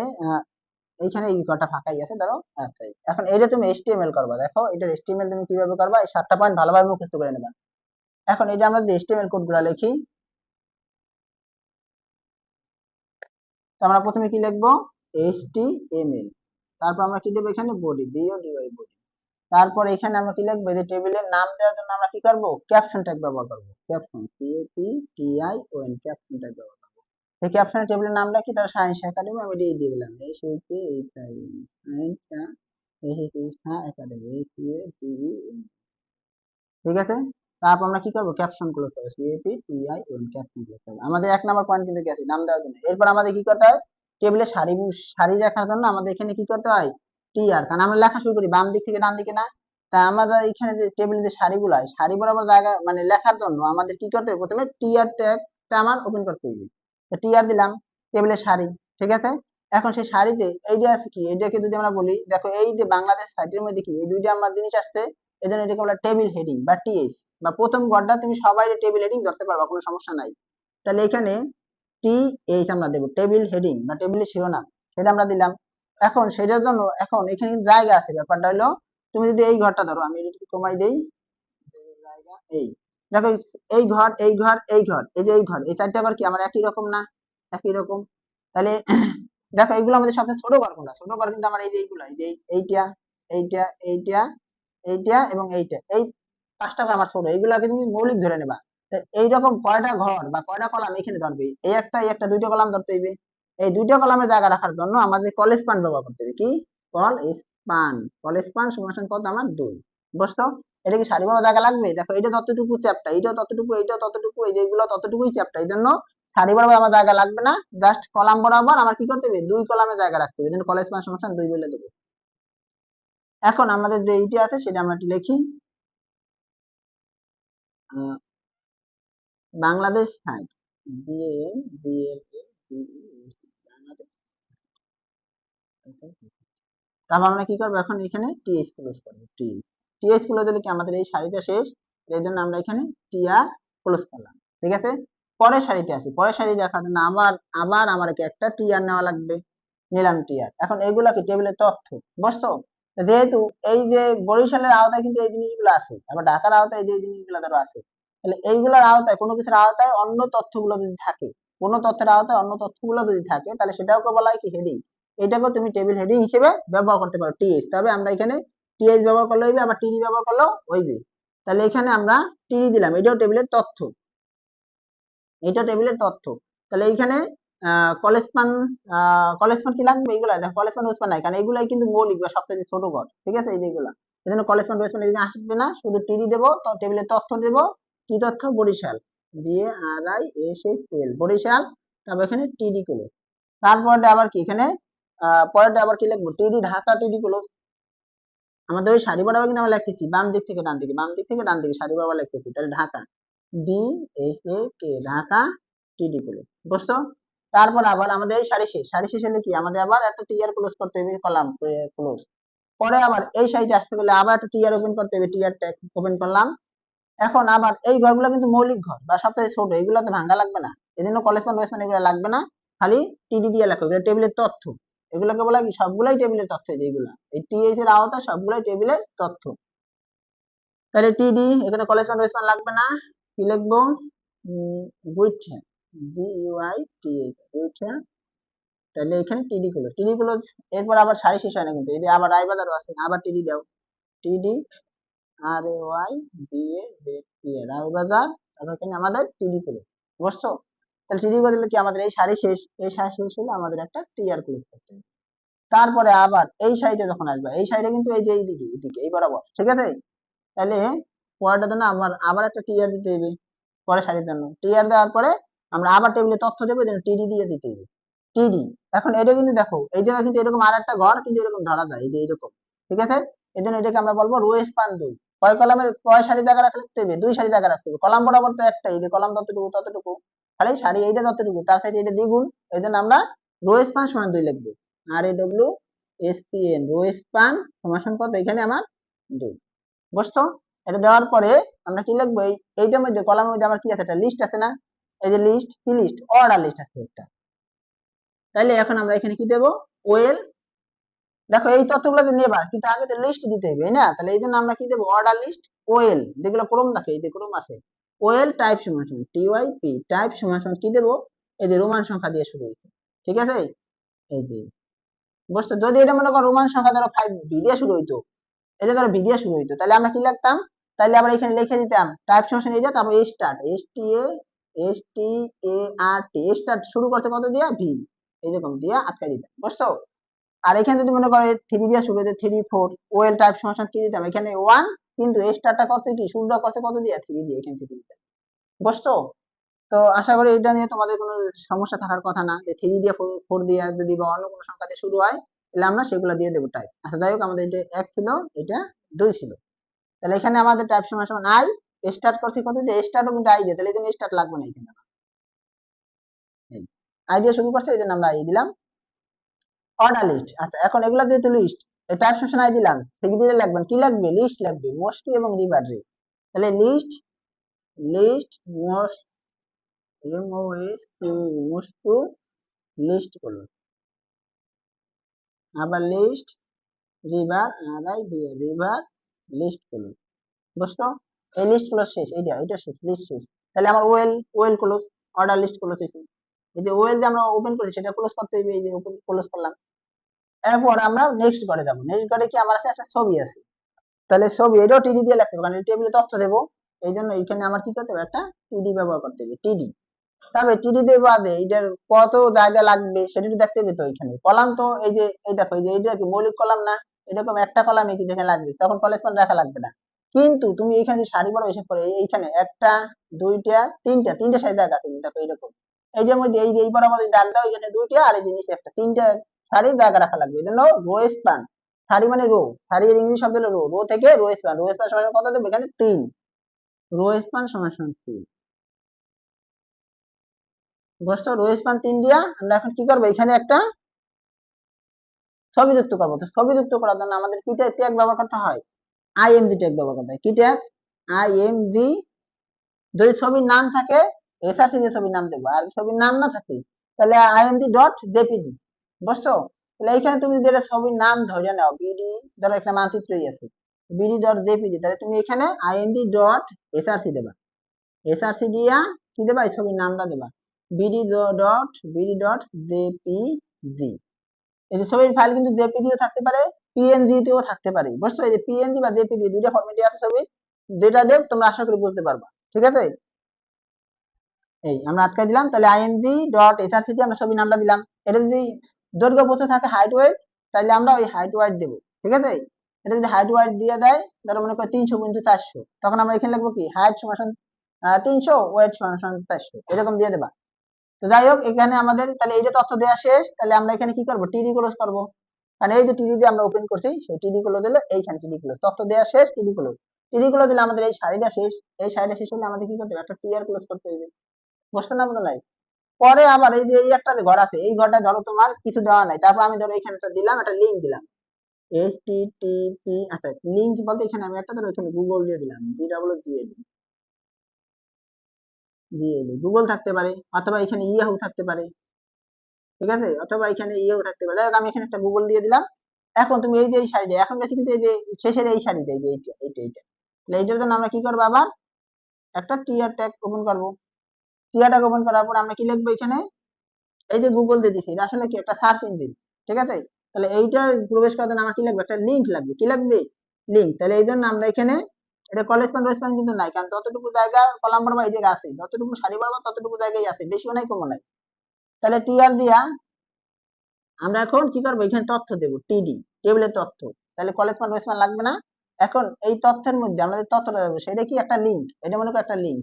Speaker 1: এইখানে এই কটা ফাঁকাই আছে ধরো। আচ্ছা এখন এটা তুমি HTML করবা। দেখো এটার HTML তুমি কিভাবে করবা, এই 7টা পয়েন্ট ভালোভাবে মুখস্থ করে নেবা। এখন এটা আমরা যদি HTML কোডগুলো লিখি, তো আমরা প্রথমে কি লিখবো, HTML। তারপর আমরা কি দেবো এখানে, বডি, BODY বডি। তারপর এখানে আমরা কি লিখবো, যে টেবিলের নাম দেওয়ার জন্য আমরা কি করব, ক্যাপশন ট্যাগ ব্যবহার করব। ক্যাপশন, CAPTION, ক্যাপশন ট্যাগ ব্যবহার করব। এই ক্যাপশনের টেবিলের নামটা কি, তার সায়েন্স একাডেমি আমি দিয়ে দিলাম, ঠিক আছে। তারপর আমরা কি করবো, ক্যাপশন গুলো করবো, CAPTION, ক্যাপশন গুলো করবো। আমাদের 1 নম্বর পয়েন্ট কিন্তু গেছে নাম দেওয়ার জন্য। এরপর আমাদের কি করতে হয়, টেবিলে সারি সারি রাখার জন্য আমাদের এখানে কি করতে হয়, TR, কারণ আমরা লেখা শুরু করি বাম দিক থেকে ডান দিকে না। তা আমরা এখানে যে টেবিলে যে সারিগুলো, সারি বরাবর জায়গা মানে লেখার জন্য আমাদের কি করতে হবে, প্রথমে TR ট্যাগটা আমার ওপেন করতে হবে। TR দিলাম, টেবিলের সারি, ঠিক আছে। এখন সেই সারিতে এইটা আছে কি, এইটাকে যদি আমরা বলি, দেখো এই যে বাংলাদেশ সাইটের মধ্যে কি এই দুইটা আমার জিনিস আসছে, এই জন্য এটাকে বলা টেবিল হেডিং বা TH, বা প্রথম গড়টা তুমি সবাই টেবিল হেডিং ধরতে পারবা, কোনো সমস্যা নাই। তাহলে এখানে TH আমরা দেবো, টেবিল হেডিং বা টেবিলের শিরোনাম, সেটা আমরা দিলাম। এখন সেটার জন্য এখন এখানে কিন্তু জায়গা আছে, ব্যাপারটা হলো তুমি যদি এই ঘরটা ধরো, আমি এটা কমাই দেই জায়গা, এই দেখো এই ঘর, এই ঘর, এই ঘর, এই যে এই ঘর, এই চারটা ঘর কি আমার একই রকম না, একই রকম। তাহলে দেখো এইগুলো আমাদের সবচেয়ে ছোট ঘর কোনটা, ছোট ঘর কিন্তু আমার এই যে এইগুলো, এই যে এইটা, এইটা, এইটা, এইটা এবং এইটা, এই 5টা ঘর আমার ছোট, এইগুলাকে তুমি মৌলিক ধরে নেবা। এইরকম কয়টা ঘর বা কয়টা কলাম এখানে ধরবে, এই একটা, এই একটা, 2টা কলাম ধরতে হইবে। এই 2টা কলামের জায়গা রাখার জন্য আমাদের কলেজ স্পান ব্যবহার করতে হবে। কি, কল স্পান, কল স্পান সমান কত আমার 2। বুঝছো, এটা কি সারিবদ্ধ জায়গা লাগবে, দেখো এটা ততটুকু চ্যাপ্টা, এইটাও ততটুকু, এইটাও ততটুকু, এই যেগুলো ততটুকুই চ্যাপ্টা, এই জন্য সারি বরাবর আমার জায়গা লাগবে না, জাস্ট কলাম বরাবর আমার কি করতে হবে, 2 কলামে জায়গা রাখতে হবে, এই জন্য কলেজ স্পান সমান 2 বলে দেবো। এখন আমাদের যে এইটি আছে সেটা আমরা একটু লিখি, বাংলাদেশ সাইট, বাংলাদেশ। তারপর আমরা কি করবো, এখন এখানে TH ক্লোজ করবো, TH ক্লোজ হলে কি আমাদের এই সারিটা শেষ, এই জন্য আমরা এখানে TR ক্লোজ করলাম, ঠিক আছে। পরের সারিতে আসি, পরের সারি দেখার জন্য আবার আবার আমার একটা TR নেওয়া লাগবে, নিলাম TR। এখন এইগুলা কি টেবিলের তথ্য, বুঝছো। যেহেতু এই যে বরিশালের আওতায় কিন্তু এই জিনিসগুলো আছে, আবার ঢাকার আওতায় এই যে জিনিসগুলো ধরো আছে, তাহলে এইগুলোর আওতায় কোনো কিছুর আওতায় অন্য তথ্যগুলো যদি থাকে, কোনো তথ্যের আওতায় অন্য তথ্যগুলো যদি থাকে, তাহলে সেটাকে বলা হয় কি, হেডিং। এটাকেও তুমি টেবিল হেডিং হিসেবে ব্যবহার করতে পারো, TH। তবে আমরা এখানে TH ব্যবহার করলে হইবে, আবার TD ব্যবহার করলেও হইবে। তাহলে এখানে আমরা TD দিলাম, এটাও টেবিলের তথ্য, এটা টেবিলের তথ্য। তাহলে এইখানে কলেজ পান, কলেজ পান কি লাগবে, এইগুলা দেখো কলেজ পান ওয়েস্ট পান নাই, কারণ এইগুলাই কিন্তু মৌলিক বা সবচেয়ে ছোট ঘর, ঠিক আছে। এই যেগুলা এই জন্য কলেজ পান ওয়েস্ট পান এখানে আসবে না, শুধু TD দেবো, তো টেবিলের তথ্য দেবো, কি তথ্য, বরিশাল, BARISHL বরিশাল। তারপর এখানে TD গুলো, তারপরে আবার কি এখানে পরেরটা আবার কি লিখবো, TD ঢাকা, TD গুলো আমাদের ওই সারি বরাবর কিন্তু আমরা লিখতেছি বাম দিক থেকে ডান দিকে, বাম দিক থেকে ডান দিকে সারি বরাবর লিখতেছি, তাহলে ঢাকা, DHAK, ঢাকা, TD গুলো, বুঝছো। তারপর আবার আমাদের এই সারি শেষ, সারি শেষ হলে কি আমাদের আবার একটা TR ক্লোজ করতে হবে, কলাম ক্লোজ। পরে আবার এই সাইডে আসতে গেলে আবার একটা TR ওপেন করতে হবে, TR ট্যাগ ওপেন করলাম। এখন আবার এই ঘরগুলো কিন্তু মৌলিক ঘর বা সবচেয়ে ছোট, এগুলো তো ভাঙা লাগবে না, এই জন্য কলেসপান রোয়েসপান এগুলো লাগবে না, খালি টিডি দিয়ে লেখো, এগুলো টেবিলের তথ্য। এগুলোকে বলা কি সবগুলাই টেবিলের তথ্য, যেগুলো এই টিএইচ এর আওতা সবগুলাই টেবিলের তথ্য। তাহলে টিডি এখানে কলেসপান রোয়েসপান লাগবে না, কি লিখবো গুইঠা, GUITH গুইঠা। তাহলে এখানে টিডি গুলো এরপর আবার সারি শেষ হয় না কিন্তু, এই যে আবার রায়বাজারও আছে, আবার টিডি দাও, টিডি RAYBAZP রায়বাজার, তারপর এখানে আমাদের টিডি গুলো, বুঝছো? তাহলে টিডি বদলে কি আমাদের এই সারি শেষ, এই সারি শেষ হলে আমাদের একটা টিআর ক্লোজ করতে হবে। তারপরে আবার এই সাইডে যখন আসবে, এই সাইডে কিন্তু এই যে এইদিকে এই বরাবর, ঠিক আছে? তাহলে পরেরটার জন্য আবার একটা টিআর দিতে হবে, পরের সারির জন্য টিআর দেওয়ার পরে আমরা আবার টেবিলে তথ্য দেবো, যেন টিডি দিয়ে দিতে হবে, টিডি। এখন এটা কিন্তু দেখো এই জায়গায় কিন্তু এরকম আর একটা ঘর কিন্তু এরকম ধরা যায়, এই যে এরকম, ঠিক আছে? এই জন্য এটাকে আমরা বলবো রো স্পান 2। কয় কলামে কয় সারি জায়গা রাখতে হবে? 2 সারি জায়গা রাখতে হবে। কলাম বরাবর তো একটাই, এই যে কলাম ততটুকু, খালি সারি এইটা ততটুকু, তার সাথে এটা দ্বিগুণ, এই জন্য আমরা রো স্পান সমান 2 লিখবো। RAWSPN রো স্পান সমান কত? এখানে আমার 2, বুঝছো? এটা দেওয়ার পরে আমরা কি লিখবো, এইটার মধ্যে কলামের মধ্যে আমার কি আছে, একটা লিস্ট আছে না? এই যে লিস্ট, কি লিস্ট? অর্ডার লিস্ট আছে একটা। তাইলে এখন আমরা এখানে কি দেবো? ওয়েল, দেখো এই তথ্যগুলো তো নেবা, কিন্তু আগে তো লিস্ট দিতে হবে না? তাহলে এই জন্য আমরা কি দেবো? অর্ডার লিস্ট ওয়েল, যেগুলো ক্রম থাকে, এই যে ক্রম আছে, ওয়েল টাইপ সমান TYP টাইপ সমান কি দেবো? এই যে রোমান সংখ্যা দিয়ে শুরু হয়েছে, ঠিক আছে? এই যে বুঝছো? যদি এটা মনে করো রোমান সংখ্যা ধরো 5V দিয়ে শুরু হইতো, এটা ধরো V দিয়ে শুরু হইতো, তাহলে আমরা কি লিখতাম? তাহলে আমরা এখানে লিখে দিতাম টাইপ সমান এটা, তারপর স্টার্ট START স্টার্ট শুরু করতে কত দিয়া? V, এইরকম দিয়া আটকাই দিতাম, বুঝছো? আর এখানে যদি মনে করো 3 দিয়ে শুরু হইতো 3 4, ওয়েল টাইপ সমান কি দিতাম? এখানে 1, কিন্তু স্টারটা করতে কি শুরু করতে কত দিয়ে? 3 দিয়ে, এখানে 3 দিতাম, বুঝছো? তো আশা করি এটা নিয়ে তোমাদের কোনো সমস্যা থাকার কথা না, যে 3 দিয়ে 4 দিয়ে যদি বা অন্য কোনো সংখ্যা দিয়ে শুরু হয়, তাহলে আমরা সেগুলো দিয়ে দেবো টাইপ। আচ্ছা যাই হোক, আমাদের এটা 1 ছিল, এটা 2 ছিল, তাহলে এখানে আমাদের টাইপ সমান আই, স্টার্ট করছি কত দিয়ে? স্টার্টও কিন্তু আই দিয়ে, তাহলে এখানে স্টার্ট লাগবে না, এখানে আই দিয়ে শুরু করছে, এই জন্য আমরা আই দিলাম। অর্ডার লিস্ট, আচ্ছা এখন এগুলা যেহেতু লিস্ট, এই টাইপ সেকশন আই দিলাম, সেগুলো লাগবেন কি লাগবে? লিস্ট লাগবে, মোস্ট এবং রিভার রে। তাহলে list most most to list করুন, আবার লিস্ট রিভার রিভার লিস্ট করুন, বুঝতো? এই লিস্ট ক্লোজ শেষ, এটা শেষ, লিস্ট শেষ। তাহলে আমার well close, order list close শেষ। এই যে ওয়েল যে আমরা ওপেন করেছি সেটা ক্লোজ করতে হবে, এই যে ওপেন ক্লোজ করলাম। এরপর আমরা নেক্সট ঘরে যাবো, নেক্সট ঘরে কি আমার আছে? একটা ছবি আছে, তাহলে ছবি এটাও টিডি দিয়ে লিখতে হবে, কারণ টেবিলে তথ্য দেবো, এই জন্য এখানে আমার কি করতে হবে? একটা টিডি ব্যবহার করতে হবে, টিডি। তবে টিডি দেবো আগে, এটার কত জায়গা লাগবে সেটা দেখতে হবে। তো এখানে কলাম তো এই যে এই দেখো, এই যে এইটা কি মৌলিক কলাম না? এরকম একটা কলামে কি যেখানে লাগবে, তখন কলেজ ফল দেখা লাগবে না। কিন্তু তুমি এখানে যে সারি বড় হিসাব করে, এইখানে একটা, দুইটা, তিনটা সারি জায়গা আছে, দেখো এরকম, এইটার মধ্যে এই যে এই বরাবর দাগ দাও, এখানে দুইটা, আর এই যে নিচে একটা, তিনটা সারি জায়গা রাখা লাগবে, এই জন্য রো স্পান। সারি মানে রো, সারি এর ইংরেজি শব্দ হলো রো, রো থেকে রো স্পান সমান কত দেবো? এখানে 3, রো স্পান সমান 3, বুঝছো? রো স্পান 3 দিয়া আমরা এখন কি করবো? এখানে একটা ছবি যুক্ত করবো। তো ছবি যুক্ত করার জন্য আমাদের কি ট্যাগ ব্যবহার করতে হয়? IMG ট্যাগ ব্যবহার করতে হয়। কি ট্যাগ? IMG। যদি ছবির নাম থাকে, SRC দিয়ে ছবির নাম দেবো, আর ছবির নাম না থাকে তাহলে IMG.jpg, বুঝছো? তাহলে এইখানে তুমি যদি এটা ছবির নাম ধরে নাও, বিডি, ধরো একটা মানচিত্রই আছে, BD.jpg, তাহলে তুমি এখানে IMG.src দেবা, SRC দিয়া কি দেবা? এই ছবির নামটা দেবা, BD.jpg। এই যে ছবির ফাইল কিন্তু জেপিজিও থাকতে পারে, পিএনজি তেও থাকতে পারে, বুঝছো? এই যে পিএনজি বা জেপিজি দুইটা ফরম্যাটে আছে ছবি, যেটা দেব তোমরা আশা করি বুঝতে পারবা, ঠিক আছে? এই আমরা আটকাই দিলাম, তাহলে IMG.src তে আমরা ছবির নামটা দিলাম। এটা যদি দৈর্ঘ্য প্রস্থ থাকে হাইট ওয়েট, তাহলে আমরা ওই হাইট ওয়েট দেব, ঠিক আছে? এটা যদি হাইট ওয়েট দিয়ে দেয়, ধরো মনে করো 300 × 400, তখন আমরা এখানে লিখবো কি? হাইট সমান 300, ওয়েট সমান 400, এরকম দিয়ে দেবা। তো যাই হোক, এখানে আমাদের তাহলে এই যে তথ্য দেওয়া শেষ, তাহলে আমরা এখানে কি করবো? টিডি ক্লোজ করবো, কারণ এই যে টিডি দিয়ে আমরা ওপেন করছি, সেই টিডি ক্লোজ দিলে এইখানে টিডি ক্লোজ, তথ্য দেওয়া শেষ, টিডি ক্লোজ। টিডি ক্লোজ দিলে আমাদের এই সারিটা শেষ, এই সারিটা শেষ হলে আমাদের কি করতে হবে? একটা টিআর ক্লোজ করতে হবে, বুঝতে না? বোঝা নাই? পরে আবার এই যে এই একটা যে ঘর আছে, এই ঘরটা ধরো তোমার কিছু দেওয়া নাই, তারপর আমি ধরো এখানে একটা দিলাম, একটা লিঙ্ক দিলাম, HTTP, আচ্ছা লিঙ্ক বলতে এখানে আমি একটা ধরো এখানে গুগল দিয়ে দিলাম, GWG দিয়ে দিলাম, জিএলই গুগল থাকতে পারে, অথবা এখানে ইয়াহু থাকতে পারে, ঠিক আছে, অথবা এখানে ইয়েও থাকতে পারে। আমি এখানে একটা গুগল দিয়ে দিলাম। এখন তুমি এই যে এই সারিটা এখন গেছি কিন্তু এই যে শেষের এই সারিটা, এই যে এইটা তাহলে এইটার জন্য আমরা কি করবো, আবার একটা টিআর ট্যাগ ওপেন করবো। টিআর ট্যাগ ওপেন করার পর আমরা কি লিখবো এখানে, এই যে গুগল দিয়ে দিচ্ছি, এটা আসলে কি একটা সার্চ ইঞ্জিন, ঠিক আছে। তাহলে এইটা প্রবেশ করার জন্য আমার কি লাগবে, একটা লিঙ্ক লাগবে। কি লাগবে, লিঙ্ক। তাহলে এই জন্য আমরা এখানে এটা কলেসপন্ড রেসপন্স কিন্তু নাই, কারণ ততটুকু জায়গা কলাম বরাবর এই জায়গা আছে, যতটুকু সারি বরাবর ততটুকু জায়গায় আছে, বেশিও নাই কমও নাই। তাহলে টিআর দিয়া আমরা এখন কি করবো, এখানে তথ্য দেবো, টিডি টেবিলের তথ্য। তাহলে কলেসপন্ড রেসপন্স লাগবে না। এখন এই তথ্যের মধ্যে আমরা যে তথ্যটা দেবো সেটা কি একটা লিঙ্ক, এটা মনে করো একটা লিঙ্ক,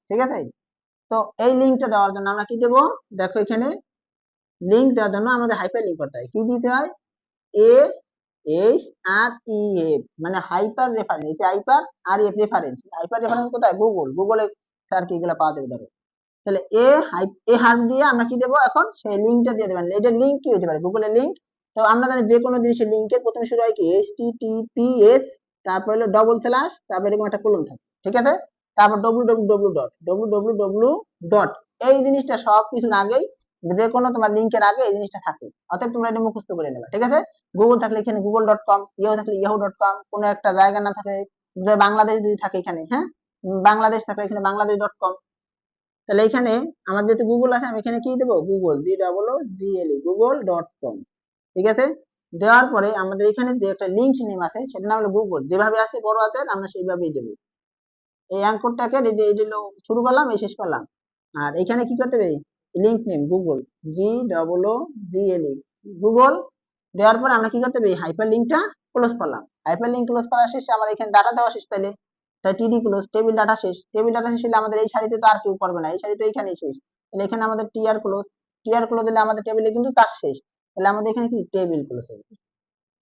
Speaker 1: ঠিক আছে। তো এই লিঙ্কটা দেওয়ার জন্য আমরা কি দেবো, দেখো এখানে লিঙ্ক দেওয়ার জন্য আমাদের হাইপার লিঙ্ক করতে হয়। কি দিতে হয়, A H R E F, মানে hyper reference, hyper R F reference. Hyper reference কোথায়, গুগলে স্যার কি এগুলো পাওয়া যাবে। ধরো তাহলে এ হার্ফ দিয়ে আমরা কি দেবো, এখন সেই লিঙ্কটা দিয়ে দেবেন। এটা লিঙ্ক কি হতে পারে, গুগলের লিঙ্ক। তো আমরা জানি যে কোনো জিনিসের লিঙ্কের প্রথমে শুরু হয় কি HTTPS, তারপর হলো ডবল স্ল্যাশ, তারপর এরকম একটা কোলন থাকে, ঠিক আছে। তারপর www.www. এই জিনিসটা সব কিছুর আগেই, যে কোনো তোমার লিঙ্কের আগে এই জিনিসটা থাকে। অতএব তোমরা এটা মুখস্থ করে নেবে, ঠিক আছে। গুগল থাকলে এখানে google.com, ইয়াহু থাকলে yahoo.com, কোনো একটা জায়গা না থাকে, যে বাংলাদেশ যদি থাকে এখানে, হ্যাঁ, বাংলাদেশ থাকলে এখানে বাংলাদেশ.com। তাহলে এখানে আমার যেহেতু গুগল আছে, আমি এখানে কি দেবো, গুগল google.com, ঠিক আছে। দেওয়ার পরে আমাদের এখানে যে একটা লিঙ্ক নেম আছে সেটা নাম হলো গুগল, যেভাবে আছে বড় হাতের আমরা সেইভাবেই দেবো। এই অ্যাঙ্করটাকে এই যে শুরু করলাম, এই শেষ করলাম। আর এখানে কি করতে হবে, link name Google, GOOGLE, Google. দেওয়ার পর আমরা কি করতে হবে, হাইপার লিঙ্কটা ক্লোজ করলাম। হাইপার লিঙ্ক ক্লোজ করা শেষ, আমার এখানে ডাটা দেওয়া শেষ। তাহলে টিডি ক্লোজ, টেবিল ডাটা শেষ। টেবিল ডাটা শেষ হলে আমাদের এই সারিতে তো আর কেউ করবে না, এই সারিতে এখানেই শেষ। তাহলে এখানে আমাদের টিআর ক্লোজ, টিআর ক্লোজ দিলে আমাদের টেবিলে কিন্তু কাজ শেষ। তাহলে আমাদের এখানে কি টেবিল ক্লোজ হবে,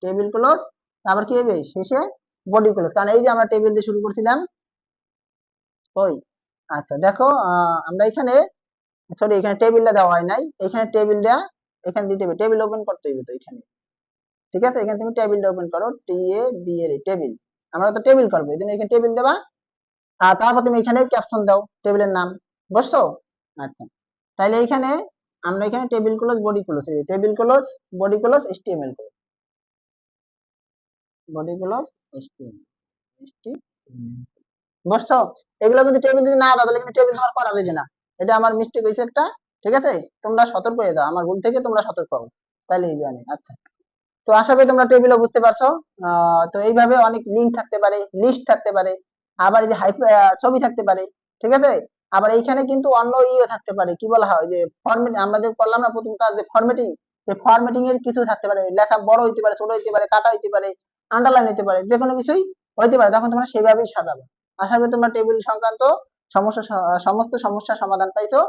Speaker 1: টেবিল ক্লোজ। তারপর কি হবে, শেষে বডি ক্লোজ, কারণ এই যে আমরা টেবিল দিয়ে শুরু করছিলাম। ওই আচ্ছা দেখো, আমরা এখানে সরি এখানে টেবিলটা দেওয়া হয় নাই, এখানে টেবিলটা এখানে দিতে হবে, টেবিল ওপেন করতে হবে তো এখানে, ঠিক আছে। এখানে তুমি টেবিলটা ওপেন করো, TABL, টেবিল। আমরা তো টেবিল করবো, এই জন্য এখানে টেবিল দেবা। আর তারপর তুমি এখানে ক্যাপশন দাও টেবিলের নাম, বুঝছো। আচ্ছা, তাহলে এখানে আমরা এখানে table close, body close, table close, body close, HTML close, body close, HTML, বুঝছো। এগুলো কিন্তু টেবিল যদি না দাও তাহলে কিন্তু টেবিল তোমার করা যাবে না। এটা আমার মিস্টেক হয়েছে একটা, ঠিক আছে। তোমরা সতর্ক হয়ে যাও, আমার ভুল থেকে তোমরা সতর্ক হও, তাহলে এই জানি। আচ্ছা, তো আশা করি তোমরা টেবিলও বুঝতে পারছো। তো এইভাবে অনেক লিঙ্ক থাকতে পারে, লিস্ট থাকতে পারে, আবার এই যে ছবি থাকতে পারে, ঠিক আছে। আবার এইখানে কিন্তু অন্য ইয়ে থাকতে পারে, কি বলা হয়, যে ফরম্যাট, আমরা যে করলাম না প্রথম কাজ, যে ফরম্যাটিং, এই ফরম্যাটিং এর কিছু থাকতে পারে, লেখা বড় হইতে পারে, ছোট হইতে পারে, কাটা হইতে পারে, আন্ডারলাইন হইতে পারে, যে কোনো কিছুই হইতে পারে, তখন তোমরা সেইভাবেই সাজাবে। আশা করি তোমরা টেবিল সংক্রান্ত সমস্ত সমস্যার সমাধান পাইছো।